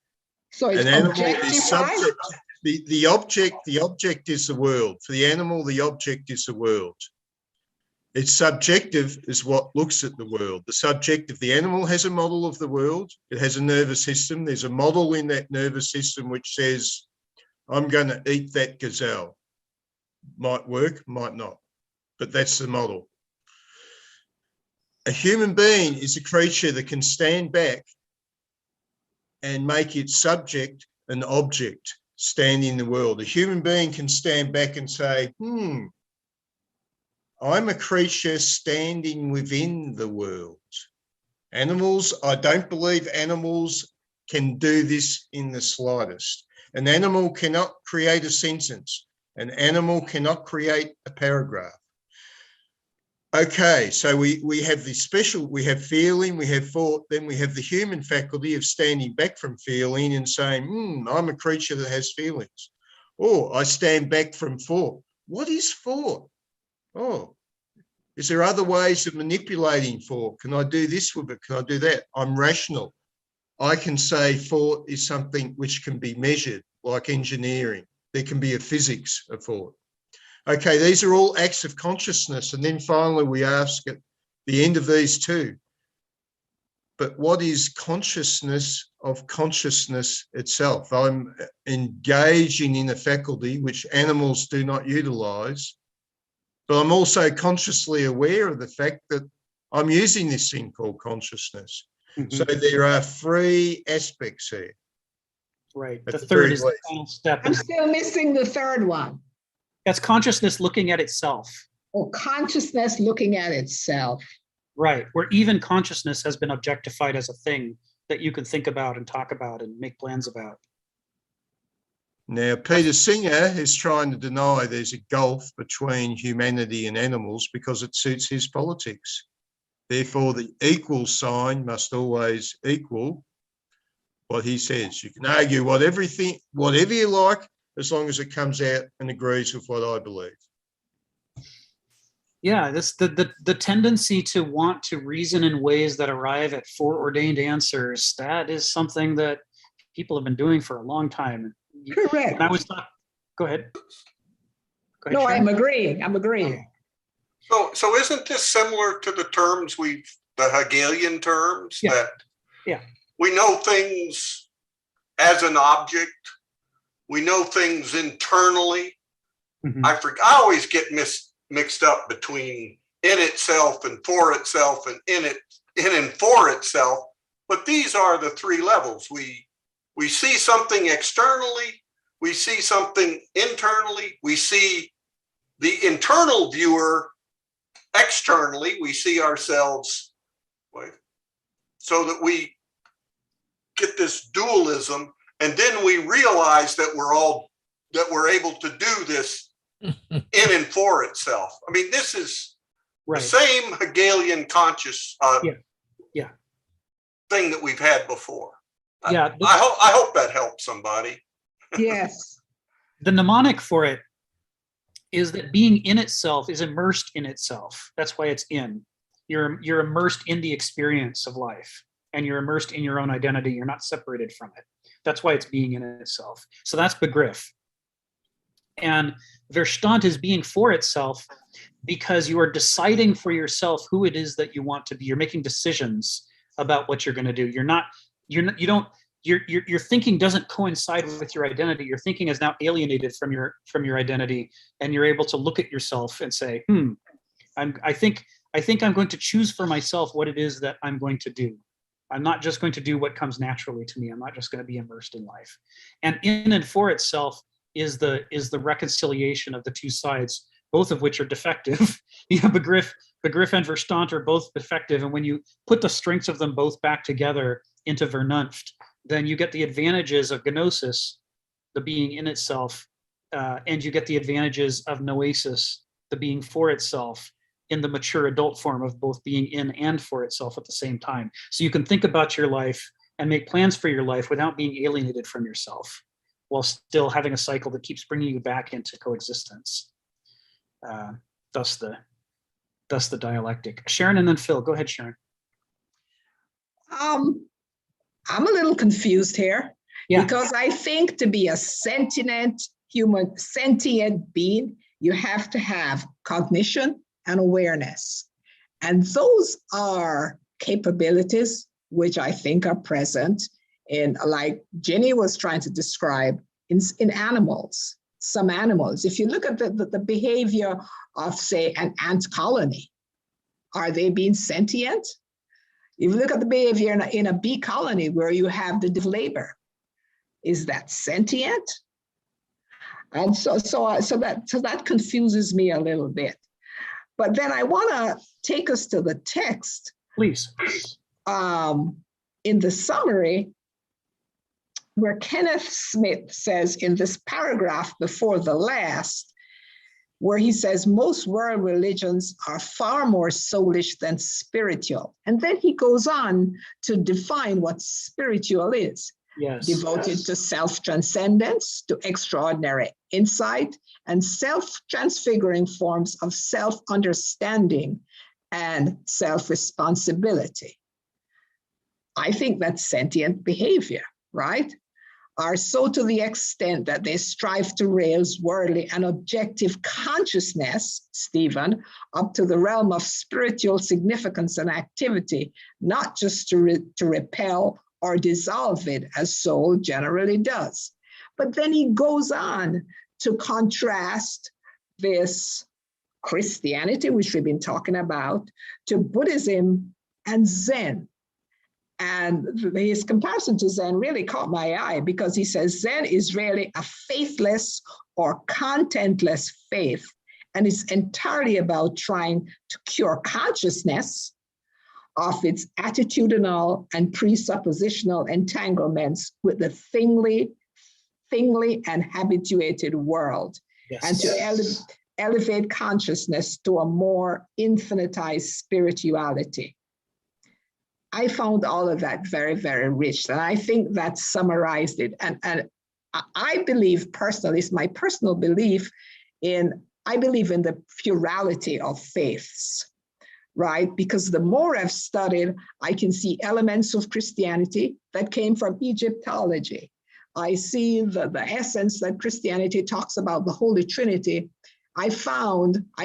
So it's an animal is subject. The object is the world. For the animal, the object is the world. Its subjective is what looks at the world. The subjective, the animal has a model of the world. It has a nervous system. There's a model in that nervous system which says, I'm going to eat that gazelle. Might work, might not, but that's the model. A human being is a creature that can stand back and make its subject an object, stand in the world. A human being can stand back and say, I'm a creature standing within the world. Animals, I don't believe animals can do this in the slightest. An animal cannot create a sentence. An animal cannot create a paragraph. Okay, so we have this special, we have feeling, we have thought, then we have the human faculty of standing back from feeling and saying, I'm a creature that has feelings. Or I stand back from thought. What is thought? Oh, is there other ways of manipulating thought? Can I do this with it? Can I do that? I'm rational. I can say thought is something which can be measured, like engineering. there can be a physics of thought. Okay, these are all acts of consciousness. And then finally we ask at the end of these two, but what is consciousness of consciousness itself? I'm engaging in a faculty which animals do not utilize, but I'm also consciously aware of the fact that I'm using this thing called consciousness. Mm-hmm. So there are three aspects here. Right. The third is the final step. I'm still missing the third one. That's consciousness looking at itself. Oh, consciousness looking at itself. Right. Where even consciousness has been objectified as a thing that you can think about and talk about and make plans about. Now, Peter Singer is trying to deny there's a gulf between humanity and animals because it suits his politics. Therefore, the equal sign must always equal what he says. You can argue whatever you like, as long as it comes out and agrees with what I believe. Yeah, this the tendency to want to reason in ways that arrive at foreordained answers, that is something that people have been doing for a long time. Correct. And I was thought, go ahead. No, Sharon. I'm agreeing. So isn't this similar to the terms the Hegelian terms that we know things as an object, we know things internally. Mm-hmm. I always get mixed up between in itself and for itself and in and for itself. But these are the three levels. We see something externally, we see something internally, we see the internal viewer externally, we see ourselves, so that we get this dualism, and then we realize that we're able to do this in and for itself. I mean, this is the same Hegelian conscious thing that we've had before. Yeah, I hope that helps somebody. Yes. The mnemonic for it is that being in itself is immersed in itself. That's why it's in. You're immersed in the experience of life, and you're immersed in your own identity. You're not separated from it. That's why it's being in itself. So that's Begriff. And Verstand is being for itself because you are deciding for yourself who it is that you want to be. You're making decisions about what you're going to do. Your thinking doesn't coincide with your identity. Your thinking is now alienated from your identity, and you're able to look at yourself and say, I think I'm going to choose for myself what it is that I'm going to do. I'm not just going to do what comes naturally to me. I'm not just going to be immersed in life. And in and for itself is the reconciliation of the two sides, both of which are defective. Begriff and Verstand are both defective, and when you put the strengths of them both back together into Vernunft, then you get the advantages of Gnosis, the being in itself, and you get the advantages of Noesis, the being for itself, in the mature adult form of both being in and for itself at the same time. So you can think about your life and make plans for your life without being alienated from yourself, while still having a cycle that keeps bringing you back into coexistence. Thus the dialectic. Sharon and then Phil. Go ahead, Sharon. I'm a little confused here because I think to be a sentient being, you have to have cognition and awareness. And those are capabilities which I think are present in, like Jenny was trying to describe, in animals, some animals. If you look at the behavior of, say, an ant colony, are they being sentient? If you look at the behavior in a bee colony where you have the labor, is that sentient? And so that confuses me a little bit. But then I want to take us to the text. Please. In the summary, where Kenneth Smith says in this paragraph before the last, where he says most world religions are far more soulish than spiritual. And then he goes on to define what spiritual is. Yes. Devoted to self-transcendence, to extraordinary insight, and self-transfiguring forms of self-understanding and self-responsibility. I think that's sentient behavior, right? are so to the extent that they strive to raise worldly and objective consciousness, Stephen, up to the realm of spiritual significance and activity, not just to repel or dissolve it as soul generally does. But then he goes on to contrast this Christianity, which we've been talking about, to Buddhism and Zen. And his comparison to Zen really caught my eye, because he says Zen is really a faithless or contentless faith. And it's entirely about trying to cure consciousness of its attitudinal and presuppositional entanglements with the thingly and habituated world, yes, and to elevate consciousness to a more infinitized spirituality. I found all of that very, very rich, and I think that summarized it. And I believe personally, it's my personal belief I believe in the plurality of faiths, right? Because the more I've studied, I can see elements of Christianity that came from Egyptology. I see the essence that Christianity talks about, the Holy Trinity. I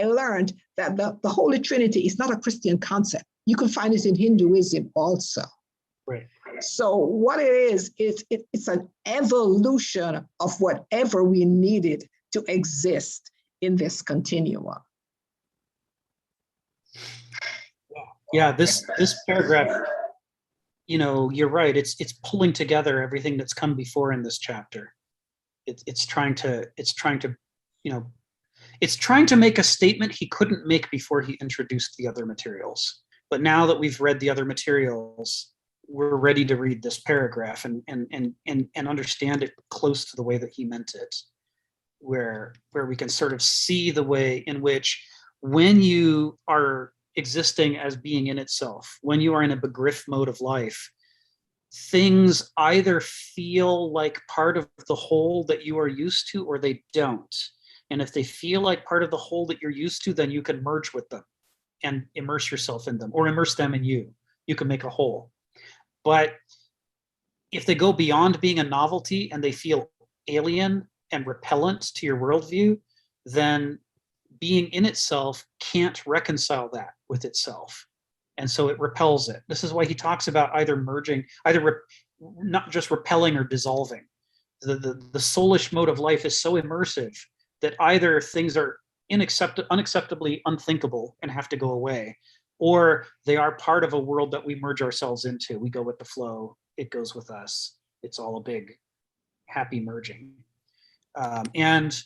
learned that the Holy Trinity is not a Christian concept. You can find it in Hinduism also. Right. So what it is, it's an evolution of whatever we needed to exist in this continuum. Yeah, this paragraph, you're right. It's pulling together everything that's come before in this chapter. It's trying to make a statement he couldn't make before he introduced the other materials. But now that we've read the other materials, we're ready to read this paragraph and understand it close to the way that he meant it, where we can sort of see the way in which, when you are existing as being in itself, when you are in a begriff mode of life, things either feel like part of the whole that you are used to, or they don't. And if they feel like part of the whole that you're used to, then you can merge with them and immerse yourself in them, or immerse them in you. You can make a whole. But if they go beyond being a novelty and they feel alien and repellent to your worldview, then being in itself can't reconcile that with itself. And so it repels it. This is why he talks about either merging, not just repelling or dissolving. The soulish mode of life is so immersive that either things are unacceptably unthinkable and have to go away, or they are part of a world that we merge ourselves into. We go with the flow. It goes with us. It's all a big happy merging. And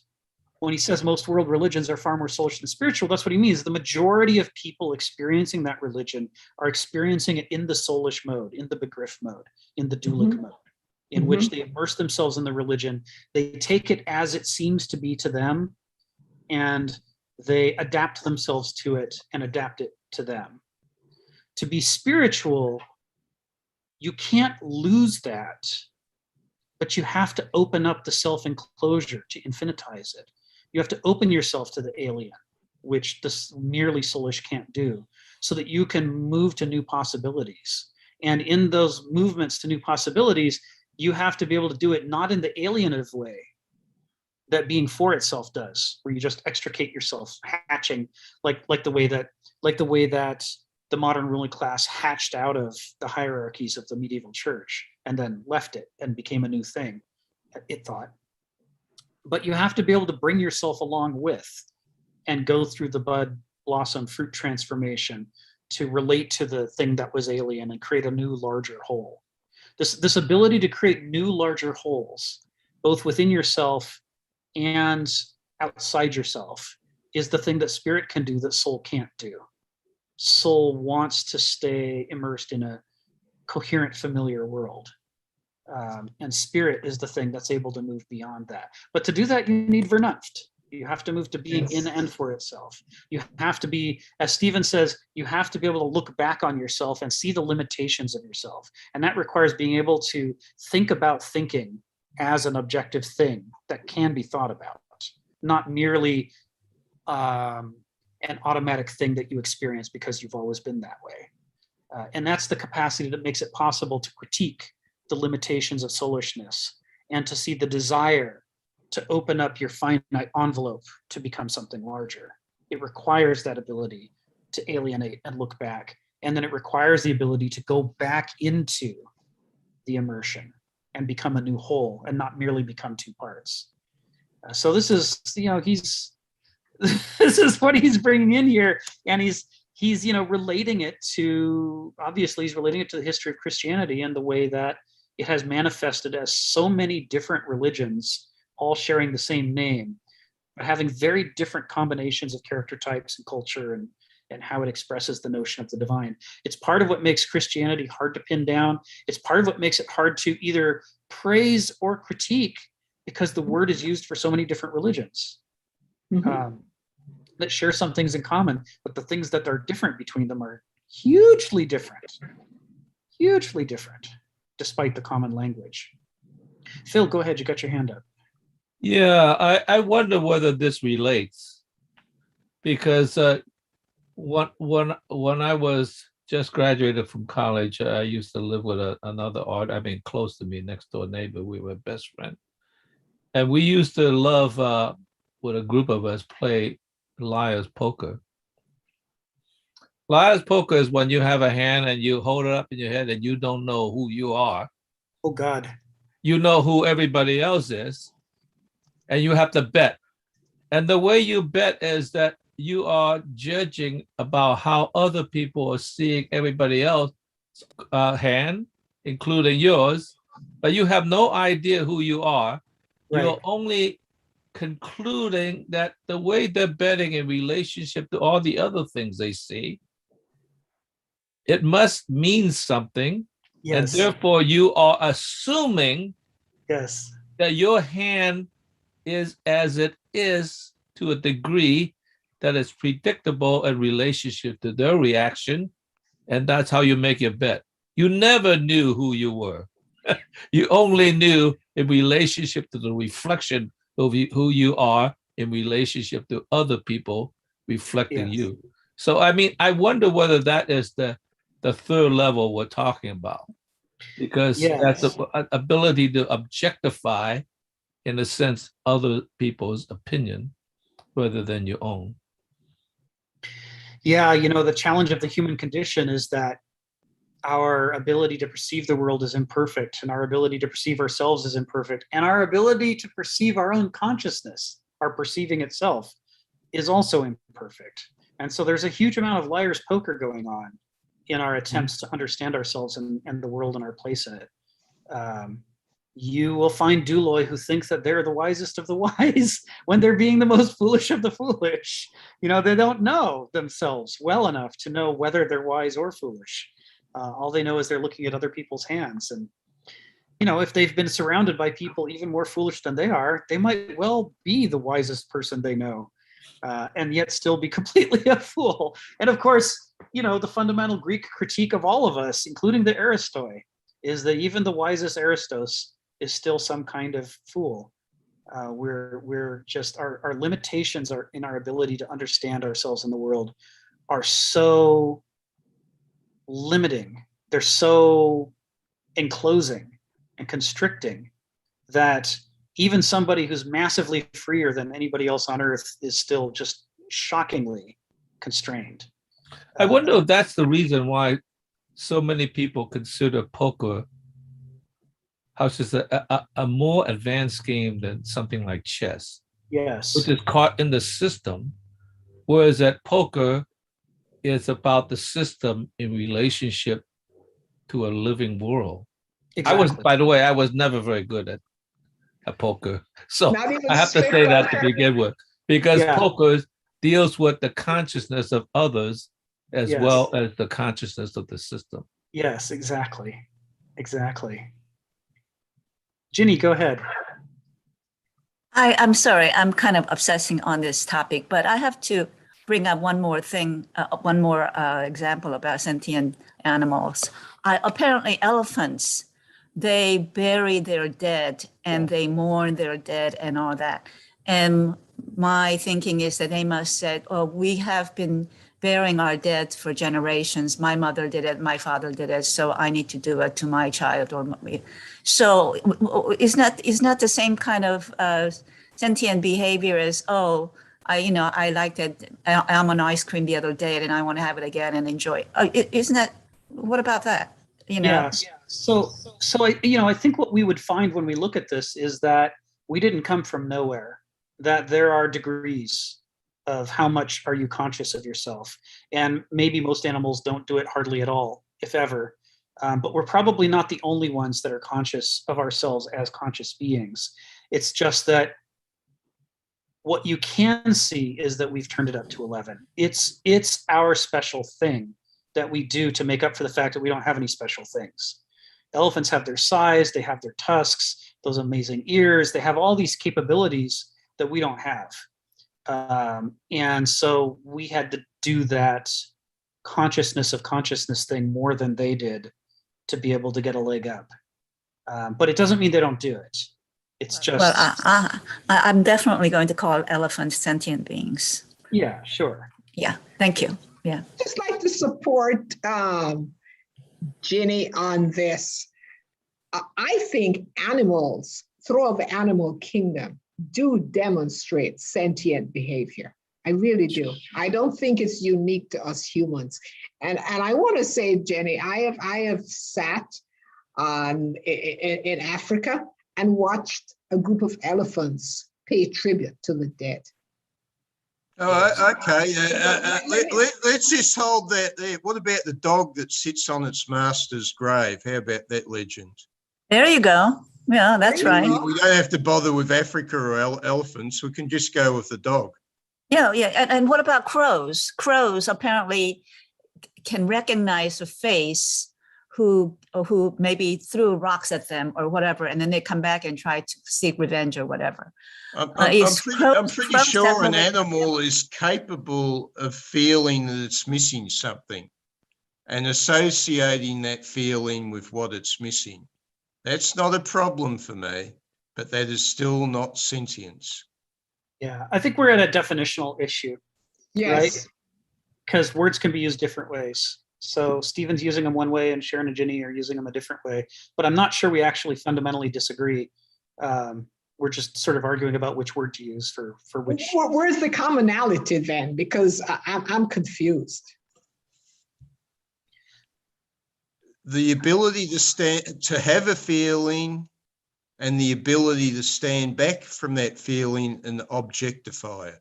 when he says most world religions are far more soulish than spiritual, that's what he means. The majority of people experiencing that religion are experiencing it in the soulish mode, in the begriff mode, in the dualic mode, in which they immerse themselves in the religion. They take it as it seems to be to them, and they adapt themselves to it and adapt it to them. To be spiritual, you can't lose that, but you have to open up the self-enclosure to infinitize it. You have to open yourself to the alien, which this merely soulish can't do, so that you can move to new possibilities. And in those movements to new possibilities, you have to be able to do it not in the alienative way that being for itself does, where you just extricate yourself, hatching like the way that the modern ruling class hatched out of the hierarchies of the medieval church and then left it and became a new thing, it thought. But you have to be able to bring yourself along with and go through the bud, blossom, fruit transformation to relate to the thing that was alien and create a new, larger whole. This ability to create new, larger wholes, both within yourself and outside yourself, is the thing that spirit can do that soul can't do. Soul wants to stay immersed in a coherent, familiar world. And spirit is the thing that's able to move beyond that. But to do that, you need Vernunft. You have to move to being in and for itself. You have to be, as Stephen says, you have to be able to look back on yourself and see the limitations of yourself. And that requires being able to think about thinking as an objective thing that can be thought about, not merely an automatic thing that you experience because you've always been that way. And that's the capacity that makes it possible to critique the limitations of soulishness and to see the desire to open up your finite envelope to become something larger. It requires that ability to alienate and look back. And then it requires the ability to go back into the immersion and become a new whole and not merely become two parts. So this is, he's, this is what he's bringing in here. And he's, relating it to, obviously he's relating it to the history of Christianity and the way that it has manifested as so many different religions, all sharing the same name, but having very different combinations of character types and culture and how it expresses the notion of the divine. It's part of what makes Christianity hard to pin down. It's part of what makes it hard to either praise or critique, because the word is used for so many different religions that share some things in common, but the things that are different between them are hugely different, despite the common language. Phil, go ahead, you got your hand up. Yeah, I wonder whether this relates, because when I was just graduated from college, I used to live with another close to me, next door neighbor. We were best friends. And we used to love, with a group of us, play liar's poker. Liar's poker is when you have a hand and you hold it up in your head and you don't know who you are. Oh, God. You know who everybody else is, and you have to bet. And the way you bet is that you are judging about how other people are seeing everybody else's hand, including yours, but you have no idea who you are. Right. You're only concluding that the way they're betting in relationship to all the other things they see, it must mean something. Yes. And therefore you are assuming yes, that your hand is as it is to a degree that is predictable in relationship to their reaction. And that's how you make your bet. You never knew who you were. You only knew in relationship to the reflection of who you are in relationship to other people reflecting Yes. you. So, I wonder whether that is the third level we're talking about, because Yes. that's the ability to objectify, in a sense, other people's opinion rather than your own. Yeah, the challenge of the human condition is that our ability to perceive the world is imperfect, and our ability to perceive ourselves is imperfect, and our ability to perceive our own consciousness, our perceiving itself, is also imperfect. And so there's a huge amount of liar's poker going on in our attempts to understand ourselves and the world and our place in it. You will find douloi who think that they're the wisest of the wise when they're being the most foolish of the foolish. They don't know themselves well enough to know whether they're wise or foolish. All they know is they're looking at other people's hands. And, if they've been surrounded by people even more foolish than they are, they might well be the wisest person they know, and yet still be completely a fool. And of course, the fundamental Greek critique of all of us, including the Aristoi, is that even the wisest Aristos is still some kind of fool. We're just, our limitations are in our ability to understand ourselves in the world are so limiting. They're so enclosing and constricting that even somebody who's massively freer than anybody else on earth is still just shockingly constrained. I wonder if that's the reason why so many people consider poker a more advanced game than something like chess. Yes. Which is caught in the system, whereas that poker is about the system in relationship to a living world. Exactly. By the way, I was never very good at poker. So I have to say that to begin with, because poker deals with the consciousness of others as well as the consciousness of the system. Yes, exactly. Exactly. Ginny, go ahead. I'm sorry, I'm kind of obsessing on this topic, but I have to bring up one more thing, one more example about sentient animals. Apparently elephants, they bury their dead and they mourn their dead and all that. And my thinking is that they must say, oh, we have been burying our dead for generations. My mother did it, my father did it, so I need to do it to my child. So it's not the same kind of sentient behavior as, oh, I liked it, almond ice cream the other day and I want to have it again and enjoy it. Isn't that, what about that? Yes. So I think what we would find when we look at this is that we didn't come from nowhere, that there are degrees of how much are you conscious of yourself. And maybe most animals don't do it hardly at all, if ever. But we're probably not the only ones that are conscious of ourselves as conscious beings. It's just that what you can see is that we've turned it up to 11. It's our special thing that we do to make up for the fact that we don't have any special things. Elephants have their size, they have their tusks, those amazing ears, they have all these capabilities that we don't have. And so we had to do that consciousness of consciousness thing more than they did to be able to get a leg up. But it doesn't mean they don't do it. It's just... Well, I'm definitely going to call elephants sentient beings. Yeah, sure. Yeah, thank you. Yeah. Just like to support Ginny on this. I think animals, throughout the animal kingdom, do demonstrate sentient behavior. I really do. I don't think it's unique to us humans. And I want to say, Jenny, I have sat in Africa and watched a group of elephants pay tribute to the dead. Oh, okay. Let's just hold that there. What about the dog that sits on its master's grave? How about that legend? There you go. Yeah, that's right. We don't have to bother with Africa or elephants. We can just go with the dog. Yeah. And what about crows? Crows apparently can recognize a face who maybe threw rocks at them or whatever, and then they come back and try to seek revenge or whatever. I'm pretty sure an animal is capable of feeling that it's missing something and associating that feeling with what it's missing. That's not a problem for me, but that is still not sentience. Yeah, I think we're at a definitional issue, right? Because words can be used different ways. So Stephen's using them one way and Sharon and Ginny are using them a different way, but I'm not sure we actually fundamentally disagree. We're just sort of arguing about which word to use for which. Where's the commonality then? Because I'm confused. The ability to have a feeling and the ability to stand back from that feeling and objectify it.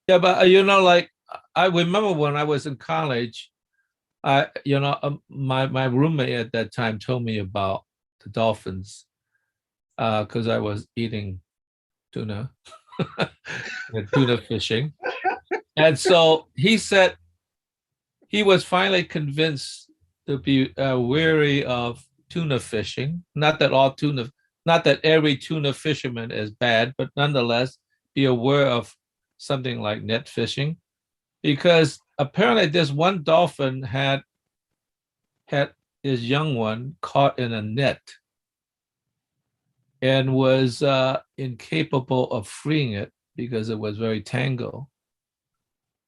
Yeah, but like I remember when I was in college, my roommate at that time told me about the dolphins because I was eating tuna, tuna fishing. And so he said he was finally convinced to be wary of tuna fishing. Not that every tuna fisherman is bad, but nonetheless be aware of something like net fishing. Because apparently this one dolphin had his young one caught in a net and was incapable of freeing it because it was very tangled.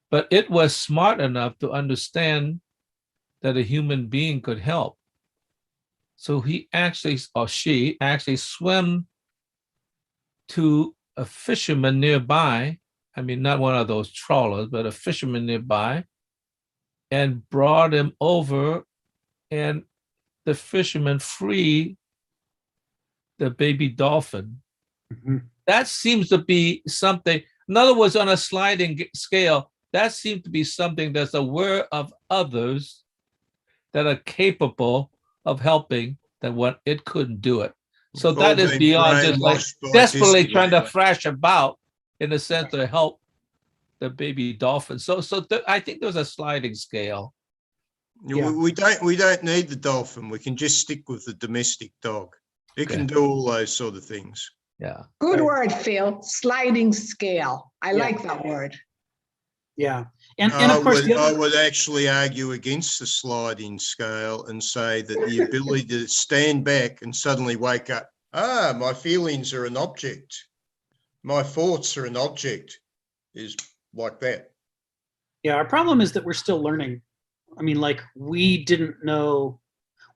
But it was smart enough to understand that a human being could help. So she actually swam to a fisherman nearby. I mean, not one of those trawlers, but a fisherman nearby, and brought him over, and the fisherman freed the baby dolphin. Mm-hmm. That seems to be something, in other words, on a sliding scale, that seems to be something that's aware of others that are capable of helping than what it couldn't do it. So that is beyond just like desperately trying to thrash about in a sense to help the baby dolphin. So I think there's a sliding scale. Yeah. We don't need the dolphin. We can just stick with the domestic dog. It can do all those sort of things. Yeah. Good word, Phil. Sliding scale. I like that word. Yeah. And of course, I would actually argue against the sliding scale and say that the ability to stand back and suddenly wake up, my feelings are an object. My thoughts are an object, is like that. Yeah, our problem is that we're still learning. I mean, like, we didn't know,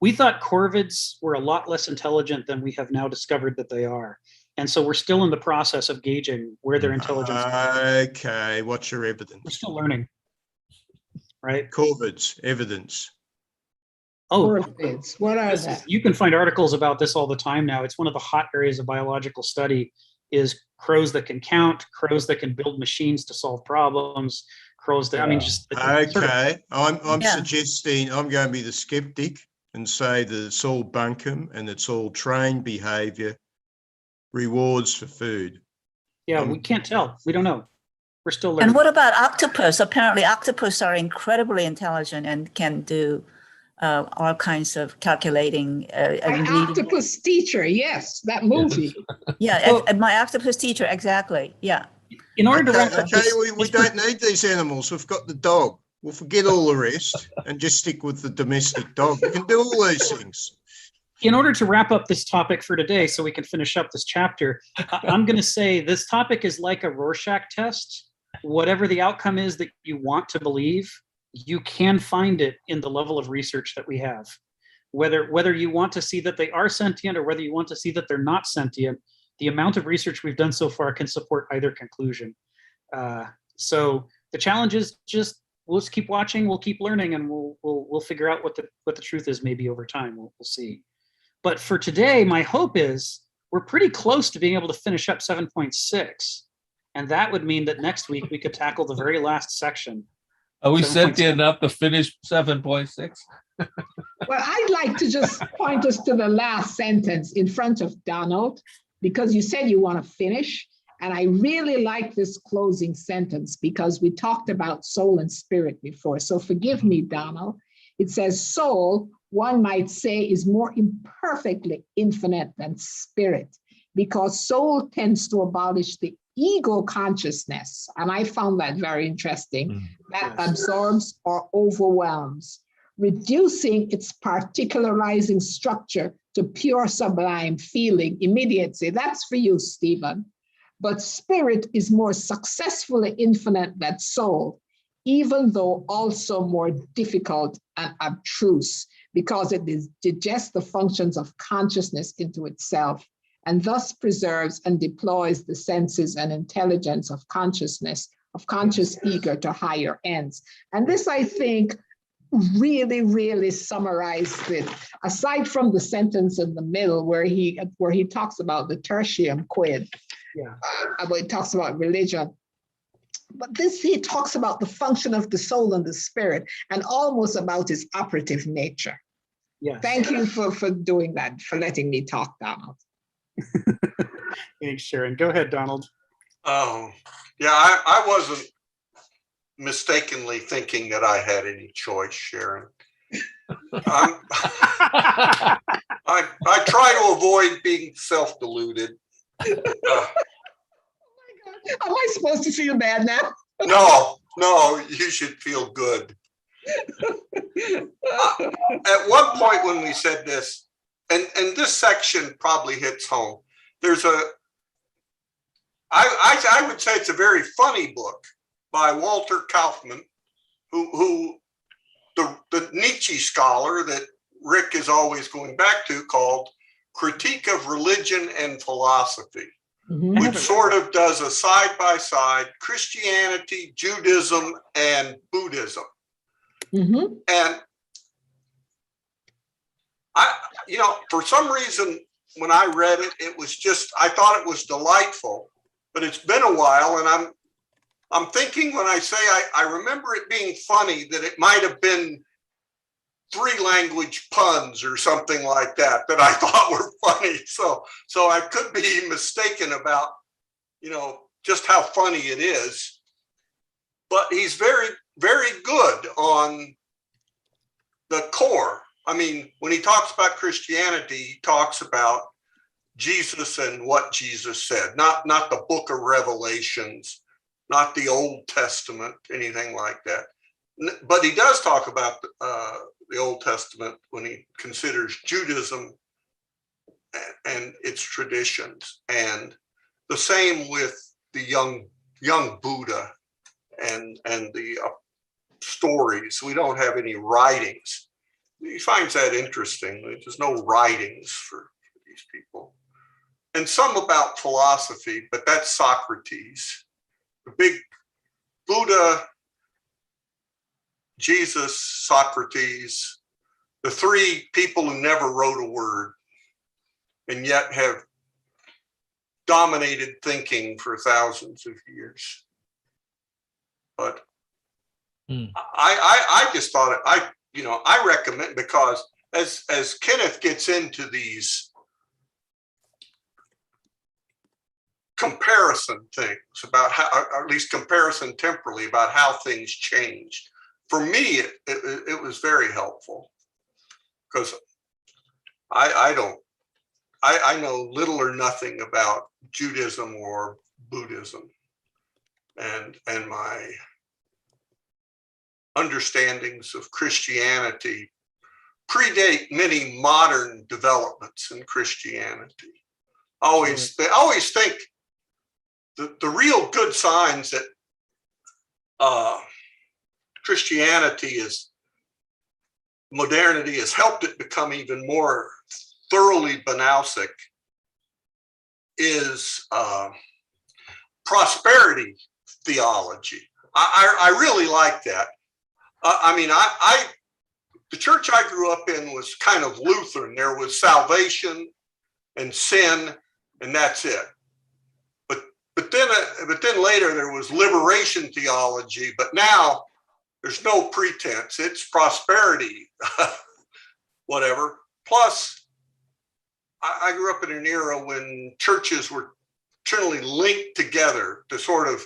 we thought corvids were a lot less intelligent than we have now discovered that they are. And so we're still in the process of gauging where their intelligence is. Okay, what's your We're evidence? still learning, right? Corvids, evidence. Oh, Corvids, what are they? you can find articles about this all the time now. It's one of the hot areas of biological study is crows that can count, crows that can build machines to solve problems, crows that, I mean, just okay. I'm Yeah. suggesting I'm going to be the skeptic and say that it's all bunkum and it's all trained behavior, rewards for food. Yeah, we can't tell. We don't know. We're still learning. And what about octopus? Apparently, octopus are incredibly intelligent and can do all kinds of calculating. My octopus teacher, yes, that movie. Yeah, Well, and my octopus teacher, exactly. Yeah. In order to wrap Okay, up this, we don't need these animals. We've got the dog. We'll forget all the rest and just stick with the domestic dog. We can do all these things. in order to wrap up this topic for today, so we can finish up this chapter, I'm going to say this topic is like a Rorschach test. Whatever the outcome is that you want to believe, you can find it in the level of research that we have. Whether you want to see that they are sentient or whether you want to see that they're not sentient, the amount of research we've done so far can support either conclusion. So the challenge is just we'll just keep watching, we'll keep learning, and we'll figure out what the truth is maybe over time. We'll see. But for today, my hope is we're pretty close to being able to finish up 7.6. And that would mean that next week we could tackle the very last section. Are we 7.6. sentient enough to finish 7.6? Well, I'd like to just point us to the last sentence in front of Donald, because you said you want to finish. And I really like this closing sentence because we talked about soul and spirit before. So forgive me, Donald. It says soul, one might say, is more imperfectly infinite than spirit, because soul tends to abolish the ego consciousness. And I found that very interesting. That absorbs or overwhelms, reducing its particularizing structure to pure sublime feeling, immediacy. That's for you, Stephen. But spirit is more successfully infinite than soul, even though also more difficult and abstruse, because it digests the functions of consciousness into itself, and thus preserves and deploys the senses and intelligence of consciousness, of conscious ego to higher ends. And this, I think, really, really summarized it, aside from the sentence in the middle where he talks about the tertium quid, where he talks about religion. But this, he talks about the function of the soul and the spirit, and almost about its operative nature. Yes. Thank you for doing that, for letting me talk, Donald. Thanks, Sharon. Go ahead, Donald. Oh, yeah, I wasn't mistakenly thinking that I had any choice, Sharon. I try to avoid being self-deluded. Am I supposed to feel bad now? No, you should feel good. At one point when we said this, and this section probably hits home, there's I would say it's a very funny book by Walter Kaufmann, who the Nietzsche scholar that Rick is always going back to, called Critique of Religion and Philosophy, which sort of does a side-by-side Christianity, Judaism, and Buddhism. And for some reason, when I read it, it was just, I thought it was delightful, but it's been a while, and I'm thinking when I say I remember it being funny, that it might have been 3 language puns or something like that I thought were funny. So I could be mistaken about, just how funny it is. But he's very, very good on the core. I mean, when he talks about Christianity, he talks about Jesus and what Jesus said, not the book of Revelations, not the Old Testament, anything like that. But he does talk about the Old Testament when he considers Judaism and its traditions, and the same with the young Buddha and the stories. We don't have any writings. He finds that interesting. There's no writings for these people. And some about philosophy, but that's Socrates. The big Buddha, Jesus, Socrates, the three people who never wrote a word and yet have dominated thinking for thousands of years. But I just thought I recommend, because as Kenneth gets into these comparison things about how, or at least comparison temporally about how things changed. For me, it was very helpful, because I know little or nothing about Judaism or Buddhism, and my understandings of Christianity predate many modern developments in Christianity. They always think the real good signs that Christianity modernity has helped it become even more thoroughly Banausic is prosperity theology. I really like that. The church I grew up in was kind of Lutheran. There was salvation and sin, and that's it. But then later there was liberation theology. But now there's no pretense. It's prosperity, whatever. Plus, I grew up in an era when churches were generally linked together to sort of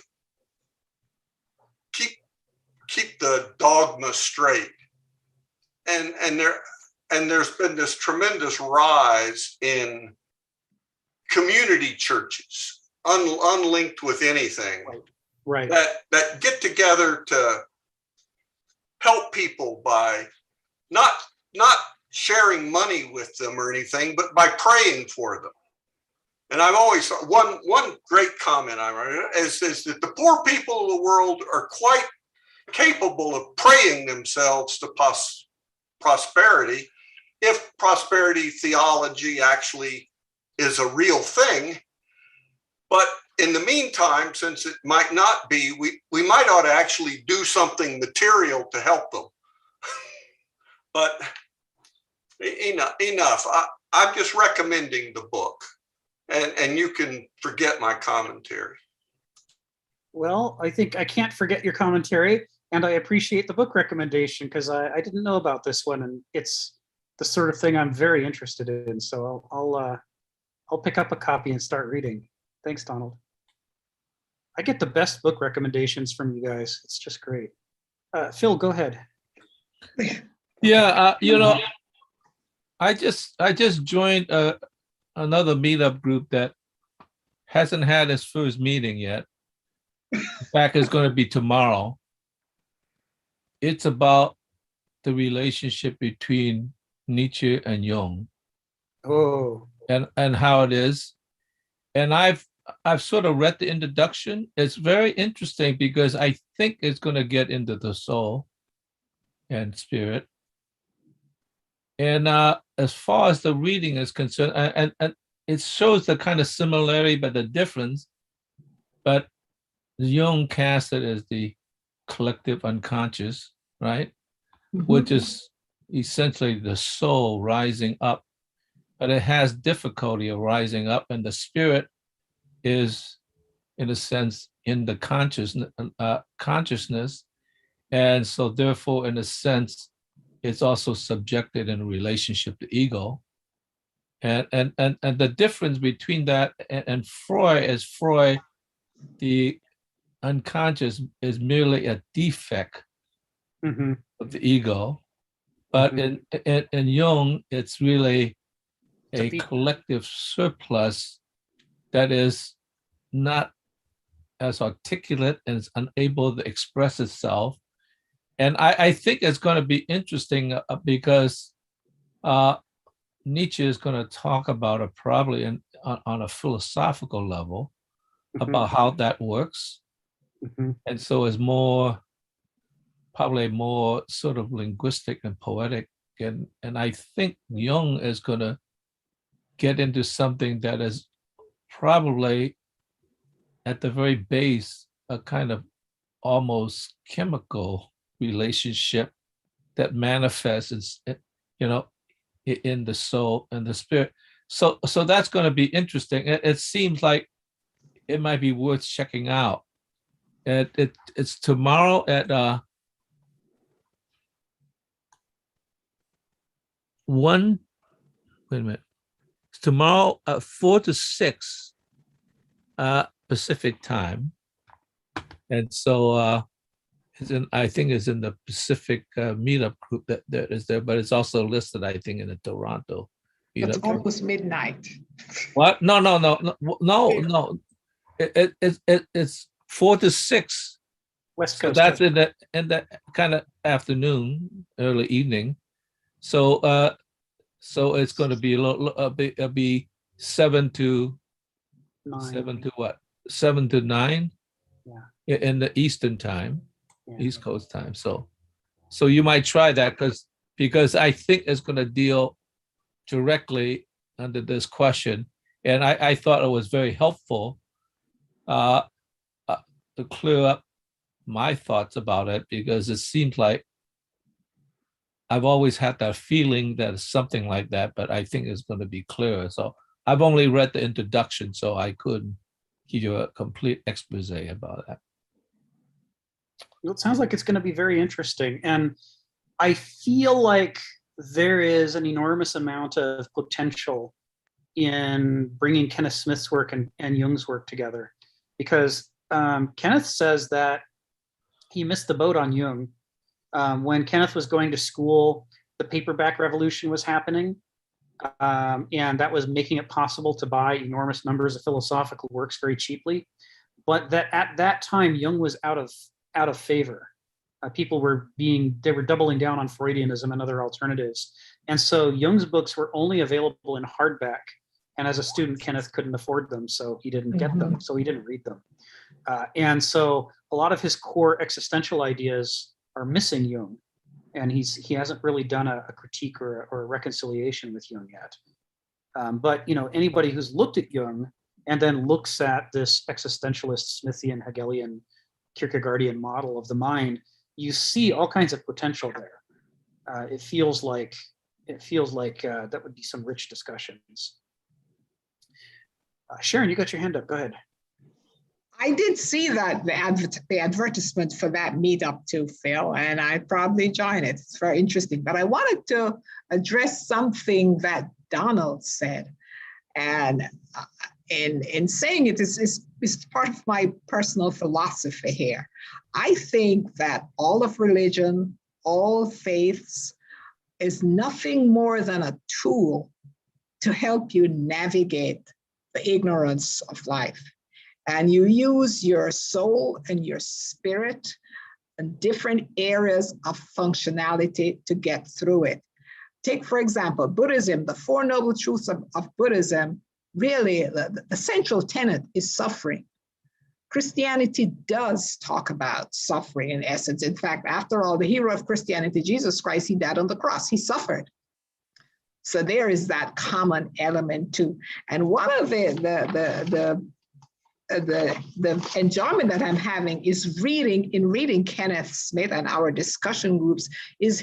keep the dogma straight. And there's been this tremendous rise in community churches, unlinked with anything, right? That get together to help people by not sharing money with them or anything, but by praying for them. And I've always one great comment I read is that the poor people of the world are quite capable of praying themselves to prosperity, if prosperity theology actually is a real thing. But in the meantime, since it might not be, we might ought to actually do something material to help them. But enough. I'm just recommending the book, and you can forget my commentary. Well, I think I can't forget your commentary, and I appreciate the book recommendation, because I didn't know about this one, and it's the sort of thing I'm very interested in. So I'll pick up a copy and start reading. Thanks, Donald. I get the best book recommendations from you guys. It's just great. Phil, go ahead. Yeah, I just joined another meetup group that hasn't had its first meeting yet. In fact, it's going to be tomorrow. It's about the relationship between Nietzsche and Jung. Oh. And how it is. And I've sort of read the introduction. It's very interesting because I think it's going to get into the soul and spirit. And as far as the reading is concerned, and it shows the kind of similarity, but the difference. But Jung cast it as the collective unconscious, right? Mm-hmm. Which is essentially the soul rising up, but it has difficulty of rising up, and the spirit is, in a sense, in the consciousness, and so therefore, in a sense, it's also subjected in relationship to ego, and the difference between that and Freud is the unconscious is merely a defect mm-hmm. of the ego, but mm-hmm. in Jung, it's really a collective surplus that is not as articulate and is unable to express itself. And I think it's going to be interesting because Nietzsche is going to talk about it probably on a philosophical level mm-hmm. about how that works. Mm-hmm. And so it's more probably more sort of linguistic and poetic. And I think Jung is going to get into something that is probably at the very base a kind of almost chemical relationship that manifests, in the soul and the spirit. So that's going to be interesting. It seems like it might be worth checking out. It's tomorrow at 1. Wait a minute. It's tomorrow at 4 to 6 Pacific time, and so I think it's in the Pacific meetup group that is there, but it's also listed, I think, in the Toronto It's meetup group. almost midnight. What? No. It's 4 to 6. West So Coast. that's in the kind of afternoon, early evening. So it's going to be it'll be 7 to 9. 7 to 9. Yeah. In the Eastern time. Yeah. East Coast time. So you might try that because I think it's going to deal directly under this question, and I thought it was very helpful to clear up my thoughts about it, because it seems like I've always had that feeling that it's something like that, but I think it's going to be clearer. So I've only read the introduction, so I couldn't give you a complete expose about that. It sounds like it's going to be very interesting. And I feel like there is an enormous amount of potential in bringing Kenneth Smith's work and Jung's work together, because Kenneth says that he missed the boat on Jung. When Kenneth was going to school, the paperback revolution was happening, and that was making it possible to buy enormous numbers of philosophical works very cheaply. But that at that time, Jung was out of favor. People were doubling down on Freudianism and other alternatives. And so Jung's books were only available in hardback. And as a student, Kenneth couldn't afford them, so he didn't get them, so he didn't read them. And so a lot of his core existential ideas are missing Jung. And he hasn't really done a critique or a reconciliation with Jung yet. But anybody who's looked at Jung and then looks at this existentialist, Smithian, Hegelian, Kierkegaardian model of the mind, you see all kinds of potential there. It feels like that would be some rich discussions. Sharon, you got your hand up. Go ahead. I did see that the advertisement for that meetup too, Phil, and I'd probably join it. It's very interesting. But I wanted to address something that Donald said, and in saying it is part of my personal philosophy here. I think that all of religion, all faiths, is nothing more than a tool to help you navigate the ignorance of life. And you use your soul and your spirit and different areas of functionality to get through it. Take, for example, Buddhism, the Four Noble Truths of Buddhism, really the central tenet is suffering. Christianity does talk about suffering in essence. In fact, after all, the hero of Christianity, Jesus Christ, he died on the cross, he suffered. So there is that common element too. And one of the enjoyment that I'm having is reading Kenneth Smith and our discussion groups is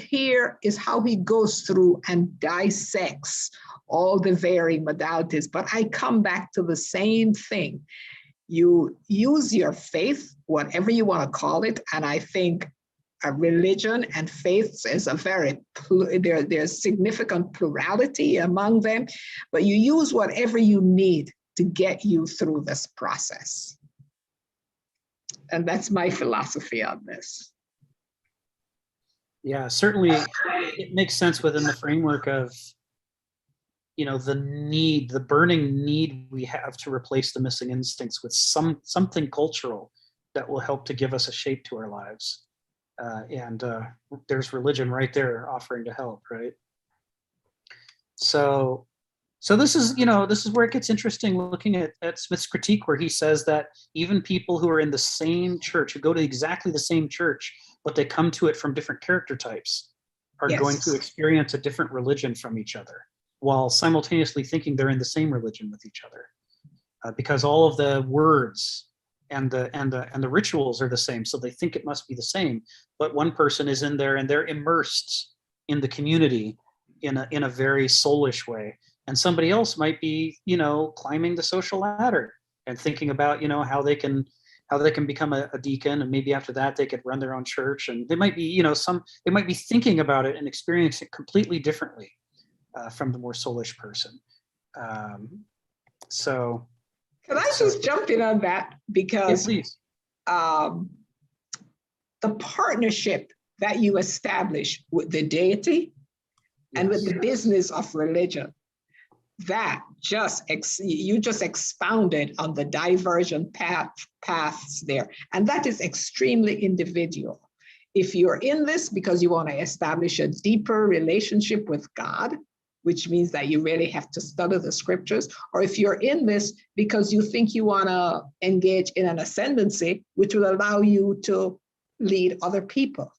how he goes through and dissects all the varying modalities. But I come back to the same thing. You use your faith, whatever you want to call it, and I think a religion and faiths is there's significant plurality among them, but you use whatever you need to get you through this process. And that's my philosophy on this. Yeah, certainly it makes sense within the framework of, the burning need we have to replace the missing instincts with something cultural that will help to give us a shape to our lives. And there's religion right there offering to help, right? So So this is, this is where it gets interesting looking at Smith's critique, where he says that even people who are in the same church, who go to exactly the same church, but they come to it from different character types, are going to experience a different religion from each other, while simultaneously thinking they're in the same religion with each other, because all of the words and the rituals are the same, so they think it must be the same. But one person is in there and they're immersed in the community in a very soulish way, and somebody else might be, climbing the social ladder and thinking about, how they can become a deacon, and maybe after that they could run their own church, and they might be, they might be thinking about it and experiencing it completely differently from the more soulish person. So can I just jump in on that? Because the partnership that you establish with the deity and with the business of religion, that you just expounded on the divergent paths there. And that is extremely individual. If you're in this because you want to establish a deeper relationship with God, which means that you really have to study the scriptures, or if you're in this because you think you want to engage in an ascendancy, which will allow you to lead other people.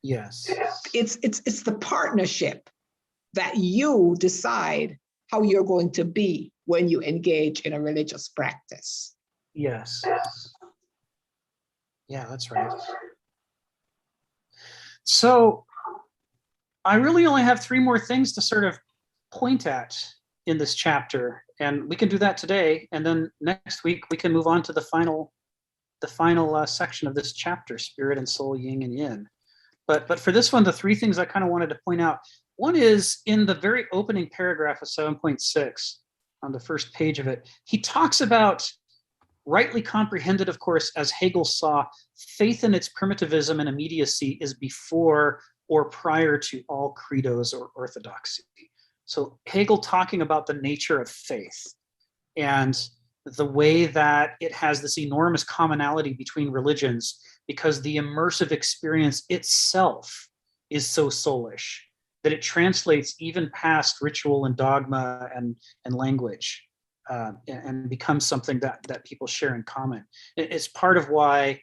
Yes. It's the partnership that you decide how you're going to be when you engage in a religious practice. Yes. Yeah, that's right. So I really only have 3 more things to sort of point at in this chapter, and we can do that today. And then next week we can move on to the final section of this chapter, spirit and soul, yin and yin. But for this one, the 3 things I kind of wanted to point out. One is in the very opening paragraph of 7.6 on the first page of it, he talks about, rightly comprehended, of course, as Hegel saw, faith in its primitivism and immediacy is before or prior to all credos or orthodoxy. So Hegel talking about the nature of faith and the way that it has this enormous commonality between religions because the immersive experience itself is so soulish that it translates even past ritual and dogma and language and becomes something that people share in common. It's part of why,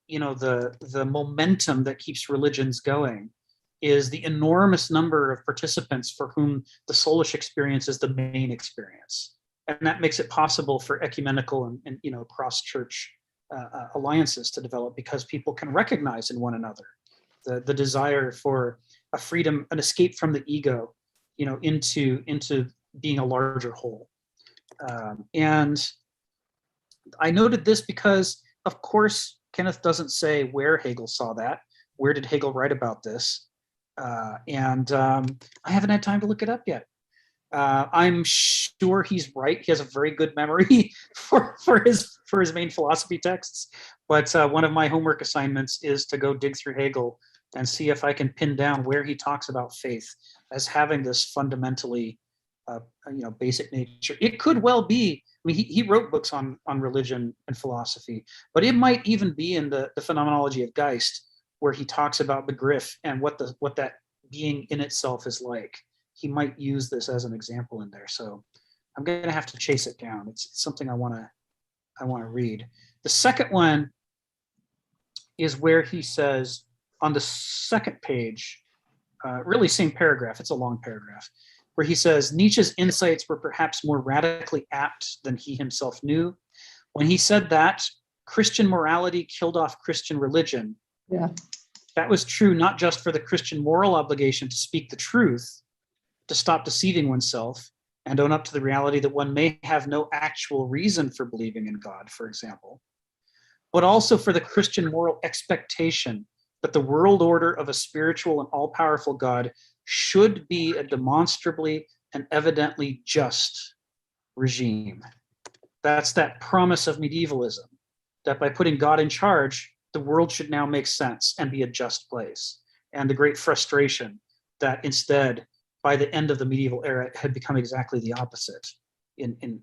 the momentum that keeps religions going is the enormous number of participants for whom the soulish experience is the main experience. And that makes it possible for ecumenical and cross-church alliances to develop because people can recognize in one another the desire for a freedom, an escape from the ego, into being a larger whole. And I noted this because, of course, Kenneth doesn't say where Hegel saw that. Where did Hegel write about this? And I haven't had time to look it up yet. I'm sure he's right. He has a very good memory for his main philosophy texts. But one of my homework assignments is to go dig through Hegel and see if I can pin down where he talks about faith as having this fundamentally, basic nature. It could well be. I mean, he wrote books on religion and philosophy, but it might even be in the phenomenology of Geist, where he talks about the griff and what that being in itself is like. He might use this as an example in there. So I'm going to have to chase it down. It's something I want to read. The second one is where he says on the second page, really same paragraph, it's a long paragraph, where he says Nietzsche's insights were perhaps more radically apt than he himself knew. When he said that Christian morality killed off Christian religion, that was true not just for the Christian moral obligation to speak the truth, to stop deceiving oneself and own up to the reality that one may have no actual reason for believing in God, for example, but also for the Christian moral expectation that the world order of a spiritual and all-powerful God should be a demonstrably and evidently just regime. That's that promise of medievalism, that by putting God in charge, the world should now make sense and be a just place. And the great frustration that instead, by the end of the medieval era, it had become exactly the opposite in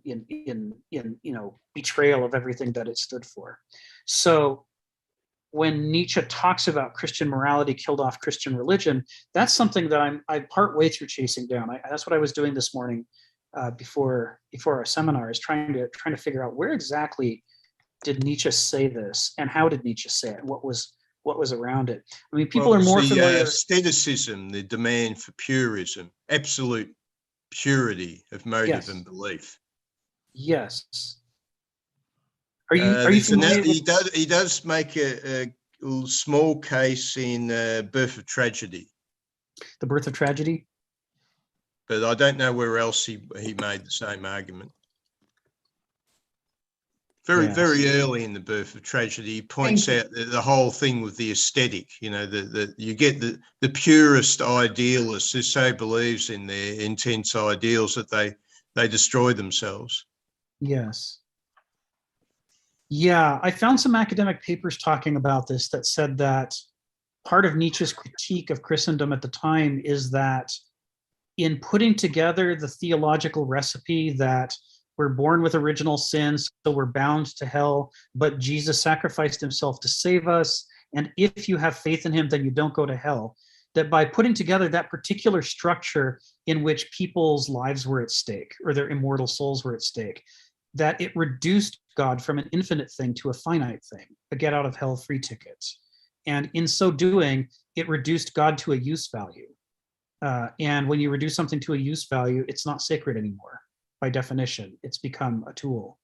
betrayal of everything that it stood for. So when Nietzsche talks about Christian morality killed off Christian religion, that's something that I'm part way through chasing down. That's what I was doing this morning before our seminar, is trying to figure out where exactly did Nietzsche say this, and how did Nietzsche say it? What was around it? I mean, people are more familiar. Aestheticism, the demand for purism, absolute purity of motive and belief. Yes. Are you familiar with... He does make a small case in Birth of Tragedy. The Birth of Tragedy? But I don't know where else he made the same argument. Very early in The Birth of Tragedy, he points out the whole thing with the aesthetic. You know, you get the purest idealists who so believes in their intense ideals that they destroy themselves. Yes. Yeah, I found some academic papers talking about this that said that part of Nietzsche's critique of Christendom at the time is that in putting together the theological recipe that we're born with original sins, so we're bound to hell, but Jesus sacrificed himself to save us, and if you have faith in him, then you don't go to hell. That by putting together that particular structure in which people's lives were at stake, or their immortal souls were at stake, that it reduced God from an infinite thing to a finite thing, a get out of hell free ticket. And in so doing, it reduced God to a use value. And when you reduce something to a use value, it's not sacred anymore. By definition, it's become a tool.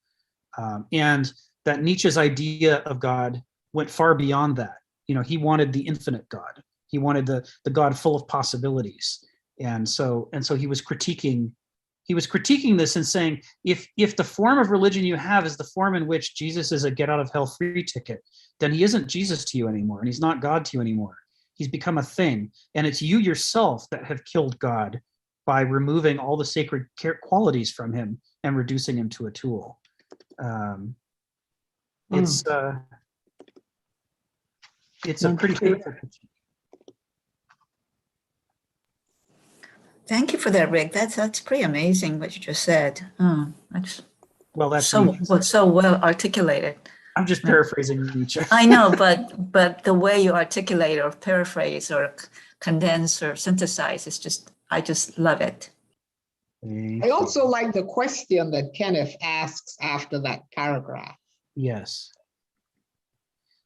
And that Nietzsche's idea of God went far beyond that. You know, he wanted the infinite God. He wanted the God full of possibilities. And so he was critiquing this and saying, if the form of religion you have is the form in which Jesus is a get out of hell free ticket, then he isn't Jesus to you anymore, and he's not God to you anymore. He's become a thing, and it's you yourself that have killed God by removing all the sacred qualities from him and reducing him to a tool. It's a pretty painful critique. Thank you for that, Rick. That's pretty amazing what you just said. That's so well articulated. I'm just paraphrasing Nietzsche. I know, but the way you articulate or paraphrase or condense or synthesize is I just love it. I also like the question that Kenneth asks after that paragraph. Yes.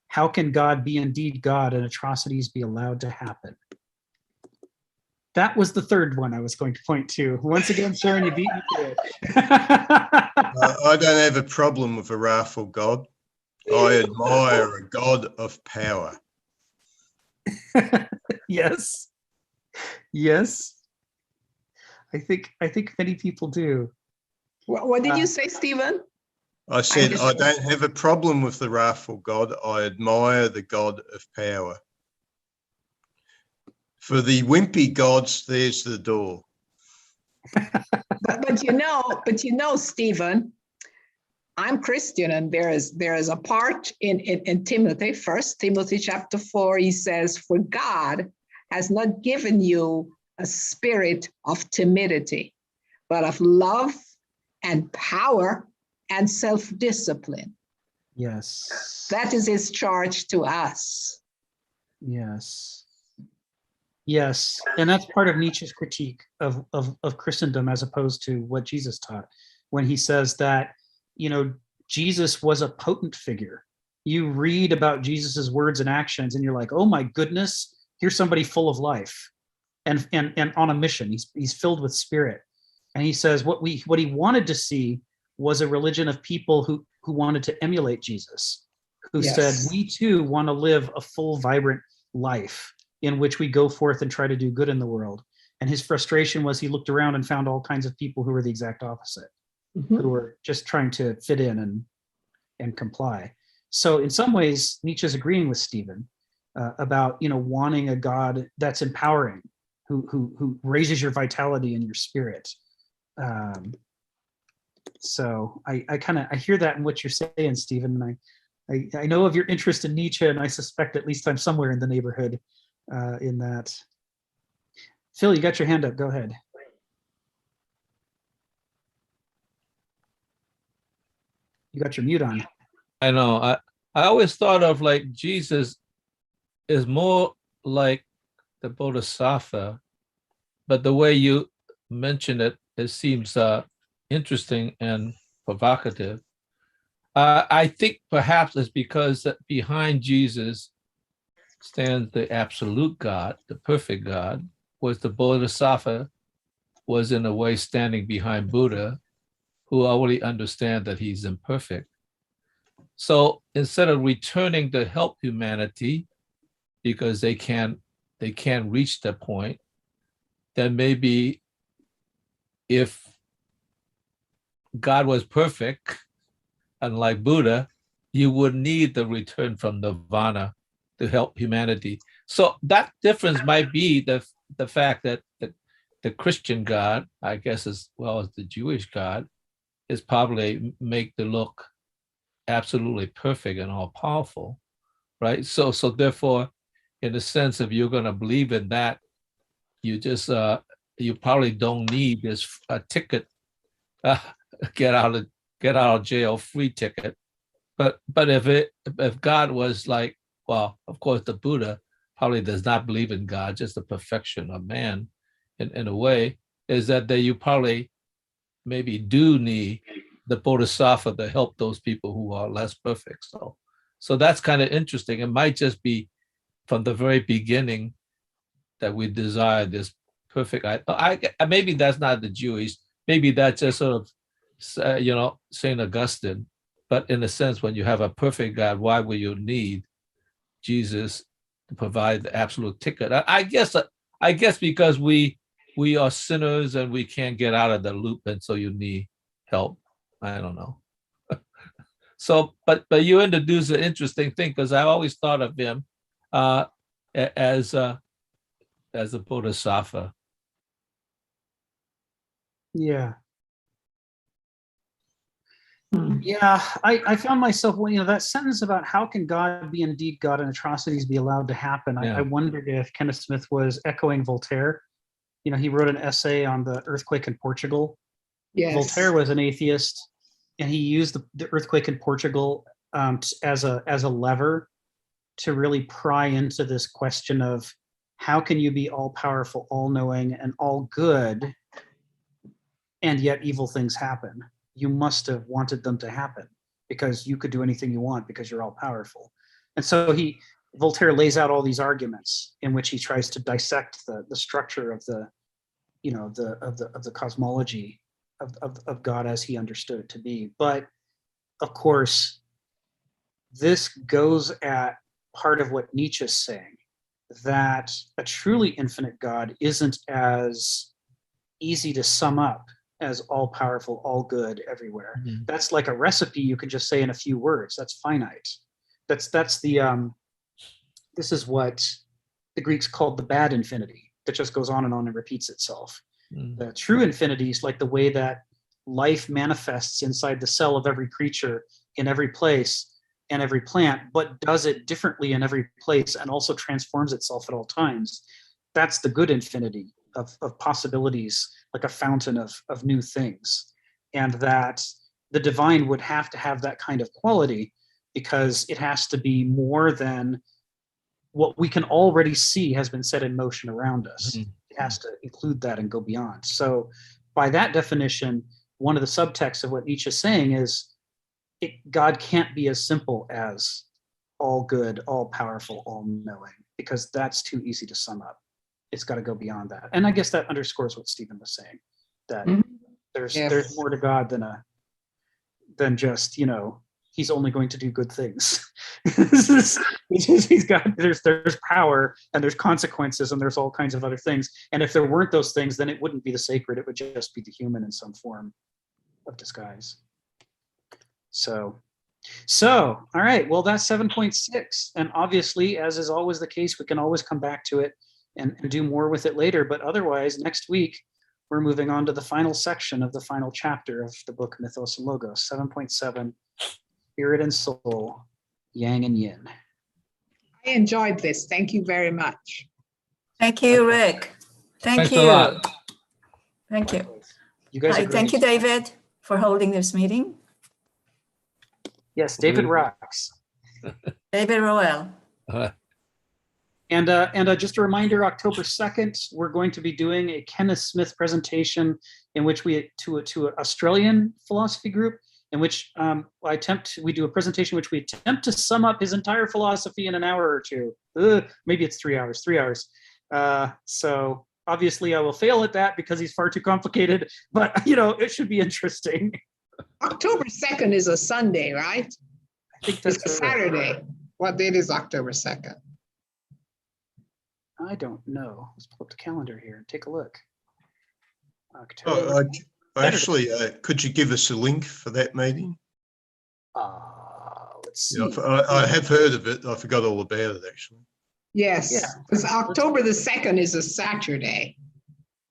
How can God be indeed God and atrocities be allowed to happen? That was the third one I was going to point to. Once again, Sharon, you beat me to it. I don't have a problem with a wrathful God. I admire a God of power. Yes. I think many people do. What did you say, Stephen? I said I don't have a problem with the wrathful God. I admire the God of power. For the wimpy gods, there's the door. but you know, Stephen, I'm Christian, and there is a part in Timothy, 1 Timothy chapter 4, he says, for God has not given you a spirit of timidity, but of love and power and self-discipline. Yes. That is his charge to us. Yes, and that's part of Nietzsche's critique of Christendom as opposed to what Jesus taught, when he says that, you know, Jesus was a potent figure. You read about Jesus's words and actions and you're like, oh my goodness, here's somebody full of life and on a mission. He's filled with spirit. And he says what he wanted to see was a religion of people who wanted to emulate Jesus, who said, we too want to live a full, vibrant life in which we go forth and try to do good in the world. And his frustration was he looked around and found all kinds of people who were the exact opposite, who were just trying to fit in and comply. So in some ways, Nietzsche's agreeing with Stephen about, you know, wanting a God that's empowering, who raises your vitality and your spirit. So I hear that in what you're saying, Stephen, and I know of your interest in Nietzsche, and I suspect at least I'm somewhere in the neighborhood in that. Phil, you got your hand up. Go ahead. You got your mute on. I know. I always thought of like Jesus is more like the Bodhisattva, but the way you mention it, it seems interesting and provocative. I think perhaps it's because that behind Jesus stands the absolute God, the perfect God, whereas the Bodhisattva was in a way standing behind Buddha, who already understand that he's imperfect. So instead of returning to help humanity, because they can't reach that point, then maybe if God was perfect, unlike Buddha, you would need the return from nirvana to help humanity. So that difference might be the fact that the Christian God, I guess as well as the Jewish God, is probably make the look absolutely perfect and all powerful, right? So therefore, in the sense if you're going to believe in that, you just you probably don't need this ticket, get out of jail free ticket. But if God was like, well, of course the Buddha probably does not believe in God, just the perfection of man in a way, is that you probably maybe do need the Bodhisattva to help those people who are less perfect. So that's kind of interesting. It might just be from the very beginning that we desire this perfect. I maybe that's not the Jewish. Maybe that's just sort of Saint Augustine. But in a sense, when you have a perfect God, why will you need Jesus to provide the absolute ticket? I guess because we are sinners and we can't get out of the loop, and so you need help. I don't know. So, but you introduced an interesting thing, because I always thought of him as a Bodhisattva. Yeah. Yeah, I found myself, that sentence about how can God be indeed God and atrocities be allowed to happen. Yeah. I wondered if Kenneth Smith was echoing Voltaire. He wrote an essay on the earthquake in Portugal. Yes. Voltaire was an atheist, and he used the earthquake in Portugal as a lever to really pry into this question of how can you be all powerful, all knowing, and all good, and yet evil things happen. You must have wanted them to happen because you could do anything you want because you're all powerful. And so Voltaire lays out all these arguments in which he tries to dissect the structure of the cosmology of God as he understood it to be. But of course, this goes at part of what Nietzsche's saying, that a truly infinite God isn't as easy to sum up as all powerful, all good, everywhere. Mm-hmm. That's like a recipe you can just say in a few words. That's finite. That's the this is what the Greeks called the bad infinity, that just goes on and repeats itself. Mm-hmm. The true infinity is like the way that life manifests inside the cell of every creature in every place and every plant, but does it differently in every place and also transforms itself at all times. That's the good infinity of possibilities, like a fountain of new things. And that the divine would have to have that kind of quality, because it has to be more than what we can already see has been set in motion around us. Mm-hmm. It has to include that and go beyond. So by that definition, one of the subtexts of what Nietzsche is saying is God can't be as simple as all good, all powerful, all knowing, because that's too easy to sum up. It's got to go beyond that. And I guess that underscores what Stephen was saying, that there's more to God than just, he's only going to do good things. There's power and there's consequences and there's all kinds of other things. And if there weren't those things, then it wouldn't be the sacred. It would just be the human in some form of disguise. So, all right. Well, that's 7.6. And obviously, as is always the case, we can always come back to it and do more with it later. But otherwise, next week, we're moving on to the final section of the final chapter of the book Mythos and Logos, 7.7, Spirit and Soul, Yang and Yin. I enjoyed this. Thank you very much. Thank you, Rick. Thanks a lot. Thank you. You guys. Thank you, David, for holding this meeting. Yes, David rocks. David Roel. And just a reminder, October 2nd, we're going to be doing a Kenneth Smith presentation in which to an Australian philosophy group, in which we do a presentation in which we attempt to sum up his entire philosophy in an hour or two. Maybe it's 3 hours, 3 hours. So obviously I will fail at that because he's far too complicated, but it should be interesting. October 2nd is a Sunday, right? I think that's It's a Saturday. What date is October 2nd? I don't know. Let's pull up the calendar here and take a look. October. Actually, could you give us a link for that meeting? Let's see. I have heard of it. I forgot all about it, actually. Yes, Yeah. because October the 2nd is a Saturday.